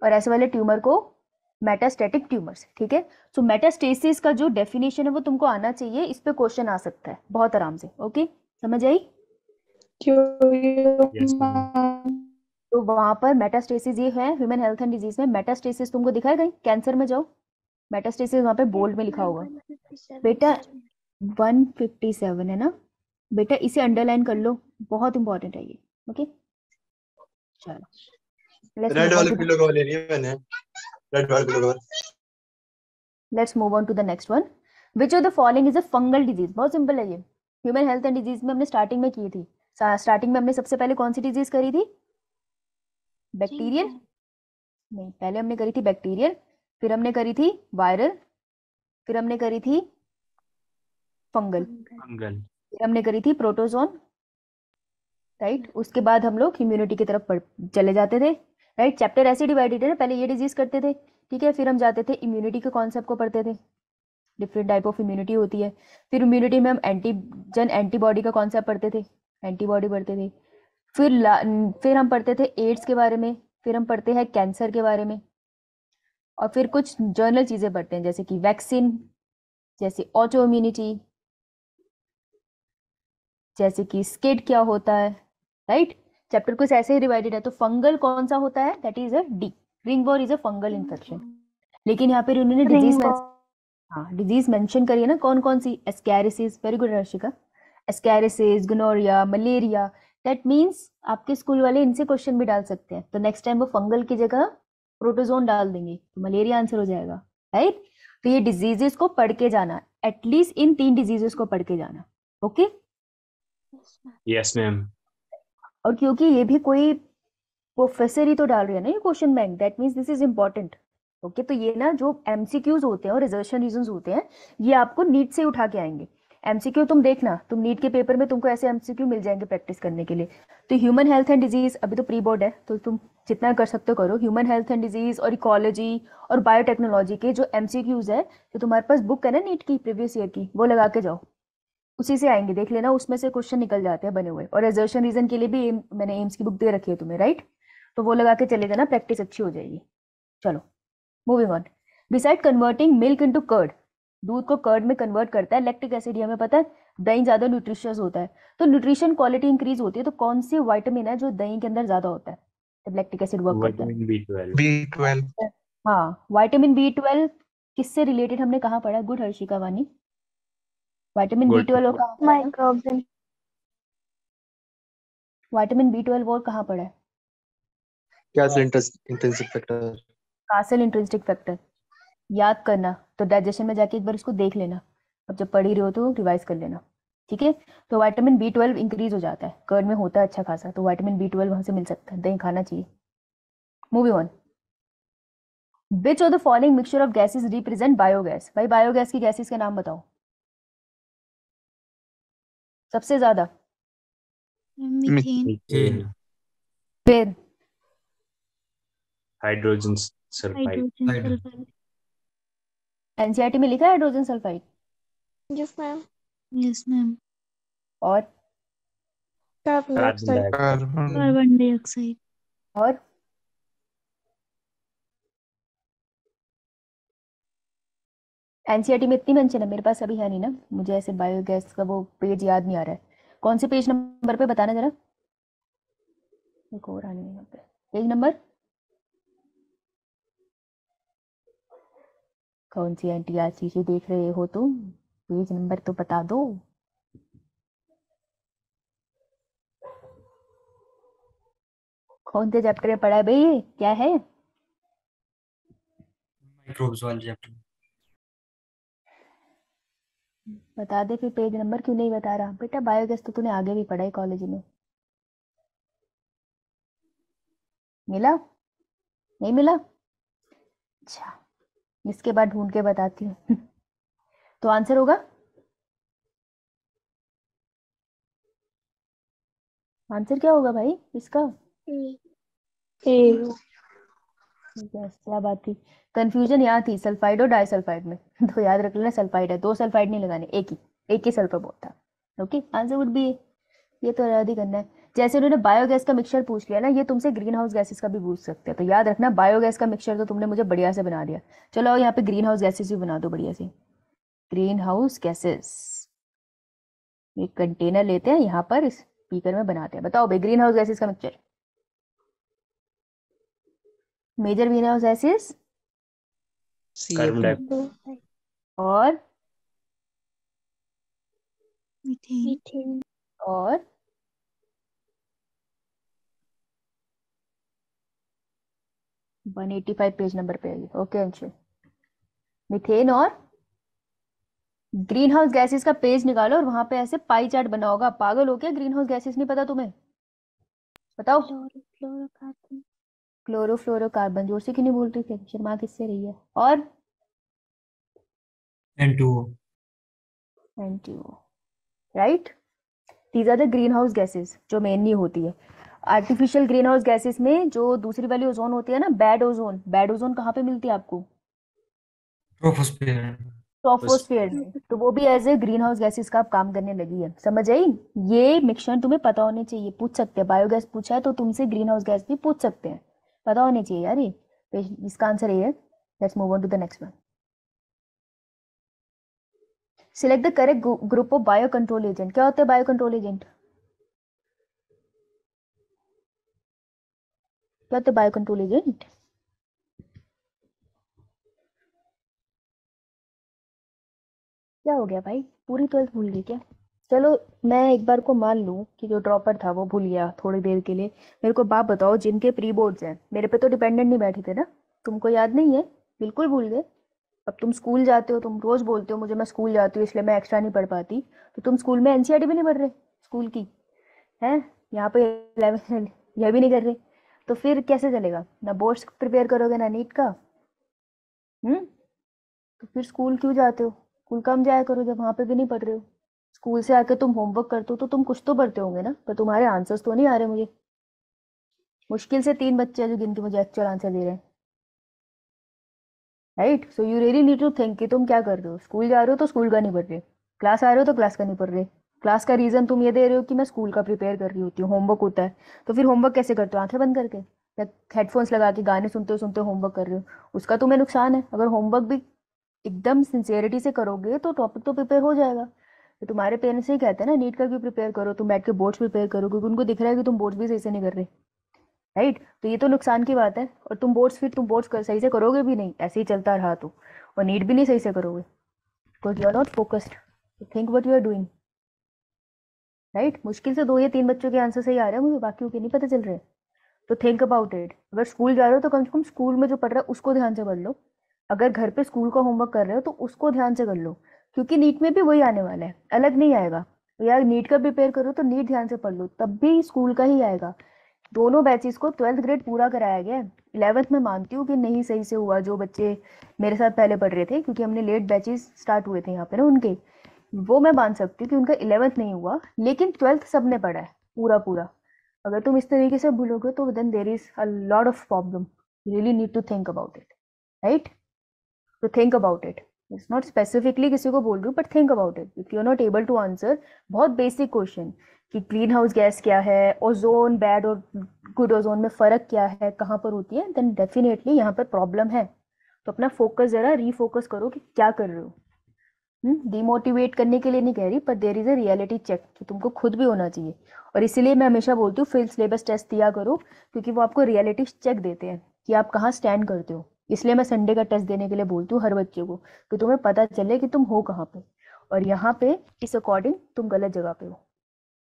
Speaker 1: और ऐसे वाले ट्यूमर को मेटास्टेटिक ट्यूमर्स, ठीक है। सो मेटास्टेसिस का जो डेफिनेशन है वो तुमको आना चाहिए, इस पे क्वेश्चन आ सकता है बहुत आराम से। ओके, समझ आई?
Speaker 8: Yes, ma'am.
Speaker 1: तो वहां पर मेटास्टेसिस ये है ह्यूमन हेल्थ एंड डिजीज में। मेटास्टेसिस तुमको दिखाया गई, कैंसर में जाओ, मेटास्टेसिस वहां पे बोल्ड में लिखा होगा बेटा। 157 है ना बेटा, इसे अंडरलाइन कर लो, बहुत इंपॉर्टेंट है ये। ओके चलो,
Speaker 10: रेड वाले पिलो कवर ले लिया मैंने, रेड वाले pillow cover.
Speaker 1: Let's move on to the next one. Which of the following is a fungal disease? बहुत सिंपल है ये, ह्यूमन हेल्थ एंड डिजीज में हमने स्टार्टिंग में की थी। स्टार्टिंग में हमने सबसे पहले कौन सी डिजीज करी थी? बैक्टीरियल नहीं, पहले हमने करी थी बैक्टीरियल, फिर हमने करी थी वायरल, फिर हमने करी थी फंगल,
Speaker 8: Fungal.
Speaker 1: फिर हमने करी थी प्रोटोजोन, राइट। उसके बाद हम लोग इम्यूनिटी की तरफ चले जाते थे, राइट। चैप्टर ऐसे डिवाइडेड है ना, पहले ये डिजीज करते थे, ठीक है, फिर हम जाते थे इम्यूनिटी के कॉन्सेप्ट को पढ़ते थे, डिफरेंट टाइप ऑफ इम्यूनिटी होती है। फिर इम्यूनिटी में हम एंटीजन एंटीबॉडी का कॉन्सेप्ट पढ़ते थे, एंटीबॉडी पढ़ते थे। फिर हम पढ़ते थे एड्स के बारे में, फिर हम पढ़ते हैं कैंसर के बारे में, और फिर कुछ जर्नल चीजें पढ़ते हैं जैसे कि वैक्सीन, जैसे ऑटो इम्यूनिटी, जैसे कि स्किड क्या होता है, राइट। चैप्टर कुछ ऐसे ही डिवाइडेड है। तो फंगल कौन सा होता है? That is a D, ringworm is a fungal infection. लेकिन यहाँ पे उन्होंने डिजीज हाँ डिजीज मेंशन करी है ना, कौन कौन सी? Ascariasis, very good Rashika, ascariasis, gonorrhoea, malaria. That means आपके स्कूल वाले इनसे क्वेश्चन भी डाल सकते हैं, तो नेक्स्ट टाइम वो फंगल की जगह प्रोटोजोन डाल देंगे, तो मलेरिया आंसर हो जाएगा, राइट। तो ये डिजीजेस को पढ़ के जाना, एटलीस्ट इन 3 डिजीजेस को पढ़ के जाना। Okay
Speaker 8: Yes, ma'am.
Speaker 1: और क्योंकि ये भी कोई प्रोफेसर ही तो डाल रही है ना ये question bank, that means this is important. Okay, तो ये ना जो एमसीक्यूज होते हैं और रिजर्वेशन रीजंस होते हैं, ये आपको नीट से उठा के आएंगे। एमसीक्यू तुम देखना, तुम नीट के पेपर में तुमको ऐसे एमसीक्यू मिल जाएंगे प्रैक्टिस करने के लिए। तो ह्यूमन हेल्थ एंड डिजीज अभी तो प्री बोर्ड है, तो तुम जितना कर सकते हो करो। ह्यूमन हेल्थ एंड डिजीज और इकोलॉजी और बायोटेक्नोलॉजी के जो एमसीक्यूज है, जो तुम्हारे पास बुक है ना नीट की प्रीवियस ईयर की, वो लगा के जाओ, उसी से आएंगे, देख लेना, उसमें से क्वेश्चन निकल जाते हैं बने हुए। और एजर्शन रीजन के लिए भी मैंने एम्स की बुक दे रखी है तुम्हें, राइट? तो वो लगा के चले जाना, प्रैक्टिस अच्छी हो जाएगी। चलो moving on. Besides converting milk into curd, दूध को कर्ड में कन्वर्ट करता है लैक्टिक एसिड, हमें पता है दही ज्यादा न्यूट्रिशियस होता है, तो न्यूट्रिशन क्वालिटी इंक्रीज होती है। तो कौन सी विटामिन है जो दही के अंदर ज्यादा होता है जब लैक्टिक एसिड वर्क करता है?
Speaker 8: Vitamin B12.
Speaker 10: B12.
Speaker 1: हाँ, विटामिन B12 किससे रिलेटेड हमने कहाँ पढ़ा? गुड हर्षिका वानी, विटामिन
Speaker 8: Good.
Speaker 1: B12 और कहाँ पढ़ा है?
Speaker 6: माइक्रोब्स एंड
Speaker 1: विटामिन B12 और कहाँ पढ़ा है?
Speaker 10: Castle intrinsic factor.
Speaker 1: Castle intrinsic factor, याद करना। तो डाइजेशन में जाके एक बार इसको देख लेना, अब जब पढ़ ही रहे हो तो रिवाइज कर लेना, ठीक है? तो विटामिन B12 इंक्रीज हो जाता है, कर्ड में होता है अच्छा खासा, तो विटामिन B12 वहां से मिल सकता है, दही खाना चाहिए। Moving on. Which of the following mixture of gases represent biogas? भाई बायोगैस की गैसेस के नाम बताओ सबसे ज्यादा।
Speaker 7: Methane,
Speaker 8: Methane.
Speaker 1: फिर
Speaker 8: Hydrogen sulfide.
Speaker 5: Hydrogen
Speaker 9: Right.
Speaker 5: Sulphide.
Speaker 1: एनसीईआरटी में लिखा है hydrogen sulphide.
Speaker 6: Yes ma'am,
Speaker 5: yes ma'am.
Speaker 1: और
Speaker 6: carbon
Speaker 8: Carbon
Speaker 6: dioxide,
Speaker 8: dioxide.
Speaker 10: Carbon.
Speaker 5: Carbon dioxide.
Speaker 1: और एनसीईआरटी में इतनी मेंशन है, मेरे पास अभी है नहीं ना, मुझे ऐसे बायोगैस का वो पेज याद नहीं आ रहा है। कौन से पेज नंबर पे बताना जरा, एक और आने यहाँ पे पेज नंबर कौन सी? एनटीआरसी से देख रहे हो तुम, पेज नंबर तो बता दो। कौन से चैप्टर में पढ़ा है भाई ये? क्या है?
Speaker 9: Microbes वाले चैप्टर।
Speaker 1: बता दे फिर, पेज नंबर क्यों नहीं बता रहा बेटा? बायोगैस तो तूने आगे भी पढ़ा है कॉलेज में। मिला? नहीं मिला? अच्छा, इसके बाद ढूंढ के बताती हूँ। तो आंसर होगा, आंसर क्या होगा भाई इसका? यस, क्या बात थी, कंफ्यूजन यहाँ थी सल्फाइड और डाइसल्फाइड में। तो याद रख लेना सल्फाइड है, दो सल्फाइड नहीं लगाने, एक ही सल्फर बोल था। ओके, आंसर वुड बी, ये तो याद ही करना है। जैसे उन्होंने बायोगैस का मिक्सचर पूछ लिया ना, ये तुमसे ग्रीन हाउस गैसेस का भी पूछ सकते हैं, तो याद रखना बायोगैस का मिक्सचर तो तुमने मुझे बढ़िया से बना दिया। चलो अब यहाँ पे ग्रीन हाउस गैसेस भी बना दो बढ़िया से। ग्रीन हाउस गैसेस, एक कंटेनर लेते हैं, यहाँ पर इस स्पीकर में बनाते हैं। बताओ भाई ग्रीन हाउस गैसेस का mixture. Major green house gases
Speaker 8: Carbon dioxide.
Speaker 1: और
Speaker 6: मीथेन,
Speaker 1: और 185 पेज नंबर पे है। ओके अंशु, मीथेन और ग्रीन हाउस गैसेस का पेज निकालो और वहां पे ऐसे पाई चार्ट बना होगा। पागल हो क्या? ग्रीन हाउस गैसेस नहीं पता तुम्हें? बताओ।
Speaker 6: क्लोरोफ्लोरोकार्बन,
Speaker 1: क्लोरोफ्लोरोकार्बन, जोर से क्यों नहीं बोल रही थी? शर्मा किससे रही है? और
Speaker 9: N2O.
Speaker 1: NTO, right? These are the green house gases जो मेनली होती है। आर्टिफिशियल ग्रीन हाउस गैसेस में जो दूसरी वाली ओजोन होती है ना, बैड ओजोन, बैड ओजोन कहाँ पे मिलती है आपको?
Speaker 9: Troposphere.
Speaker 1: ट्रोपोस्फेयर में, तो वो भी as a green house gases का काम करने लगी है। समझ आई? ये मिक्सचर तुम्हें पता होने चाहिए, पूछ सकते हैं। बायोगैस पूछा है तो तुमसे ग्रीन हाउस गैस भी पूछ सकते हैं, पता होने चाहिए यार ये। तो इसका आंसर ये है। Let's move on to the next one. Select the correct group of bio control agent. क्या होते हैं बायो कंट्रोल एजेंट? क्या होते हैं बायो कंट्रोल एजेंट? क्या हो गया भाई, पूरी 12th भूल गई क्या? चलो मैं एक बार को मान लूं कि जो ड्रॉपर था वो भूल गया थोड़ी देर के लिए। मेरे को बात बताओ, जिनके प्री बोर्ड्स हैं, मेरे पे तो डिपेंडेंट नहीं बैठे थे ना, तुमको याद नहीं है? बिल्कुल भूल गए। अब तुम स्कूल जाते हो, तुम रोज बोलते हो मुझे मैं स्कूल जाती हूँ इसलिए मैं एक्स्ट्रा नहीं पढ़ पाती, तो तुम स्कूल में एनसीईआरटी भी नहीं पढ़ रहे स्कूल की, है यहाँ पे 11 यह भी नहीं कर रहे, तो फिर कैसे चलेगा? ना बोर्ड्स प्रिपेयर करोगे ना नीट का। तो फिर स्कूल क्यों जाते हो? स्कूल कम जाया करो जब वहां पे भी नहीं पढ़ रहे हो। स्कूल से आके तुम होमवर्क करते हो तो तुम कुछ तो पढ़ते होंगे ना, पर तुम्हारे आंसर्स तो नहीं आ रहे मुझे। मुश्किल से 3 बच्चे हैं जो गिन के मुझे एक्चुअल आंसर दे रहे हैं, right? So you really need to think कि तुम क्या कर रहे हो। स्कूल जा रहे हो तो स्कूल का नहीं पढ़ रहे, क्लास आ रहे हो तो क्लास का नहीं पढ़ रहे। क्लास का रीजन तुम ये दे रहे हो कि मैं स्कूल का प्रिपेयर कर रही होती हूँ, होमवर्क होता है, तो फिर होमवर्क कैसे करते हो, आंखें बंद करके या हेडफोन्स लगा के गाने सुनते सुनते होमवर्क कर रहे हो, उसका तुम्हें नुकसान है। अगर होमवर्क भी एकदम सिंसियरिटी से करोगे तो टॉपिक तो प्रिपेयर हो जाएगा। तो तुम्हारे पेरेंट्स ही कहते हैं ना नीट का क्यों प्रिपेयर करो, तुम बैठ के बोर्ड्स प्रिपेयर करो, क्योंकि उनको दिख रहा है कि तुम बोर्ड्स भी सही से नहीं कर रहे। राइट, तो ये तो नुकसान की बात है। और तुम बोर्ड्स सही से करोगे भी नहीं, ऐसे ही चलता रहा तो, और नीट भी नहीं सही से करोगे, because you are not focused. Think what you are doing. Right, मुश्किल से 2 या 3 बच्चों के आंसर सही आ रहे हैं मुझे, बाकियों के नहीं पता चल रहे। तो थिंक अबाउट इट। अगर स्कूल जा रहे हो तो कम से कम स्कूल में जो पढ़ रहा है उसको ध्यान से पढ़ लो। अगर घर पे स्कूल का होमवर्क कर रहे हो तो उसको ध्यान से कर लो, क्योंकि नीट में भी वही आने वाला है, अलग नहीं आएगा। तो यार नीट का प्रिपेयर करो तो नीट ध्यान से पढ़ लो, तब भी स्कूल का ही आएगा। दोनों बैचेस को 12th ग्रेड पूरा कराया गया है। 11th में मानती हूँ कि नहीं सही से हुआ, जो बच्चे मेरे साथ पहले पढ़ रहे थे, क्योंकि हमने लेट बैचेस स्टार्ट हुए थे यहाँ पे ना उनके, वो मैं मान सकती हूँ कि उनका 11th नहीं हुआ, लेकिन 12th सबने पढ़ा है पूरा पूरा। अगर तुम इस तरीके से भूलोगे तो then there is a lot of problem, really need to think about it. Right, तो think about it. It's not specifically किसी को बोल रही हूँ, but think about it if you are not able to answer. बहुत basic question कि green house gas क्या है, ओजोन बैड और गुड ओजोन में फर्क क्या है, कहाँ पर होती है, देन डेफिनेटली यहाँ पर प्रॉब्लम है। तो अपना फोकस जरा रीफोकस करो कि क्या कर रहे हो। डिमोटिवेट करने के लिए नहीं कह रही, पर there is a reality check कि तुमको खुद भी होना चाहिए। और इसीलिए मैं हमेशा बोलती हूँ फिल सिलेबस टेस्ट दिया करो, क्योंकि वो आपको रियलिटी चेक देते हैं कि आप कहाँ स्टैंड करते हो। इसलिए मैं संडे का टेस्ट देने के लिए बोलती हूँ हर बच्चे को, कि तुम्हें पता चले कि तुम हो कहाँ पे, और यहाँ पे इस अकॉर्डिंग तुम गलत जगह पे हो।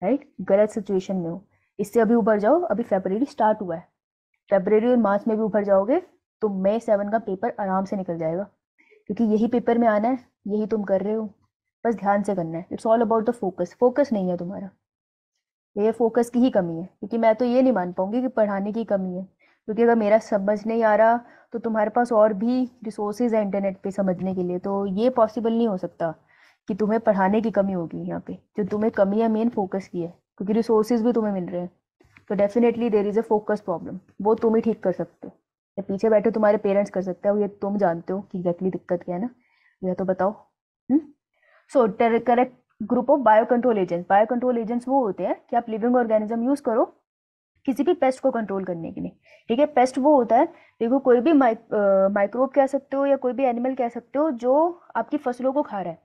Speaker 1: राइट, गलत सिचुएशन में हो। इससे अभी उभर जाओ, अभी फेब्रुअरी स्टार्ट हुआ है, फेब्रुअरी और मार्च में भी उभर जाओगे तो मई 7 का पेपर आराम से निकल जाएगा, क्योंकि यही पेपर में आना है, यही तुम कर रहे हो। बस ध्यान से करना है। It's all about the focus. Focus नहीं है तुम्हारा, ये फोकस की ही कमी है, क्योंकि मैं तो ये नहीं मान पाऊंगी कि पढ़ाने की कमी है, क्योंकि अगर मेरा समझ नहीं आ रहा तो तुम्हारे पास और भी रिसोर्सेज है इंटरनेट पे समझने के लिए, तो ये पॉसिबल नहीं हो सकता कि तुम्हें पढ़ाने की कमी होगी। यहाँ पे जो तुम्हें कमी है मेन फोकस की है, क्योंकि रिसोर्सेज भी तुम्हें मिल रहे हैं। तो definitely there is a focus problem, वो तुम ही ठीक कर सकते हो, या पीछे बैठे तुम्हारे पेरेंट्स कर सकते हो, ये तुम जानते हो कि एग्जैक्टली दिक्कत क्या है ना। यह तो बताओ। So correct group of bio control agents. Bio control agents वो होते हैं कि आप लिविंग ऑर्गेनिज्म यूज करो किसी भी पेस्ट को कंट्रोल करने के लिए। ठीक है, पेस्ट वो होता है, देखो कोई भी माइक्रोब कह सकते हो या कोई भी एनिमल कह सकते हो जो आपकी फसलों को खा रहा है।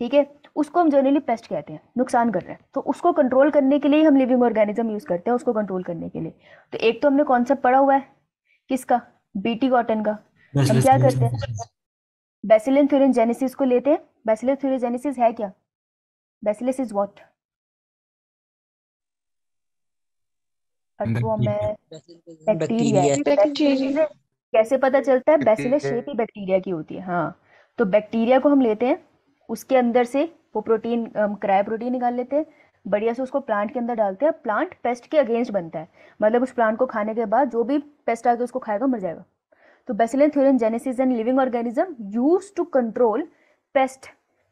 Speaker 1: ठीक है, उसको हम जनरली पेस्ट कहते हैं, नुकसान कर रहा है, तो उसको कंट्रोल करने के लिए हम लिविंग ऑर्गेनिज्म यूज करते हैं, उसको कंट्रोल करने के लिए। तो एक तो हमने कॉन्सेप्ट पढ़ा हुआ है किसका, बीटी कॉटन का। हम क्या करते हैं, बैसिलस थ्यूरिनजेनेसिस को लेते हैं। बैसिलस थ्यूरिनजेनेसिस है क्या, बैसिलस इज व्हाट, बैक्टीरिया। कैसे पता चलता है, बैसिलस शेप ही बैक्टीरिया की होती है। हाँ, तो बैक्टीरिया को हम लेते हैं, उसके अंदर से वो प्रोटीन, क्रायो प्रोटीन निकाल लेते हैं, बढ़िया से उसको प्लांट के अंदर डालते हैं। प्लांट पेस्ट के अगेंस्ट बनता है, मतलब उस प्लांट को खाने के बाद जो भी पेस्ट आके उसको खाएगा मर जाएगा। तो Bacillus thuringiensis and living organism use to control pest,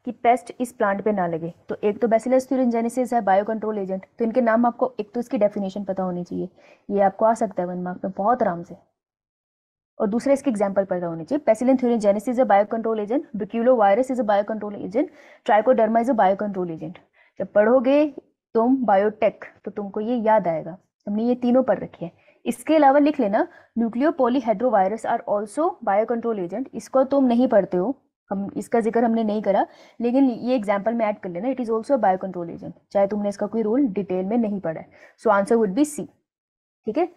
Speaker 1: कि पेस्ट इस प्लांट पे ना लगे। तो एक तो बैसिलस थ्यूरिनजेनेसिस है बायो कंट्रोल एजेंट। तो इनके नाम आपको, एक तो इसकी डेफिनेशन पता होनी चाहिए, ये आपको आ सकता है 1 मार्क में बहुत आराम से, और दूसरे इसके एग्जांपल पता होने चाहिए। Bacillus thuringiensis is a bio control agent, baculovirus is a bio control agent, Trichoderma is a bio control agent. जब पढ़ोगे तुम बायोटेक तो तुमको ये याद आएगा, हमने ये तीनों पढ़ रखे हैं। इसके अलावा लिख लेना nucleopolyhedrovirus are also bio control agent. इसको तुम नहीं पढ़ते हो, हम इसका जिक्र हमने नहीं करा, लेकिन ये एग्जाम्पल में ऐड कर लेना, it is also bio control agent, चाहे तुमने इसका कोई रोल डिटेल में नहीं पढ़ा है। So answer would be C. ठीक है,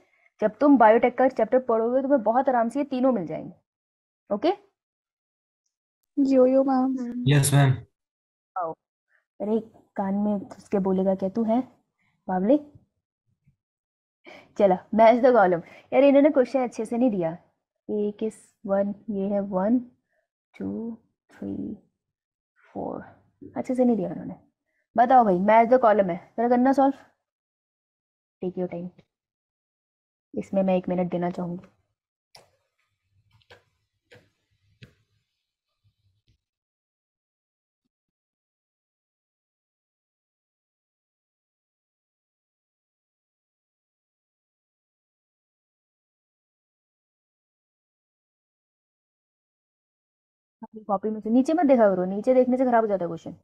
Speaker 1: जब तुम बायोटेक का चैप्टर पढ़ोगे तो तुम्हें बहुत आराम से ये तीनों मिल जाएंगे। ओके,
Speaker 2: यो मैम।
Speaker 9: Yes ma'am.
Speaker 1: आओ। अरे कान में उसके बोलेगा क्या तू है बावले। चला, मैच द कॉलम। यार इन्होंने क्वेश्चन अच्छे से नहीं दिया। एक इस 1, ये है 1 2 3 4, अच्छे से नहीं दिया उन्होंने। बताओ भाई, मैच द कॉलम है, जरा करना सॉल्व, टेक योर टाइम। इसमें मैं 1 मिनट देना चाहूंगी। अपनी कॉपी में से नीचे मत देखा करो, नीचे देखने से खराब हो जाता है क्वेश्चन,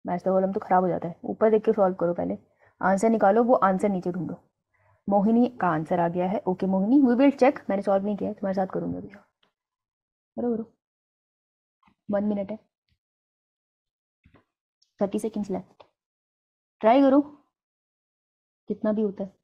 Speaker 1: मैथ्स का कॉलम तो खराब हो जाता है। ऊपर देख के सॉल्व करो, पहले आंसर निकालो, वो आंसर नीचे ढूंढो। मोहिनी का आंसर आ गया है। Okay Mohini, we will check, मैंने सॉल्व नहीं किया है, तुम्हारे साथ करूंगी अभी। करो करो, 1 मिनट है, 30 सेकेंड्स लेफ्ट, ट्राई करो कितना भी होता है।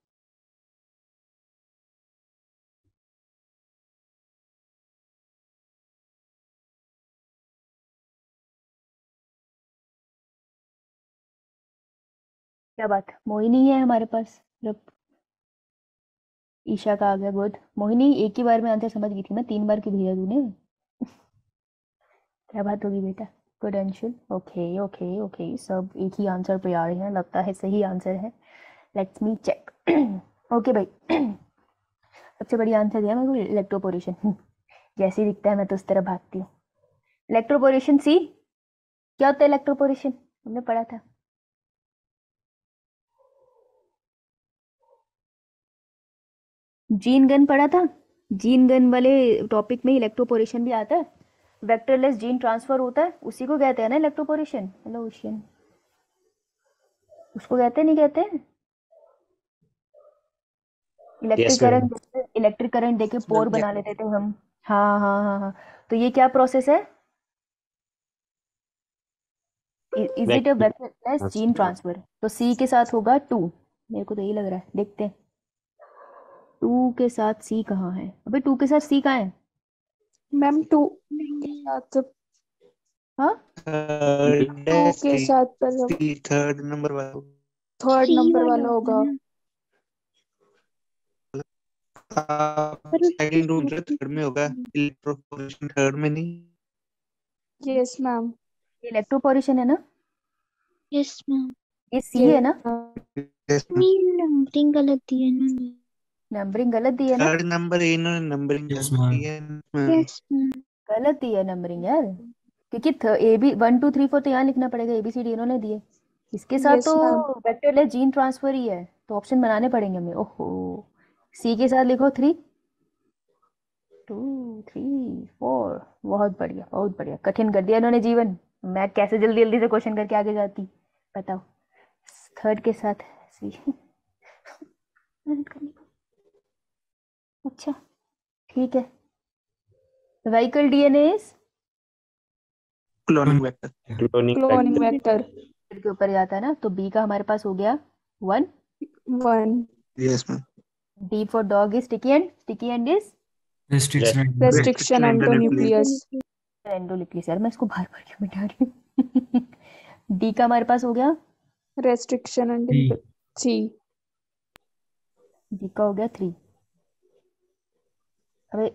Speaker 1: क्या बात, मोहिनी है हमारे पास, जब ईशा का आ गया, गुड। मोहिनी एक ही बार में आंसर समझ गई थी मैं, 3 बार क्यों भेजा तूने? क्या बात होगी बेटा, good Anshul. Okay okay okay, सब एक ही आंसर पे आ रहे हैं, लगता है सही आंसर है, लेट्स मी चेक। ओके भाई, सबसे बढ़िया आंसर दिया मेरे को, इलेक्ट्रोपोरेशन। जैसे ही दिखता है मैं तो उस तरह भागती हूँ। इलेक्ट्रोपोरेशन सी, क्या होता है इलेक्ट्रोपोरेशन, हमने पढ़ा था। जीन गन पढ़ा था, जीन गन वाले टॉपिक में इलेक्ट्रोपोरेशन भी आता है। वेक्टरलेस जीन ट्रांसफर होता है, उसी को कहते हैं ना इलेक्ट्रोपोरेशन। हेलो ओशियन, उसको कहते हैं, नहीं कहते हैं?
Speaker 8: Yes, ma'am.
Speaker 1: इलेक्ट्रिक करंट देके पोर बना लेते थे हम। हाँ हाँ हाँ हाँ, तो ये क्या प्रोसेस है? Is it a vectorless gene transfer? तो सी के साथ होगा 2, मेरे को तो यही लग रहा है, देखते हैं 2 के साथ सी कहाँ है। अबे 2 के साथ सी कहाँ है?
Speaker 2: मैम 2 के साथ,
Speaker 1: हाँ
Speaker 2: 2 के साथ
Speaker 10: थर्ड नंबर वाला,
Speaker 2: थर्ड नंबर वाला होगा।
Speaker 10: सेकंड ढूंढ रहे, थर्ड में होगा इलेक्ट्रोपोरेशन, थर्ड में नहीं।
Speaker 2: यस मैम,
Speaker 1: इलेक्ट्रोपोरेशन है ना,
Speaker 6: यस मैम,
Speaker 1: ये सी है ना?
Speaker 6: नंबरिंग गलत दी है ना,
Speaker 1: नंबरिंग गलत दी है ना?
Speaker 10: थर्ड नंबर इन्होंने numbering
Speaker 9: Yes, ma'am.
Speaker 6: Yes ma'am,
Speaker 1: गलत दी है नंबरिंग यार, क्योंकि ए बी 1 2 3 4 तो यहाँ लिखना पड़ेगा, ABCD इन्होंने दिए, इसके साथ
Speaker 2: Yes,
Speaker 1: तो
Speaker 2: ma'am.
Speaker 1: वेक्टरलेस जीन ट्रांसफर ही है, तो ऑप्शन बनाने पड़ेंगे हमें। ओहो, सी के साथ लिखो 3 2 3 4, बहुत बढ़िया बहुत बढ़िया, कठिन कर दिया इन्होंने जीवन। मैं कैसे जल्दी जल्दी से क्वेश्चन करके आगे जाती, बताओ। थर्ड के साथ सी। अच्छा ठीक है, vehicle DNA is
Speaker 10: cloning vector,
Speaker 2: Cloning vector,
Speaker 1: के ऊपर जाता है ना, तो बी का हमारे पास हो गया 1।
Speaker 2: 1.
Speaker 10: Yes ma'am.
Speaker 1: D for dog is sticky end is
Speaker 9: Restriction.
Speaker 2: Restriction endonucleus.
Speaker 1: एंडोलिक्लिस। यार मैं इसको बार बार क्यों मिटा रही हूँ? D का हमारे पास हो गया,
Speaker 2: Restriction endonucleus. C.
Speaker 1: D का हो गया 3। अबे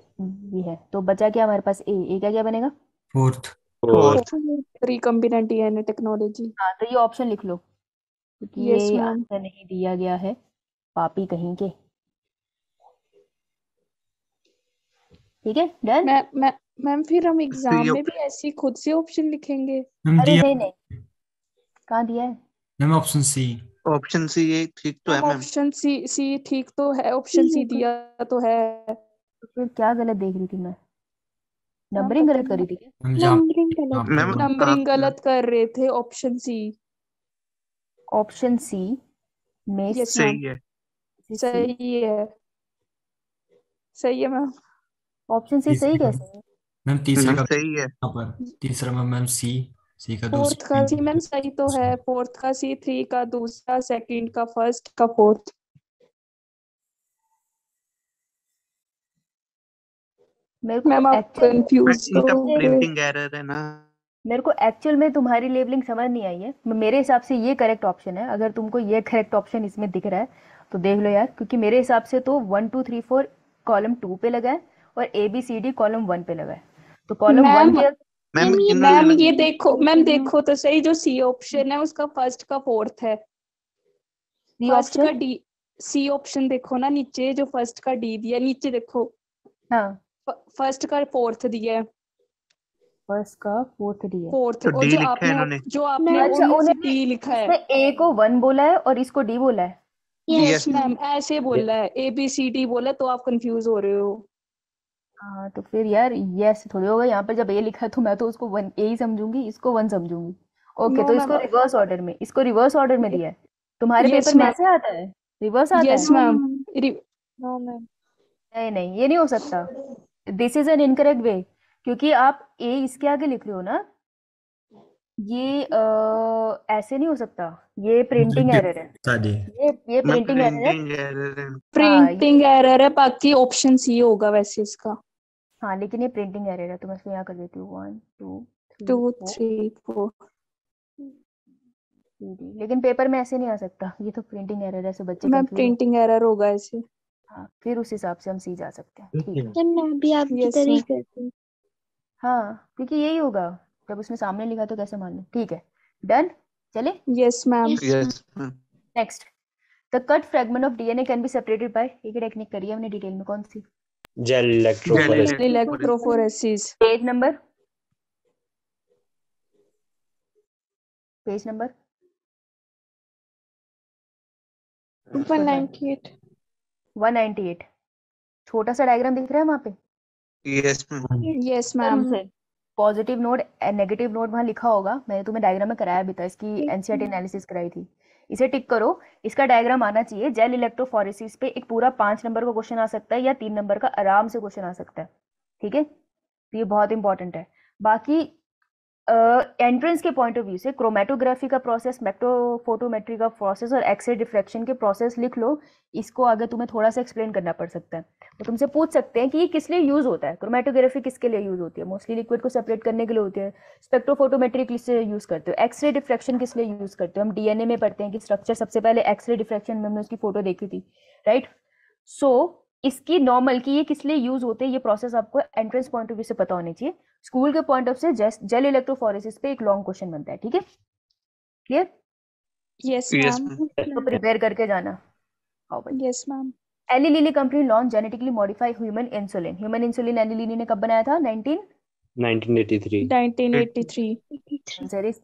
Speaker 1: ये है, तो बचा क्या हमारे पास, A का क्या बनेगा?
Speaker 9: Fourth.
Speaker 2: Recombinant DNA technology.
Speaker 1: हाँ तो ये ऑप्शन लिख लो, क्योंकि
Speaker 2: Yes,
Speaker 1: ये
Speaker 2: ma'am.
Speaker 1: आंसर नहीं दिया गया है, पापी कहीं के। ठीक है, डन।
Speaker 2: मैम फिर हम एग्जाम
Speaker 10: C
Speaker 2: में भी ऐसे ही खुद से ऑप्शन लिखेंगे?
Speaker 9: मैम
Speaker 1: अरे
Speaker 9: दिया
Speaker 1: नहीं नहीं, कहाँ दिया है?
Speaker 9: Ma'am option C.
Speaker 10: Option C ये ठीक तो है मैम।
Speaker 2: ऑप्शन सी ठीक तो है, ऑप्शन सी दिया तो है।
Speaker 1: तो फिर क्या गलत देख रही थी मैं? नंबरिंग गलत करी थी क्या?
Speaker 9: मैम जहाँ
Speaker 6: नंबरिंग गलत,
Speaker 10: मैम
Speaker 2: नंबरिंग गलत कर रहे थे, ऑप्शन सी।
Speaker 1: ऑप्शन सी में
Speaker 2: यस
Speaker 1: C,
Speaker 2: मैम,
Speaker 10: सही है।
Speaker 2: सही है, सही है मैम।
Speaker 1: ऑप्शन सी सही कैसे है?
Speaker 9: मैम तीसरे का
Speaker 10: सही है।
Speaker 9: यहाँ पर तीसरा मैम सी, सी का
Speaker 2: फोर्थ का सी मैम सही तो है, फोर्थ का सी, 3 का दूसरा, सेकंड का फर्स्ट, का फोर्थ।
Speaker 1: मेरे को
Speaker 2: मैम आप
Speaker 1: एक्चुअल
Speaker 2: कंफ्यूज
Speaker 10: इनका
Speaker 2: तो
Speaker 10: प्रिंटिंग एरर है ना।
Speaker 1: मेरे को एक्चुअल में तुम्हारी लेबलिंग समझ नहीं आई है। मेरे हिसाब से ये करेक्ट ऑप्शन है, अगर तुमको ये करेक्ट ऑप्शन इसमें दिख रहा है तो देख लो यार, क्योंकि मेरे हिसाब से तो 1 2 3 4 कॉलम 2 पे लगा है और ABCD कॉलम 1 पे लगा है, तो कॉलम 1 के
Speaker 10: मैम
Speaker 2: मैम ये देखो, मैम देखो तो सही, जो सी ऑप्शन है उसका फर्स्ट का फोर्थ है।
Speaker 1: सी
Speaker 2: फर्स्ट का
Speaker 1: ऑप्शन,
Speaker 2: डी, सी ऑप्शन देखो ना नीचे, जो फर्स्ट का डी दिया नीचे देखो,
Speaker 1: हाँ
Speaker 2: फर्स्ट का फोर्थ दिया है,
Speaker 1: फर्स्ट का फोर्थ डी है।
Speaker 2: फोर्थ।
Speaker 10: तो
Speaker 2: और
Speaker 10: D
Speaker 2: जो
Speaker 10: लिखा है इन्होंने।
Speaker 2: आपने
Speaker 1: अच्छा,
Speaker 2: उनमें से
Speaker 1: उन्होंने
Speaker 2: डी लिखा है।
Speaker 1: इसमें A को 1 बोला है और इसको D बोला है।
Speaker 2: यस मैम, ऐसे बोला है, ABCD बोला, तो आप कंफ्यूज हो रहे हो।
Speaker 1: हाँ तो फिर यार ये ऐसे थोड़ी होगा, यहाँ पर जब ए लिखा है तो मैं तो उसको वन ए ही समझूंगी, इसको वन समझूंगी। ओके
Speaker 2: नो
Speaker 1: तो
Speaker 2: मैम,
Speaker 1: इसको रिवर्स ऑर्डर में, इसको रिवर्स ऑर्डर में दिया है। तुम्हारे
Speaker 2: यस
Speaker 1: पेपर में
Speaker 2: मैम,
Speaker 1: ऐसे आता है, रिवर्स आता
Speaker 2: यस
Speaker 1: है?
Speaker 2: मैम,
Speaker 6: नो मैम
Speaker 1: नहीं नहीं, ये नहीं हो सकता। दिस इज एन इनकरेक्ट वे, क्योंकि आप ए इसके आगे लिख रहे हो ना, ये ऐसे नहीं हो सकता, ये प्रिंटिंग एरर है।
Speaker 9: बता दे।
Speaker 1: ये
Speaker 10: मैं
Speaker 1: प्रिंटिंग एरर है।
Speaker 10: प्रिंटिंग एरर है।
Speaker 1: हाँ ये
Speaker 2: प्रिंटिंग एरर है, बाकी ऑप्शन सी होगा वैसे इसका।
Speaker 1: हाँ लेकिन ये प्रिंटिंग एरर है, तो मैं इसको यहाँ कर देती हूँ 1 2 3
Speaker 2: 2
Speaker 1: 4
Speaker 2: 3 4
Speaker 1: लेकिन पेपर में ऐसे नहीं आ सकता, ये तो प्रिंटिंग एरर है, सो बच्चे
Speaker 2: मैम
Speaker 1: कंफ्यूज हो।
Speaker 2: प्रिंटिंग एरर होगा ऐसे।
Speaker 1: हाँ फिर उस हिसाब से हम सी जा सकते हैं, ठीक है।
Speaker 6: मैम मैं भी आपकी
Speaker 2: यस
Speaker 6: तरह ही
Speaker 2: मैम,
Speaker 6: करती हूँ।
Speaker 1: हाँ क्योंकि यही होगा, जब उसमें सामने लिखा तो कैसे मान लो, ठीक है। डन, चले
Speaker 2: yes ma'am,
Speaker 6: yes ma'am
Speaker 10: yes ma'am.
Speaker 1: Next. The cut fragment of DNA can be separated by, एक टेक्निक करी है हमने डिटेल में, कौन सी?
Speaker 8: Gel electrophoresis.
Speaker 2: Electrophoresis.
Speaker 1: Page number, page number
Speaker 2: 198।
Speaker 1: 198। छोटा सा डायग्राम दिख रहा है वहां पे,
Speaker 10: yes ma'am.
Speaker 2: Yes ma'am,
Speaker 1: positive node and negative node वहां लिखा होगा, मैंने तुम्हें डायग्राम में कराया भी था, इसकी एनसीईआरटी एनालिसिस कराई थी। इसे टिक करो, इसका डायग्राम आना चाहिए। जेल इलेक्ट्रोफोरेसिस पे एक पूरा 5 नंबर का क्वेश्चन आ सकता है या 3 नंबर का आराम से क्वेश्चन आ सकता है, ठीक है। तो ये बहुत इंपॉर्टेंट है। बाकी एंट्रेंस के पॉइंट ऑफ व्यू से क्रोमेटोग्राफी का प्रोसेस, मैक्रोफोटोमेट्री का प्रोसेस और एक्सरे डिफ्रैक्शन के प्रोसेस लिख लो। इसको आगे तुम्हें थोड़ा सा एक्सप्लेन करना पड़ सकता है, तो तुमसे पूछ सकते हैं कि ये किस लिए यूज होता है, क्रोमेटोग्राफी किसके लिए यूज होती है? मोस्टली लिक्विड को सेपरेट करने के लिए होती है। स्पेक्ट्रोफोटोमेट्री किस लिए यूज करते हो? एक्सरे डिफ्रैक्शन किस लिए यूज करते हो? हम डीएनए में पढ़ते हैं कि स्ट्रक्चर सबसे पहले एक्सरे डिफ्रैक्शन में, हमने उसकी फोटो देखी थी, राइट। सो इसकी नॉर्मल की ये किस लिए यूज होते हैं, ये प्रोसेस आपको एंट्रेंस पॉइंट ऑफ व्यू से पता होनी चाहिए। स्कूल के पॉइंट ऑफ से जेल इलेक्ट्रोफोरेसिस पे एक लॉन्ग क्वेश्चन बनता है, ठीक है, clear?
Speaker 2: Yes
Speaker 10: yes
Speaker 2: ma'am,
Speaker 10: ma'am.
Speaker 1: तो प्रिपेयर करके जाना। आओ भाई।
Speaker 2: Yes ma'am,
Speaker 1: Eli Lilly company launch genetically modify human insulin. Human insulin Eli Lilly ने कब बनाया था?
Speaker 8: 1983।
Speaker 2: 1983।
Speaker 1: आंसर इज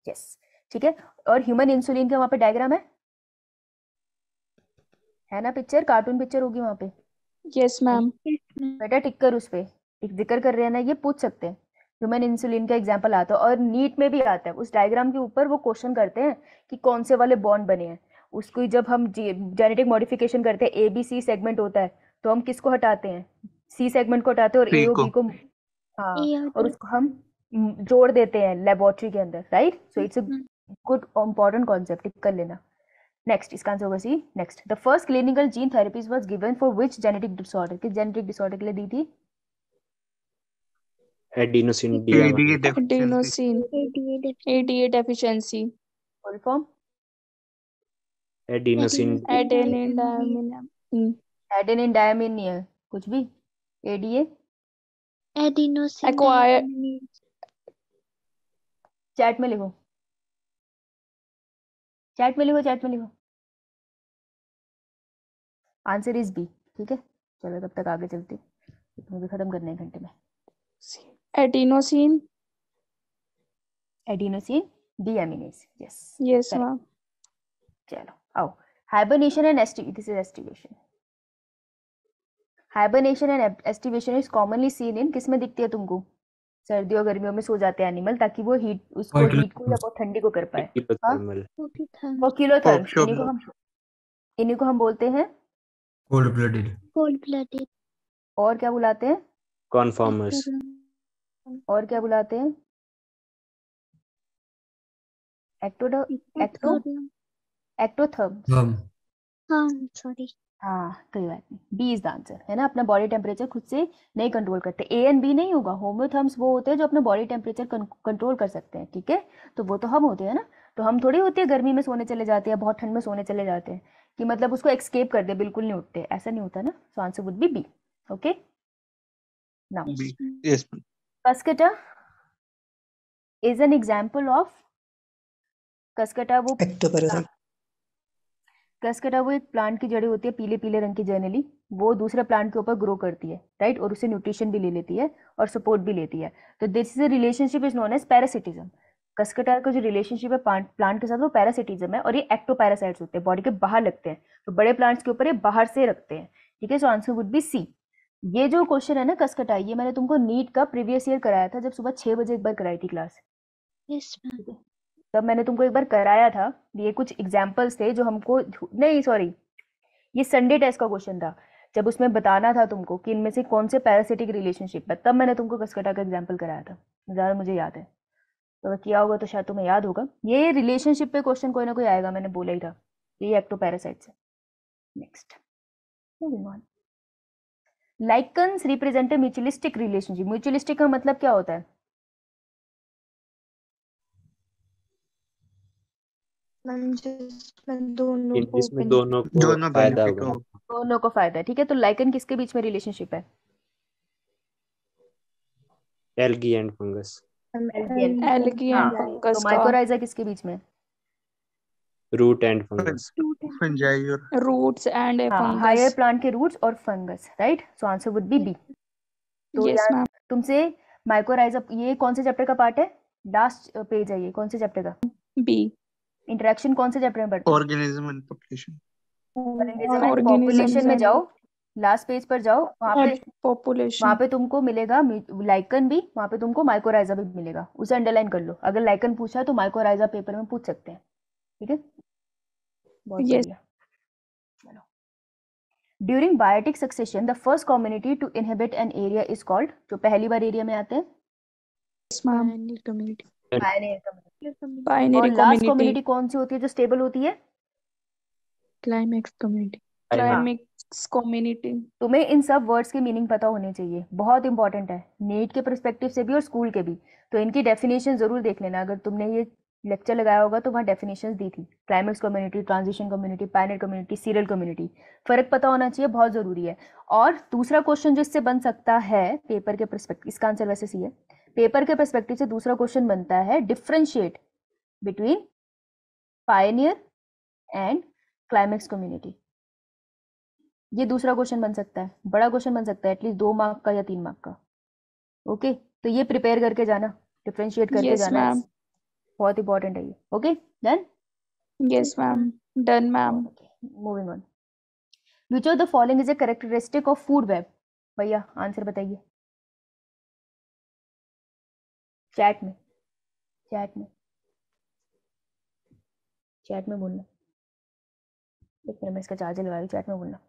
Speaker 1: यस, ठीक है। और ह्यूमन इंसुलिन का वहां पे डायग्राम है ना, पिक्चर, कार्टून पिक्चर होगी वहां पे।
Speaker 2: यस मैम,
Speaker 1: बेटा टिक कर उस पे, एक जिक्र कर रहे हैं ना, ये पूछ सकते हैं। ह्यूमन इंसुलिन का एग्जांपल आता है और नीट में भी आता है, उस डायग्राम के ऊपर वो क्वेश्चन करते हैं कि कौन से वाले बॉन्ड बने हैं। उसको जब हम जेनेटिक मॉडिफिकेशन करते हैं, ए बी सी सेगमेंट होता है, तो हम किसको हटाते हैं? सी सेगमेंट को हटाते हैं और ए और बी को, हाँ, और उसको हम जोड़ देते हैं लेबोरेटरी के अंदर, right. So it's a good important concept, tick कर लेना। नेक्स्ट, इसका आंसर होगा C. Next, the first clinical gene therapies was given for which genetic disorder? किस जेनेटिक डिसऑर्डर के लिए दी थी?
Speaker 8: Adenosine
Speaker 10: ADA
Speaker 8: deaminase.
Speaker 10: Deficiency.
Speaker 2: ADA deficiency.
Speaker 1: Full form?
Speaker 8: Adenosine
Speaker 2: adenine diamine,
Speaker 1: adenine diamine नहीं है कुछ भी, एडीए।
Speaker 6: एडिनोसिन
Speaker 2: एक्वायर,
Speaker 1: चैट में लिखो, चैट में लिखो, चैट में लिखो। आंसर इज बी, ठीक है। चलो तब तक आगे चलते हैं, मुझे खत्म करने हैं घंटे में।
Speaker 2: Adenosine.
Speaker 1: Adenosine deaminase, yes
Speaker 2: yes
Speaker 1: correct.
Speaker 2: Ma'am,
Speaker 1: चलो आओ, hibernation and this is aestivation. Hibernation and aestivation is commonly seen in, किस में दिखती है तुमको? सर्दियों गर्मियों में सो जाते हैं एनिमल ताकि वो हीट, उसको हीट को या बहुत ठंडी को कर पाए। हाँ, ओक्यूलोथर्म्स, इन्हीं को हम बोलते हैं
Speaker 9: कोल्ड ब्लडेड।
Speaker 6: Cold blooded.
Speaker 1: और क्या बुलाते हैं?
Speaker 8: कॉन्फॉर्मर्स।
Speaker 1: और क्या बुलाते हैं? एक्टोथर्म्स।
Speaker 6: हाँ सॉरी।
Speaker 1: हाँ कोई बात नहीं, बी इज द आंसर, है ना। अपना बॉडी टेम्परेचर खुद से नहीं कंट्रोल करते। ए एंड बी नहीं होगा, होम्योथर्म्स वो होते हैं जो अपना बॉडी टेम्परेचर कंट्रोल कर सकते हैं, ठीक है। तो वो तो हम होते हैं ना, तो हम थोड़ी होते हैं गर्मी में सोने चले जाते हैं, बहुत ठंड में सोने चले जाते हैं कि मतलब उसको एक्सकेप कर दे, बिल्कुल नहीं उठते, ऐसा नहीं होता ना। So answer would be B, okay. Now
Speaker 10: yes
Speaker 1: Cuscuta is an example of, Cuscuta वो कसकटा वो एक प्लांट की जड़ें होती है, पीले पीले रंग की, जनरली वो दूसरे प्लांट के ऊपर ग्रो करती है, राइट, और उससे न्यूट्रिशन भी ले लेती है और सपोर्ट भी लेती है। तो this is relationship is known as parasitism. Cuscuta का जो रिलेशनशिप है प्लांट के साथ वो पैरासिटिज्म है, और ये एक्टोपैरासाइट्स होते हैं, बॉडी के बाहर लगते हैं, तो बड़े प्लांट्स के ऊपर ये बाहर से रखते हैं, ठीक है। So answer would be C. ये जो क्वेश्चन है ना कसकटाई, ये मैंने तुमको नीट का प्रीवियस ईयर कराया था जब सुबह 6 बजे एक बार कराई थी क्लास।
Speaker 6: Yes ma'am.
Speaker 1: तब मैंने तुमको एक बार कराया था। ये कुछ एग्जाम्पल्स थे जो हमको नहीं सॉरी, ये संडे टेस्ट का क्वेश्चन था, जब उसमें बताना था तुमको कि इनमें से कौन से पैरासिटिक रिलेशनशिप है, तब मैंने तुमको कसकटा का एग्जाम्पल कराया था, ज़्यादा मुझे याद है। तो अगर किया होगा तो शायद तुम्हें याद होगा। ये रिलेशनशिप पे क्वेश्चन कोई ना कोई आएगा, मैंने बोला ही था। ये एक्टोपैरासाइट्स है। Next, moving on. Lichens represent a mutualistic relationship. Mutualistic का मतलब क्या होता है?
Speaker 7: मैम जिसमें दोनों को
Speaker 8: जिसमें
Speaker 7: benefit
Speaker 8: दोनों को
Speaker 10: दोनों
Speaker 8: फायदा
Speaker 10: बेनिफिट
Speaker 8: होगा।
Speaker 10: हो।
Speaker 1: दोनों को फायदा है, ठीक है। तो लाइकन किसके बीच में रिलेशनशिप है?
Speaker 8: Algae and fungus.
Speaker 5: एल्गी
Speaker 1: हाँ,
Speaker 5: एंड
Speaker 1: तो
Speaker 5: फंगस का।
Speaker 1: माइकोराइजा किसके बीच में?
Speaker 8: Root and fungus.
Speaker 10: फंजाई और
Speaker 5: रूट्स एंड ए
Speaker 1: हाँ, हायर
Speaker 5: फंगस।
Speaker 1: प्लांट के रूट्स और fungus, right. So answer would be B. तो
Speaker 5: यस
Speaker 1: यार
Speaker 5: मैम।
Speaker 1: तुमसे माइकोराइजा, ये कौन से चैप्टर का पार्ट है? लास्ट पेज है ये, कौन से चैप्टर का?
Speaker 5: बी।
Speaker 1: इंटरेक्शन कौन से चैप्टर में पढ़ते हैं?
Speaker 10: Organism and population.
Speaker 1: Organism and
Speaker 5: Organisms
Speaker 1: population में
Speaker 5: and
Speaker 1: जाओ, लास्ट पेज पर जाओ, वहाँ पे
Speaker 5: population.
Speaker 1: तुमको मिलेगा लाइकन भी, वहाँ पे तुमको माइकोराइजा भी मिलेगा। उसे अंडरलाइन कर लो। अगर लाइकन पूछा है तो माइकोराइजा पेपर में पूछ सकते हैं, ठीक है। बहुत
Speaker 5: Yes.
Speaker 1: बढ़िया। चलो, during biotic succession the first community to inhabit an area is called. जो पहली बार एरिया में आते हैं,
Speaker 5: Yes, ma'am.
Speaker 7: pioneer community.
Speaker 1: Pioneer community.
Speaker 5: Binary
Speaker 1: और लास्ट
Speaker 5: community.
Speaker 1: कम्युनिटी कौन सी होती है जो स्टेबल होती है?
Speaker 7: Climax community.
Speaker 5: Climax community.
Speaker 1: तुम्हें इन सब वर्ड्स के मीनिंग पता होने चाहिए, बहुत इंपॉर्टेंट है, नीट के पर्सपेक्टिव से भी और स्कूल के भी। तो इनकी डेफिनेशन जरूर देख लेना। अगर तुमने ये लेक्चर लगाया होगा तो वहाँ डेफिनेशंस दी थी। Climax community, transition community, Pioneer community, serial community. फर्क पता होना चाहिए, बहुत जरूरी है। और दूसरा क्वेश्चन जो इससे बन सकता है पेपर के पर्सपेक्टिव, इसका आंसर वैसे सी है। पेपर के पर्सपेक्टिव से दूसरा क्वेश्चन बनता है differentiate between Pioneer and climax community. ये दूसरा क्वेश्चन बन सकता है, बड़ा क्वेश्चन बन सकता है, एटलीस्ट 2 मार्क का या 3 मार्क का। ओके, तो ये प्रिपेयर करके जाना, डिफरेंशिएट करके
Speaker 5: Yes,
Speaker 1: जाना,
Speaker 5: ma'am.
Speaker 1: बहुत इंपॉर्टेंट है ये। Okay, done.
Speaker 5: Yes, ma'am. Done, ma'am.
Speaker 1: Moving on. Which of the following is a characteristic of food web? भैया आंसर बताइए चैट में, चैट में, चैट में बोलना। एक मिनट में इसका चार्जर लगा, चैट में बोलना।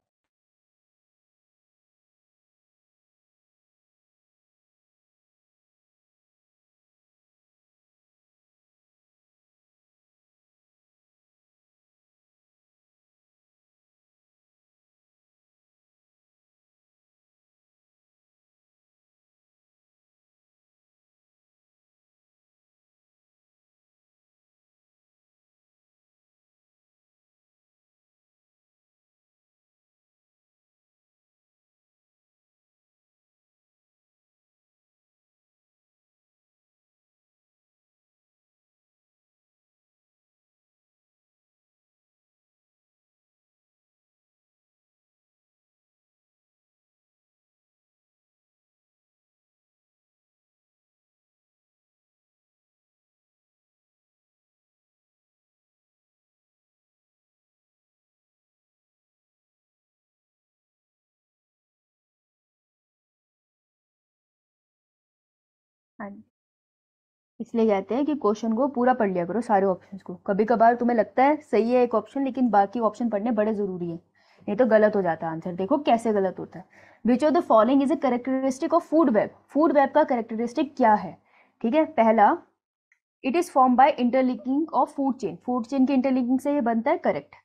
Speaker 1: हाँ, इसलिए कहते हैं कि क्वेश्चन को पूरा पढ़ लिया करो, सारे ऑप्शंस को। कभी कभार तुम्हें लगता है सही है एक ऑप्शन, लेकिन बाकी ऑप्शन पढ़ने बड़े जरूरी है, नहीं तो गलत हो जाता है आंसर। देखो कैसे गलत होता है। विच of the following is a characteristic of food web? Food web का कैरेक्टरिस्टिक क्या है? ठीक है, पहला, it is form by interlinking of food chain. Food chain की इंटरलिंकिंग से ये बनता है, correct.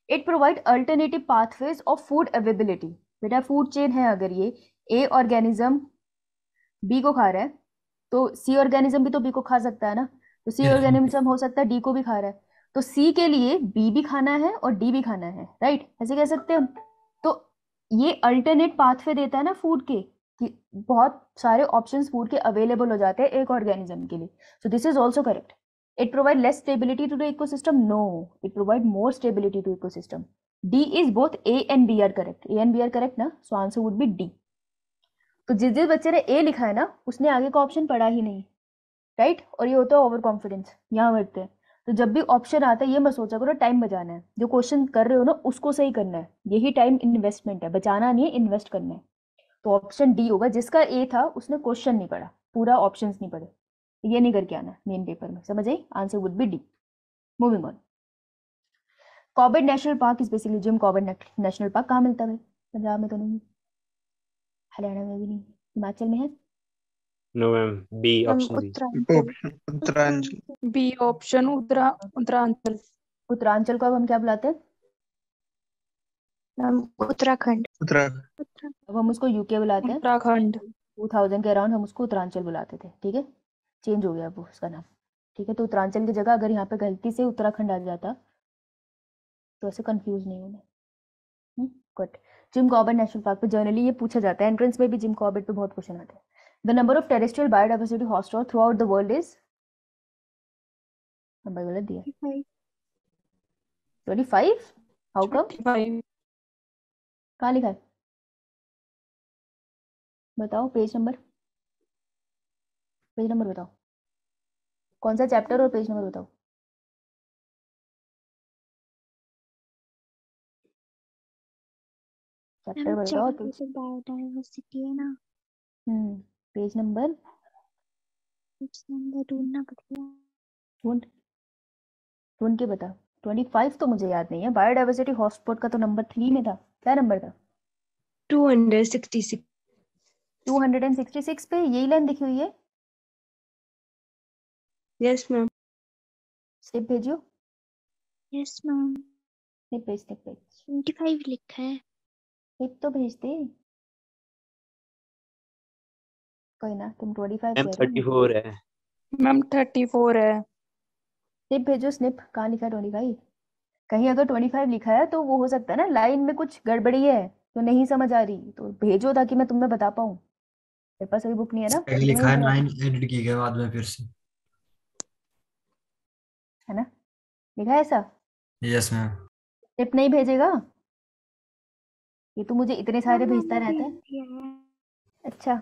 Speaker 1: It provide alternative pathways of food availability. बेटा फूड चेन है, अगर ये ए ऑर्गेनिज्म बी को खा रहा है तो सी ऑर्गेनिज्म भी तो बी को खा सकता है ना। तो सी ऑर्गेनिज्म हो सकता है डी को भी खा रहा है, तो सी के लिए बी भी खाना है और डी भी खाना है, राइट। ऐसे कह सकते हैं हम। तो ये अल्टरनेट पाथवे देता है ना फूड के, कि बहुत सारे ऑप्शंस फूड के अवेलेबल हो जाते हैं एक ऑर्गेनिज्म के लिए। So this is also correct. It provide less stability to the ecosystem? No, it provide more stability to ecosystem. D is both A and B are correct. A and B are correct ना, so answer would be D. तो जिस बच्चे ने ए लिखा है ना, उसने आगे का ऑप्शन पढ़ा ही नहीं, राइट। और ये होता है ओवर कॉन्फिडेंस, यहाँ बैठते हैं। तो जब भी ऑप्शन आता है ये मत सोचा करो टाइम बचाना है, जो क्वेश्चन कर रहे हो ना उसको सही करना है। यही टाइम इन्वेस्टमेंट है, बचाना नहीं है, इन्वेस्ट करना है। तो ऑप्शन डी होगा। जिसका ए था उसने क्वेश्चन नहीं पढ़ा, पूरा ऑप्शंस नहीं पढ़े, ये नहीं करके आना मेन पेपर में, समझ आई? Answer would be D. Moving on. Corbett National Park is basically, Jim Corbett National Park कहाँ मिलता है भाई? पंजाब में तो नहीं, हरियाणा में भी नहीं, हिमाचल में है?
Speaker 8: No ma'am, B
Speaker 7: ma'am
Speaker 8: option B.
Speaker 10: Option Uttaranchal.
Speaker 2: B option Uttaranchal.
Speaker 1: Uttaranchal को अब हम क्या बुलाते हैं?
Speaker 7: मैम उत्तराखंड।
Speaker 10: उत्तराखंड।
Speaker 1: अब हम उसको यूके बुलाते हैं।
Speaker 2: उत्तराखंड।
Speaker 1: 2000 के अराउंड हम उसको उत्तरांचल बुलाते थे, ठीक है? चेंज हो गया अब उसका नाम, ठीक है? तो उत्तरांचल की जगह अगर यहाँ पे गलती से उत्तराखंड आ जाता तो ऐसे कंफ्यूज नहीं होना। Good. Gym Corbett National park पे जनरली ये पूछा जाता है, एंट्रेंस में भी जिम कॉर्बेट पे बहुत क्वेश्चन आते हैं। The number of terrestrial biodiversity hotspot through out the world is, number गलत दिया, 25। How come?
Speaker 2: 25।
Speaker 1: कहाँ लिखा है बताओ? पेज नंबर, पेज नंबर बताओ, कौन सा चैप्टर और पेज नंबर बताओ। चैप्टर बताओ, पेज।
Speaker 7: बायोडाइवर्सिटी है ना,
Speaker 1: पेज नंबर
Speaker 7: पेज नंबर ढूंढना पड़ेगा।
Speaker 1: ढूंढ ढूंढ के बता। 25 तो मुझे याद नहीं है। बायोडाइवर्सिटी हॉटस्पॉट का तो नंबर 3 में था। क्या नंबर था?
Speaker 6: 266।
Speaker 1: 266 पे यही लाइन लिखी हुई है।
Speaker 6: Yes ma'am.
Speaker 1: स्लिप भेजियो,
Speaker 7: यस मैम,
Speaker 1: स्लिप भेज, स्लिप भेज,
Speaker 7: 25 लिखा है।
Speaker 1: स्लिप तो भेज दे। कोई ना, तुम 25
Speaker 8: मैम
Speaker 1: कह रहे हो।
Speaker 8: 34 है।
Speaker 2: मैम 34 है।
Speaker 1: स्लिप भेजो, स्लिप। कहाँ लिखा है 25? कहीं अगर 25 लिखा है तो वो हो सकता है ना लाइन में कुछ गड़बड़ी है तो नहीं समझ आ रही, तो भेजो ताकि मैं तुम्हें बता पाऊँ। मेरे पास अभी बुक नहीं है ना,
Speaker 9: पहले
Speaker 1: तुम्हें
Speaker 9: लिखा है,
Speaker 1: बता
Speaker 9: 9
Speaker 1: दूँ,
Speaker 9: एडिट की गई बाद में फिर से।
Speaker 1: है ना? लिखा है ऐसा?
Speaker 9: Yes ma'am.
Speaker 1: स्लिप नहीं भेजेगा? ये तो मुझे इतने सारे भेजता रहता है। अच्छा,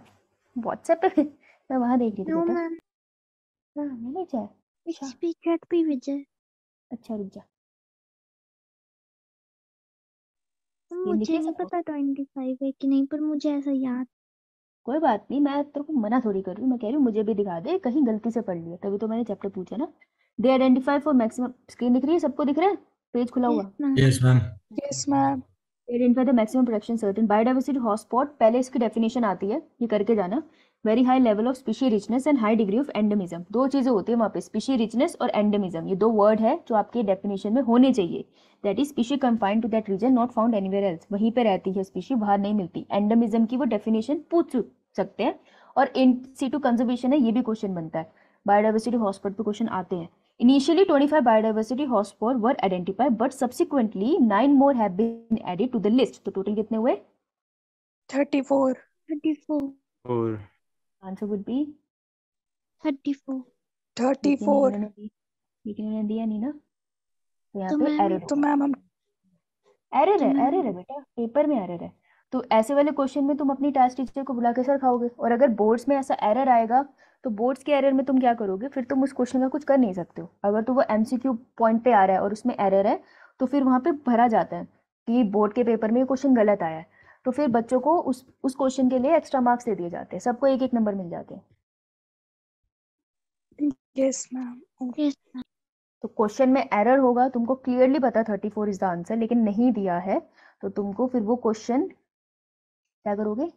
Speaker 1: व्हाट्सएप पे मैं वहां देख रही थी
Speaker 7: नो
Speaker 1: बेटा।
Speaker 7: मैम,
Speaker 1: हाँ मैंने भेजा है। अच्छा
Speaker 7: इस चैट पे भेजा है।
Speaker 1: अच्छा, रुक जा।
Speaker 7: मुझे
Speaker 1: लिखिए
Speaker 7: नहीं
Speaker 1: सबको।
Speaker 7: पता 25 है कि नहीं, पर मुझे ऐसा याद।
Speaker 1: कोई बात नहीं, मैं तेरे को मना थोड़ी कर रही हूँ, मैं कह रही हूँ मुझे भी दिखा दे, कहीं गलती से पढ़ लिया, तभी तो मैंने चैप्टर पूछा ना। They identify for maximum, screen दिख रही है सबको? दिख रहा है पेज खुला हुआ?
Speaker 7: Yes ma'am.
Speaker 9: Yes ma'am.
Speaker 2: Yes ma'am.
Speaker 1: Identify the maximum production certain biodiversity hotspot. पहले इसकी डेफिनेशन आती है, ये करके जाना। Very high level of species richness and high degree of endemism. दो चीजें होती है वहाँ पे, स्पीशी रिचनेस और एंडेमिज्म। ये दो वर्ड है जो आपके डेफिनेशन में होने चाहिए। That is species confined to that region, not found anywhere else. वहीं पे रहती है स्पीशी, बाहर नहीं मिलती। एंडेमिज्म की वो डेफिनेशन पूछ सकते हैं। और इन सीटू कंजर्वेशन है, ये भी क्वेश्चन बनता है। बायोडाइवर्सिटी हॉटस्पॉट पे क्वेश्चन आते हैं। Initially, 25 biodiversity hotspots were identified, but subsequently 9 more have been added to the list. तो total कितने हुए?
Speaker 2: 34।
Speaker 7: 34।
Speaker 8: और
Speaker 1: Answer would be
Speaker 7: 34।
Speaker 2: 34।
Speaker 1: लेकिन इन्होंने दिया नहीं ना, तो यहाँ
Speaker 7: तो
Speaker 1: पे
Speaker 7: मैम
Speaker 1: एरर
Speaker 2: तो मैम हम
Speaker 1: एरर
Speaker 7: तो
Speaker 1: है,
Speaker 7: मैम
Speaker 1: एरर है बेटा, पेपर में एरर है। तो ऐसे वाले क्वेश्चन में तुम अपनी टास्क टीचर को बुला के सर खाओगे, और अगर बोर्ड्स में ऐसा एरर आएगा तो बोर्ड्स के एरर में तुम क्या करोगे? फिर तुम उस क्वेश्चन का कुछ कर नहीं सकते हो। अगर तो वो एमसीक्यू पॉइंट पे आ रहा है और उसमें एरर है तो फिर वहाँ पे भरा जाता है कि बोर्ड के पेपर में ये क्वेश्चन गलत आया है, तो फिर बच्चों को उस क्वेश्चन के लिए एक्स्ट्रा मार्क्स दे दिए जाते हैं, सबको एक एक नंबर मिल जाते हैं।
Speaker 2: Yes ma'am.
Speaker 7: यस
Speaker 1: तो क्वेश्चन में एरर होगा, तुमको क्लियरली पता 34 इज द आंसर, लेकिन नहीं दिया है तो तुमको फिर वो क्वेश्चन क्या करोगे?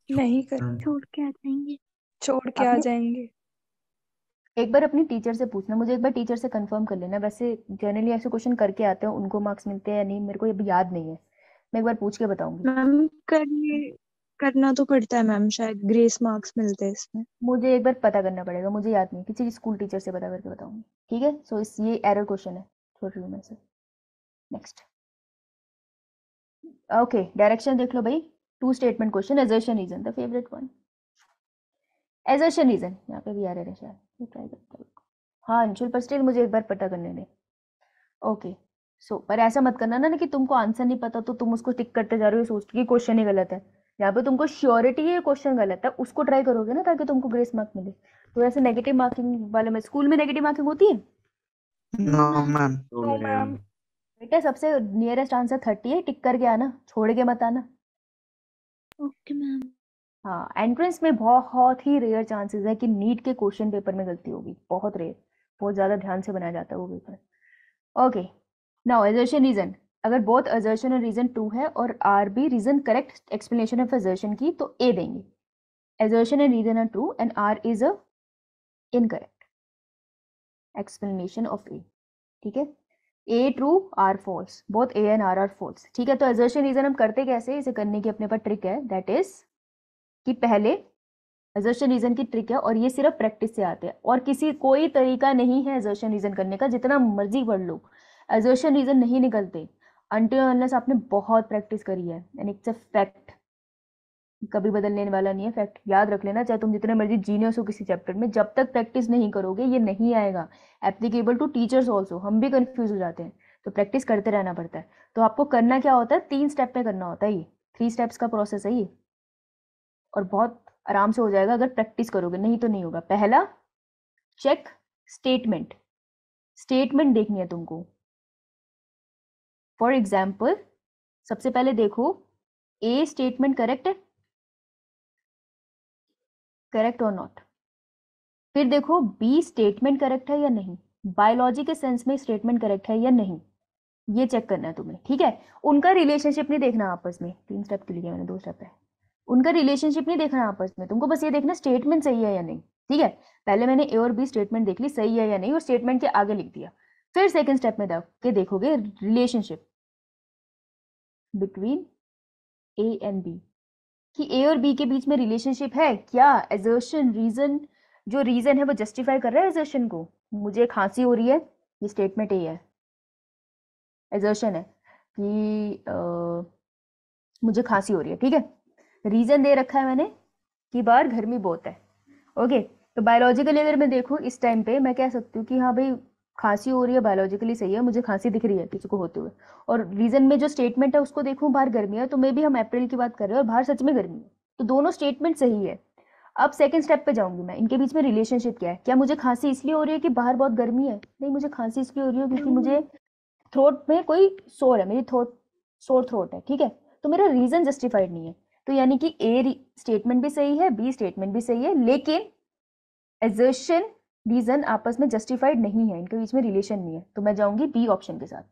Speaker 2: नहीं कर,
Speaker 7: छोड़ के आ जाएंगे।
Speaker 2: छोड़ के आ
Speaker 1: आपने
Speaker 2: जाएंगे।
Speaker 1: एक बार अपनी टीचर से पूछना, मुझे एक बार टीचर से कंफर्म कर लेना। वैसे जनरली ऐसे क्वेश्चन करके आते हैं, उनको मार्क्स मिलते हैं या नहीं मेरे को अभी याद नहीं है, मैं एक बार पूछ के बताऊंगी।
Speaker 7: मैम करना तो पड़ता है मैम, शायद ग्रेस मार्क्स मिलते हैं इसमें।
Speaker 1: मुझे एक बार पता करना पड़ेगा, मुझे याद नहीं, किसी स्कूल टीचर से पता करके बताऊंगी, ठीक है? सो इस ये एरर क्वेश्चन है, छोड़ रही हूँ मैं से। नेक्स्ट, ओके, डायरेक्शन देख लो भाई। Two statement question, assertion reason, the favourite one. Assertion reason यहाँ पे भी एरर है शायद, ये ट्राई करता हूँ। हाँ अंशुल, पर स्टिल मुझे एक बार पता करने दे। ओके, सो पर ऐसा मत करना ना कि तुमको आंसर नहीं पता तो तुम उसको टिक करते जा रहे हो सोच के कि क्वेश्चन ही गलत है। यहाँ पे तुमको श्योरिटी है क्वेश्चन गलत है, उसको ट्राई करोगे ना ताकि तुमको ग्रेस मार्क मिले। तो ऐसे नेगेटिव मार्किंग वाले में, स्कूल में नेगेटिव मार्किंग होती है
Speaker 10: नो मैम।
Speaker 2: No ma'am.
Speaker 1: बेटा? सबसे नियरेस्ट आंसर 30 है, टिक करके आना, छोड़ के मत आना।
Speaker 5: Okay ma'am.
Speaker 1: हाँ, एंट्रेंस में बहुत ही रेयर चांसेस है कि नीट के क्वेश्चन पेपर में गलती होगी, बहुत रेयर, बहुत ज़्यादा ध्यान से बनाया जाता है वो paper. Okay, now assertion reason, अगर बोथ assertion और रीजन ट्रू है और are be reason correct explanation of assertion की, तो ए देंगे। assertion and reason are true and R is a incorrect explanation of A, ठीक है। A true, R false, both A and R are false, ठीक है। तो assertion reason हम करते कैसे, इसे करने की अपने पास ट्रिक है, दैट इज कि पहले assertion reason की ट्रिक है और ये सिर्फ प्रैक्टिस से आते हैं, और कोई तरीका नहीं है assertion reason करने का, जितना मर्जी पढ़ लो assertion reason नहीं निकलते until unless आपने बहुत प्रैक्टिस करी है, एंड इट्स अ फैक्ट, कभी बदलने वाला नहीं है फैक्ट, याद रख लेना। चाहे तुम जितने मर्जी जीनियस हो किसी चैप्टर में, जब तक प्रैक्टिस नहीं करोगे ये नहीं आएगा। एप्लीकेबल टू टीचर्स ऑल्सो, हम भी कंफ्यूज हो जाते हैं, तो प्रैक्टिस करते रहना पड़ता है। तो आपको करना क्या होता है, 3 स्टेप में करना होता है, ये 3 स्टेप्स का प्रोसेस है ये, और बहुत आराम से हो जाएगा अगर प्रैक्टिस करोगे, नहीं तो नहीं होगा। पहला, चेक स्टेटमेंट, स्टेटमेंट देखनी है तुमको। फॉर एग्जाम्पल, सबसे पहले देखो ए स्टेटमेंट करेक्ट है, करेक्ट और नॉट। फिर देखो बी स्टेटमेंट करेक्ट है या नहीं, बायोलॉजी के सेंस में स्टेटमेंट करेक्ट है या नहीं, ये चेक करना है तुम्हें, ठीक है। उनका रिलेशनशिप नहीं देखना आपस में, 3 स्टेप के लिए मैंने 2 स्टेप है, उनका रिलेशनशिप नहीं देखना आपस में, तुमको बस ये देखना स्टेटमेंट सही है या नहीं, ठीक है। पहले मैंने ए और बी स्टेटमेंट देख ली, सही है या नहीं, और स्टेटमेंट के आगे लिख दिया। फिर सेकंड स्टेप में देखोगे relationship between A and B, कि ए और बी के बीच में रिलेशनशिप है क्या। assertion रीजन, जो रीजन है वो जस्टिफाई कर रहा है assertion को, मुझे खांसी हो रही है, ये स्टेटमेंट ए है, assertion है कि मुझे खांसी हो रही है, ठीक है। रीजन दे रखा है मैंने कि बाहर गर्मी बहुत है, ओके। तो बायोलॉजिकली अगर मैं देखूँ इस टाइम पे, मैं कह सकती हूँ कि हाँ भाई खांसी हो रही है, बायोलॉजिकली सही है, मुझे खांसी दिख रही है किसी को होते हुए, और रीजन में जो स्टेटमेंट है उसको देखूँ बाहर गर्मी है, तो मे भी हम अप्रैल की बात कर रहे हैं और बाहर सच में गर्मी है, तो दोनों स्टेटमेंट सही है। अब सेकंड स्टेप पे जाऊंगी मैं, इनके बीच में रिलेशनशिप क्या है, क्या मुझे खांसी इसलिए हो रही है कि बाहर बहुत गर्मी है, नहीं, मुझे खांसी इसलिए हो रही है क्योंकि मुझे थ्रोट में कोई सोर है, मेरी सोर थ्रोट है, ठीक है। तो मेरा रीजन जस्टिफाइड नहीं है, तो यानी कि ए स्टेटमेंट भी सही है, बी स्टेटमेंट भी सही है, लेकिन assertion रीजन आपस में जस्टिफाइड नहीं है, इनके बीच में रिलेशन नहीं है, तो मैं जाऊंगी बी ऑप्शन के साथ,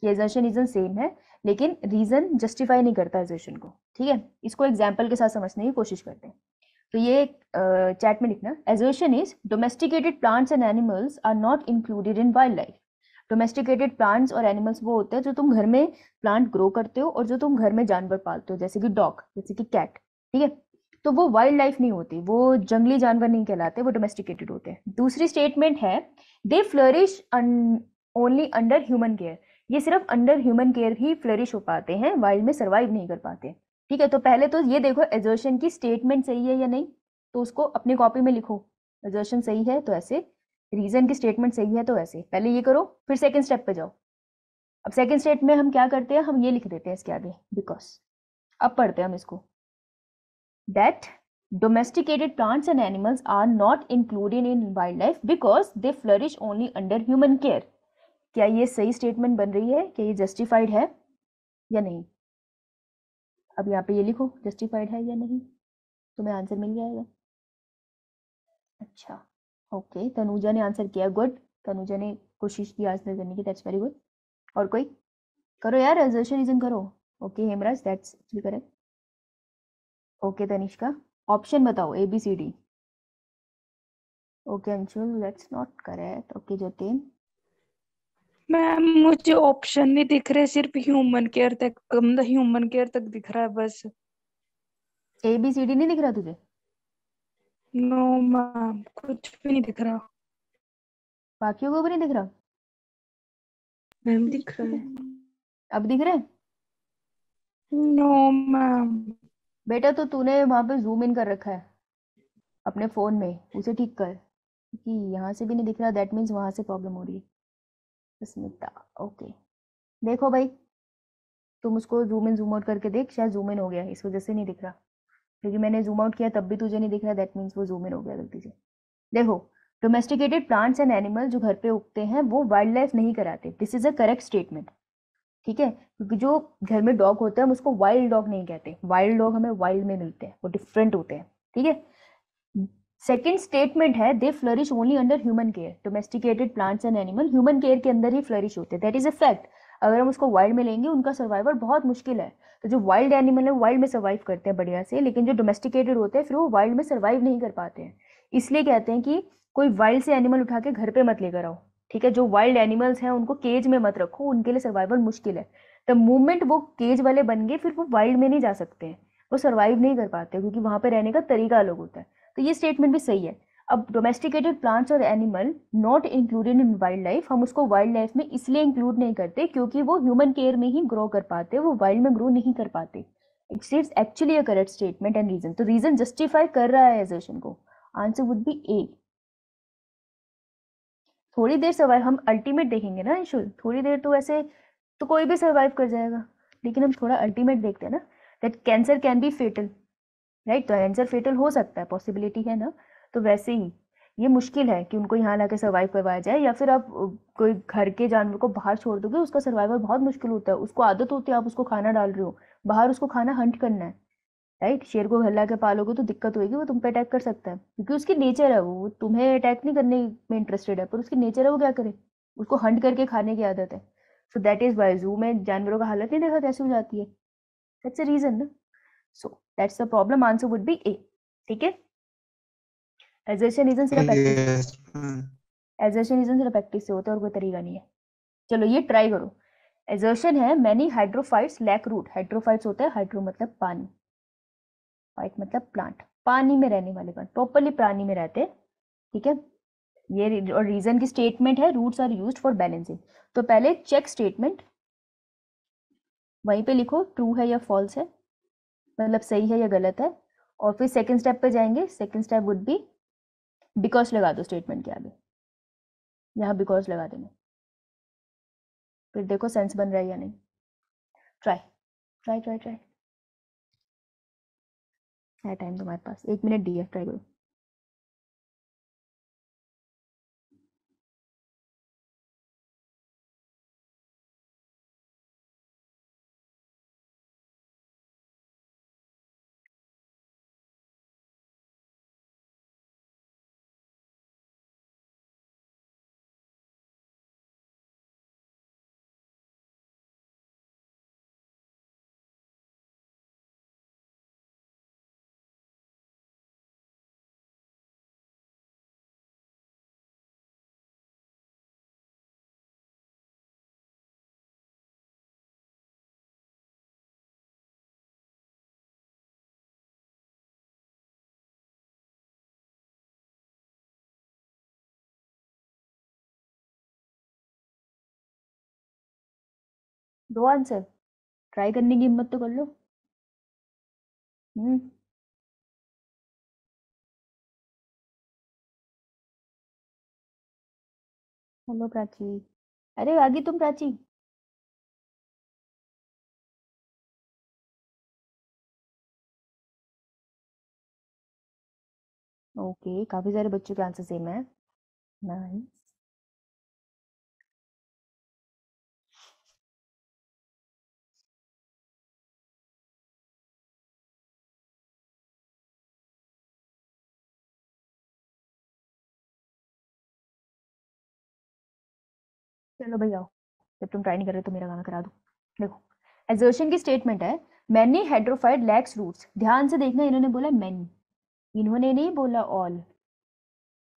Speaker 1: ये assertion रीजन सेम है लेकिन रीजन जस्टिफाई नहीं करता assertion को, ठीक है। इसको एग्जाम्पल के साथ समझने की कोशिश करते हैं। तो ये चैट में लिखना, assertion is domesticated plants and animals are not included in wildlife. Domesticated plants और एनिमल्स वो होते हैं जो तुम घर में प्लांट ग्रो करते हो और जो तुम घर में जानवर पालते हो, जैसे कि डॉग, जैसे कि कैट, ठीक है। तो वो वाइल्ड लाइफ नहीं होती, वो जंगली जानवर नहीं कहलाते, वो डोमेस्टिकेटेड होते हैं। दूसरी स्टेटमेंट है, they flourish only under human care, ये सिर्फ अंडर ह्यूमन केयर ही फ्लरिश हो पाते हैं, वाइल्ड में सर्वाइव नहीं कर पाते, ठीक है। तो पहले तो ये देखो assertion की स्टेटमेंट सही है या नहीं, तो उसको अपनी कॉपी में लिखो, assertion सही है तो ऐसे, रीजन की स्टेटमेंट सही है तो ऐसे, पहले ये करो, फिर सेकंड स्टेप पे जाओ। अब सेकंड स्टेप में हम क्या करते हैं, हम ये लिख देते हैं इसके आगे, बिकॉज। अब पढ़ते हैं हम इसको, that domesticated plants and animals are not included in wildlife because they flourish only under human care। क्या ये सही स्टेटमेंट बन रही है, क्या ये जस्टिफाइड है या नहीं। अब यहाँ पे ये लिखो जस्टिफाइड है या नहीं, तुम्हें आंसर मिल जाएगा। अच्छा, ओके, तनुजा ने आंसर किया, गुड, तनुजा ने कोशिश की आंसर करने की, दैट्स वेरी गुड। और कोई करो यार, assertion रीजन करो। Okay Hemraj, that's correct. Okay Tanishka, option बताओ A B C D. Okay Anshul, that's not correct. Okay Jatin,
Speaker 2: ma'am मुझे ऑप्शन नहीं दिख रहे, सिर्फ ह्यूमन केयर तक, मतलब ह्यूमन केयर तक दिख रहा है बस।
Speaker 1: ए बी सी डी नहीं दिख रहा तुझे?
Speaker 2: नो मैम, कुछ भी नहीं दिख रहा।
Speaker 1: बाकियों को भी नहीं दिख रहा?
Speaker 2: मैम दिख रहा है।
Speaker 1: अब दिख रहा है?
Speaker 2: No ma'am.
Speaker 1: बेटा तो तूने वहां पे जूम इन कर रखा है अपने फोन में, उसे ठीक कर, क्योंकि यहाँ से भी नहीं दिख रहा, दैट मीन्स वहां से प्रॉब्लम हो रही है। स्मिता, ओके, देखो भाई तुम उसको जूम इन जूम आउट करके देख, शायद जूम इन हो गया, इस वजह से नहीं दिख रहा, क्योंकि मैंने जूम आउट किया तब भी तुझे नहीं दिख रहा, दैट मीन्स वो जूम इन हो गया गलती से। देखो, डोमेस्टिकेटेड प्लांट्स एंड एनिमल जो घर पे उगते हैं वो वाइल्ड लाइफ नहीं कराते, this is a correct statement, ठीक है, क्योंकि जो घर में डॉग होते हैं हम उसको वाइल्ड डॉग नहीं कहते, वाइल्ड डॉग हमें वाइल्ड में मिलते हैं, वो डिफरेंट होते हैं, ठीक है। सेकेंड स्टेटमेंट है they flourish only under human care, domesticated plants and animal human care के अंदर ही फ्लरिश होते हैं, दैट इज अ फैक्ट। अगर हम उसको वाइल्ड में लेंगे उनका सर्वाइवल बहुत मुश्किल है। तो जो वाइल्ड एनिमल है वाइल्ड में सर्वाइव करते हैं बढ़िया से, लेकिन जो डोमेस्टिकेटेड होते हैं फिर वो वाइल्ड में सर्वाइव नहीं कर पाते हैं। इसलिए कहते हैं कि कोई वाइल्ड से एनिमल उठा के घर पे मत लेकर आओ, ठीक है। जो वाइल्ड एनिमल्स हैं उनको केज में मत रखो, उनके लिए सर्वाइवल मुश्किल है। द मोमेंट वो केज वाले बन गए फिर वो वाइल्ड में नहीं जा सकते हैं, वो सर्वाइव नहीं कर पाते क्योंकि वहां पे रहने का तरीका अलग होता है। तो ये स्टेटमेंट भी सही है। अब डोमेस्टिकेटेड प्लांट्स और animal not included in wild life, हम उसको वाइल्ड लाइफ में इसलिए इंक्लूड नहीं करते क्योंकि वो ह्यूमन केयर में ही ग्रो कर पाते, वो वाइल्ड में ग्रो नहीं कर पाते। It's actually a correct statement and reason, तो रीजन जस्टिफाई कर रहा है एजर्शन को। Answer would be A. थोड़ी देर सर्वाइव, हम अल्टीमेट देखेंगे ना अंशुल, थोड़ी देर तो ऐसे तो कोई भी सर्वाइव कर जाएगा, लेकिन हम थोड़ा अल्टीमेट देखते हैं ना, that cancer can be fatal, right. तो कैंसर फेटल हो सकता है, पॉसिबिलिटी है ना। तो वैसे ही ये मुश्किल है कि उनको यहाँ लाके सर्वाइव करवाया जाए, या फिर आप कोई घर के जानवर को बाहर छोड़ दोगे उसका सर्वाइवल बहुत मुश्किल होता है, उसको आदत होती है, आप उसको खाना डाल रहे हो, बाहर उसको खाना हंट करना है, राइट। शेर को घर ला के पालोगे तो दिक्कत होगी, वो तुम पे अटैक कर सकता है क्योंकि उसकी नेचर है, वो तुम्हें अटैक नहीं करने में इंटरेस्टेड है, पर उसकी नेचर है वो क्या करे, उसको हंट करके खाने की आदत है। सो दैट इज वाई जू में जानवरों का हालत नहीं देखा कैसे हो जाती है, दैट्स अ रीजन ना। So that's the problem, answer would be A, ठीक है। एजर्शन रीजन सिर्फ प्रैक्टिस, एजर्शन रीजन सिर्फ प्रैक्टिस से होता है और कोई तरीका नहीं है। चलो ये ट्राई करो। एजर्शन है many hydrophytes lack root, hydrophytes होता है, हाइड्रो मतलब पानी, फाइट मतलब प्लांट, पानी में रहने वाले प्लांट, प्रॉपरली पानी में रहते हैं, ठीक है। ये और रीजन की स्टेटमेंट है roots are used for balancing. तो पहले चेक स्टेटमेंट वहीं पे लिखो ट्रू है या फॉल्स है, मतलब सही है या गलत है, और फिर सेकंड स्टेप पे जाएंगे। Second step would be because लगा दो स्टेटमेंट के आगे, यहाँ बिकॉज लगा देना, फिर देखो सेंस बन रहा है या नहीं। ट्राई ट्राई ट्राई ट्राई, है टाइम तुम्हारे पास, 1 मिनट दिया, ट्राई करो। दो आंसर, ट्राई करने की हिम्मत तो कर लो। हेलो प्राची, अरे आगे तुम प्राची। ओके, काफी सारे बच्चों के आंसर सेम है, नाइस। चलो भाई आओ, जब तुम ट्राई नहीं कर रहे तो मेरा गाना करा दो। देखो एजर्शन की स्टेटमेंट है मैनी हाइड्रोफाइट लैक्स रूट्स, ध्यान से देखना, इन्होंने बोला मैनी, इन्होंने नहीं बोला ऑल,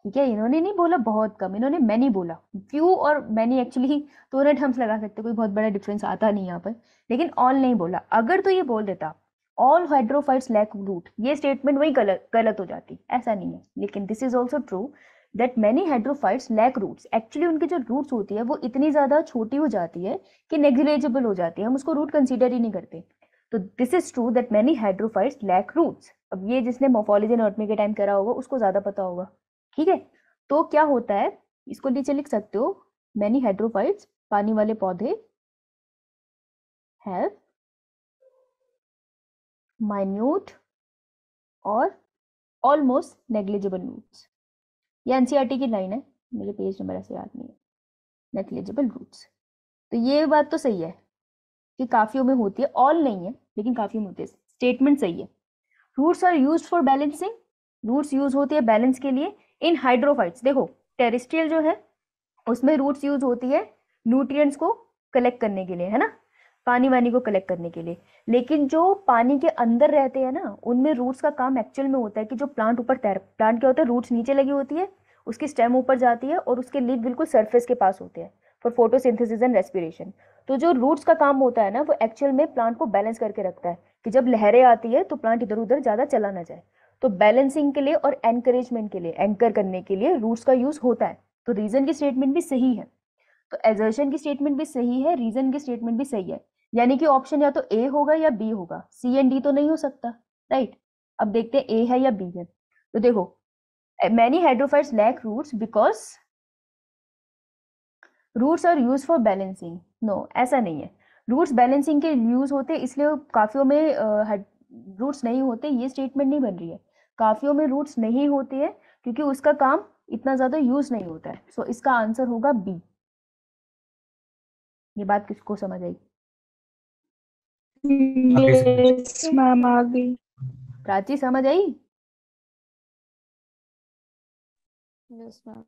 Speaker 1: ठीक है। इन्होंने नहीं बोला बहुत कम, इन्होंने मैनी बोला। फ्यू और मैनी एक्चुअली दोनों टर्म्स लगा सकते, कोई बहुत बड़ा डिफरेंस आता नहीं यहाँ पर, लेकिन ऑल नहीं बोला। अगर तो ये बोल देता ऑल हाइड्रोफाइट्स लैक रूट, ये स्टेटमेंट वही गलत हो जाती, ऐसा नहीं है। लेकिन this is also true that many hydrophytes lack roots, actually उनकी जो रूट्स होती है वो इतनी ज्यादा छोटी हो जाती है कि नेग्लिजिबल हो जाती है, हम उसको रूट कंसीडर ही नहीं करते। तो this is true that many hydrophytes lack roots. अब ये जिसने मोर्फोलॉजी एनाटॉमी के टाइम करा होगा उसको ज्यादा पता होगा, ठीक है। तो क्या होता है, इसको नीचे लिख सकते हो, मैनी हाइड्रोफाइट्स पानी वाले पौधे हैव माइन्यूट और ऑलमोस्ट नेग्लिजिबल रूट्स। ये एनसीईआरटी की लाइन है, मुझे पेज नंबर ऐसे याद नहीं है, नेग्लिजिबल रूट्स। तो ये बात तो सही है, कि काफियों में होती है, ऑल नहीं है लेकिन काफियों में होती है। स्टेटमेंट सही है। Roots are used for balancing, roots use होती है बैलेंस के लिए इन हाइड्रोफाइट्स। देखो टेरेस्ट्रियल जो है उसमें रूट्स यूज होती है न्यूट्रिएंट्स को कलेक्ट करने के लिए, है ना, पानी वानी को कलेक्ट करने के लिए। लेकिन जो पानी के अंदर रहते हैं ना, उनमें रूट्स का काम एक्चुअल में होता है कि जो प्लांट ऊपर प्लांट क्या होता है, रूट्स नीचे लगी होती है, उसकी स्टेम ऊपर जाती है और उसके लीफ बिल्कुल सरफेस के पास होते हैं फॉर फोटोसिंथेसिस एंड रेस्पिरेशन। तो जो रूट्स का काम होता है ना, वो एक्चुअल में प्लांट को बैलेंस करके रखता है कि जब लहरें आती है तो प्लांट इधर उधर ज्यादा चला ना जाए। तो बैलेंसिंग के लिए और एनकरेजमेंट के लिए, एंकर करने के लिए रूट्स का यूज होता है। तो रीजन की स्टेटमेंट भी सही है, तो एजर्शन की स्टेटमेंट भी सही है, रीजन की स्टेटमेंट भी सही है। यानी कि ऑप्शन या तो ए होगा या बी होगा, सी एंड डी तो नहीं हो सकता, राइट। अब देखते हैं ए है या बी है। तो देखो many hydrophytes lack roots because roots are use for balancing. No, ऐसा नहीं है। रूट्स बैलेंसिंग के यूज होते हैं इसलिए काफियों में रूट्स नहीं होते, ये स्टेटमेंट नहीं बन रही है। काफियों में रूट्स नहीं होते हैं क्योंकि उसका काम इतना ज्यादा यूज नहीं होता है। सो इसका आंसर होगा बी। ये बात किसको समझ आई?
Speaker 2: यस मैम आ गई।
Speaker 1: प्राची समझ आई?
Speaker 11: Yes ma'am.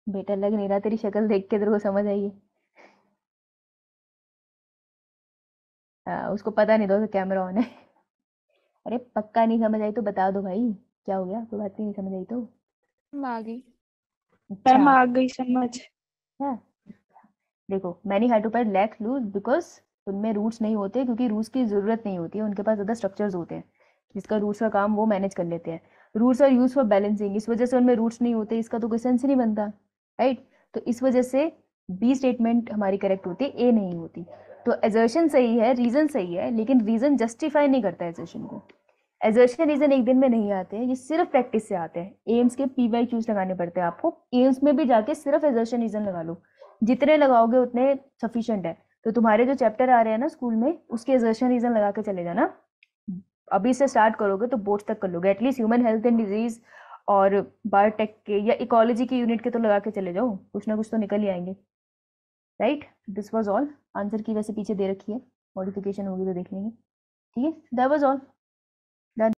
Speaker 1: बेटा लग नहीं रहा, तेरी शक्ल देख के तेरे को समझ आई है। उसको पता नहीं दो तो कैमरा ऑन है। अरे पक्का नहीं समझ आई तो बता दो भाई, क्या हो गया, कोई बात नहीं समझ आई तो।
Speaker 11: मैम आ गई।
Speaker 2: मैम
Speaker 1: अच्छा
Speaker 2: आ गई समझ।
Speaker 1: है। देखो many hydrophyte lack roots because उनमें रूट्स नहीं होते क्योंकि रूट्स की जरूरत नहीं होती है, उनके पास ज्यादा स्ट्रक्चर्स होते हैं जिसका रूट्स का काम वो मैनेज कर लेते हैं। Roots are use for balancing, इस वजह से उनमें रूट्स नहीं होते, इसका तो कोई सेंस ही नहीं बनता, राइट। तो इस वजह से बी स्टेटमेंट हमारी करेक्ट होती है, ए नहीं होती। तो एजर्शन सही है, रीजन सही है, लेकिन रीजन जस्टिफाई नहीं करता एजर्शन को। एजर्शन रीजन एक दिन में नहीं आते हैं, ये सिर्फ प्रैक्टिस से आते हैं। एम्स के पीवाई क्यूज लगाने पड़ते हैं आपको, एम्स में भी जाके सिर्फ एजर्शन रीजन लगा लो, जितने लगाओगे उतने सफिशिएंट है। तो तुम्हारे जो चैप्टर आ रहे हैं ना स्कूल में, उसके एजर्शन रीजन लगा के चले जाना। अभी से स्टार्ट करोगे तो बोर्ड तक कर लोगे, at least human health and disease और बायोटेक के या इकोलॉजी के यूनिट के तो लगा के चले जाओ, कुछ ना कुछ तो निकल ही आएंगे, right. This was all. Answer की वैसे पीछे दे रखी है, मॉडिफिकेशन होगी तो देख लेंगे, ठीक है। That was all.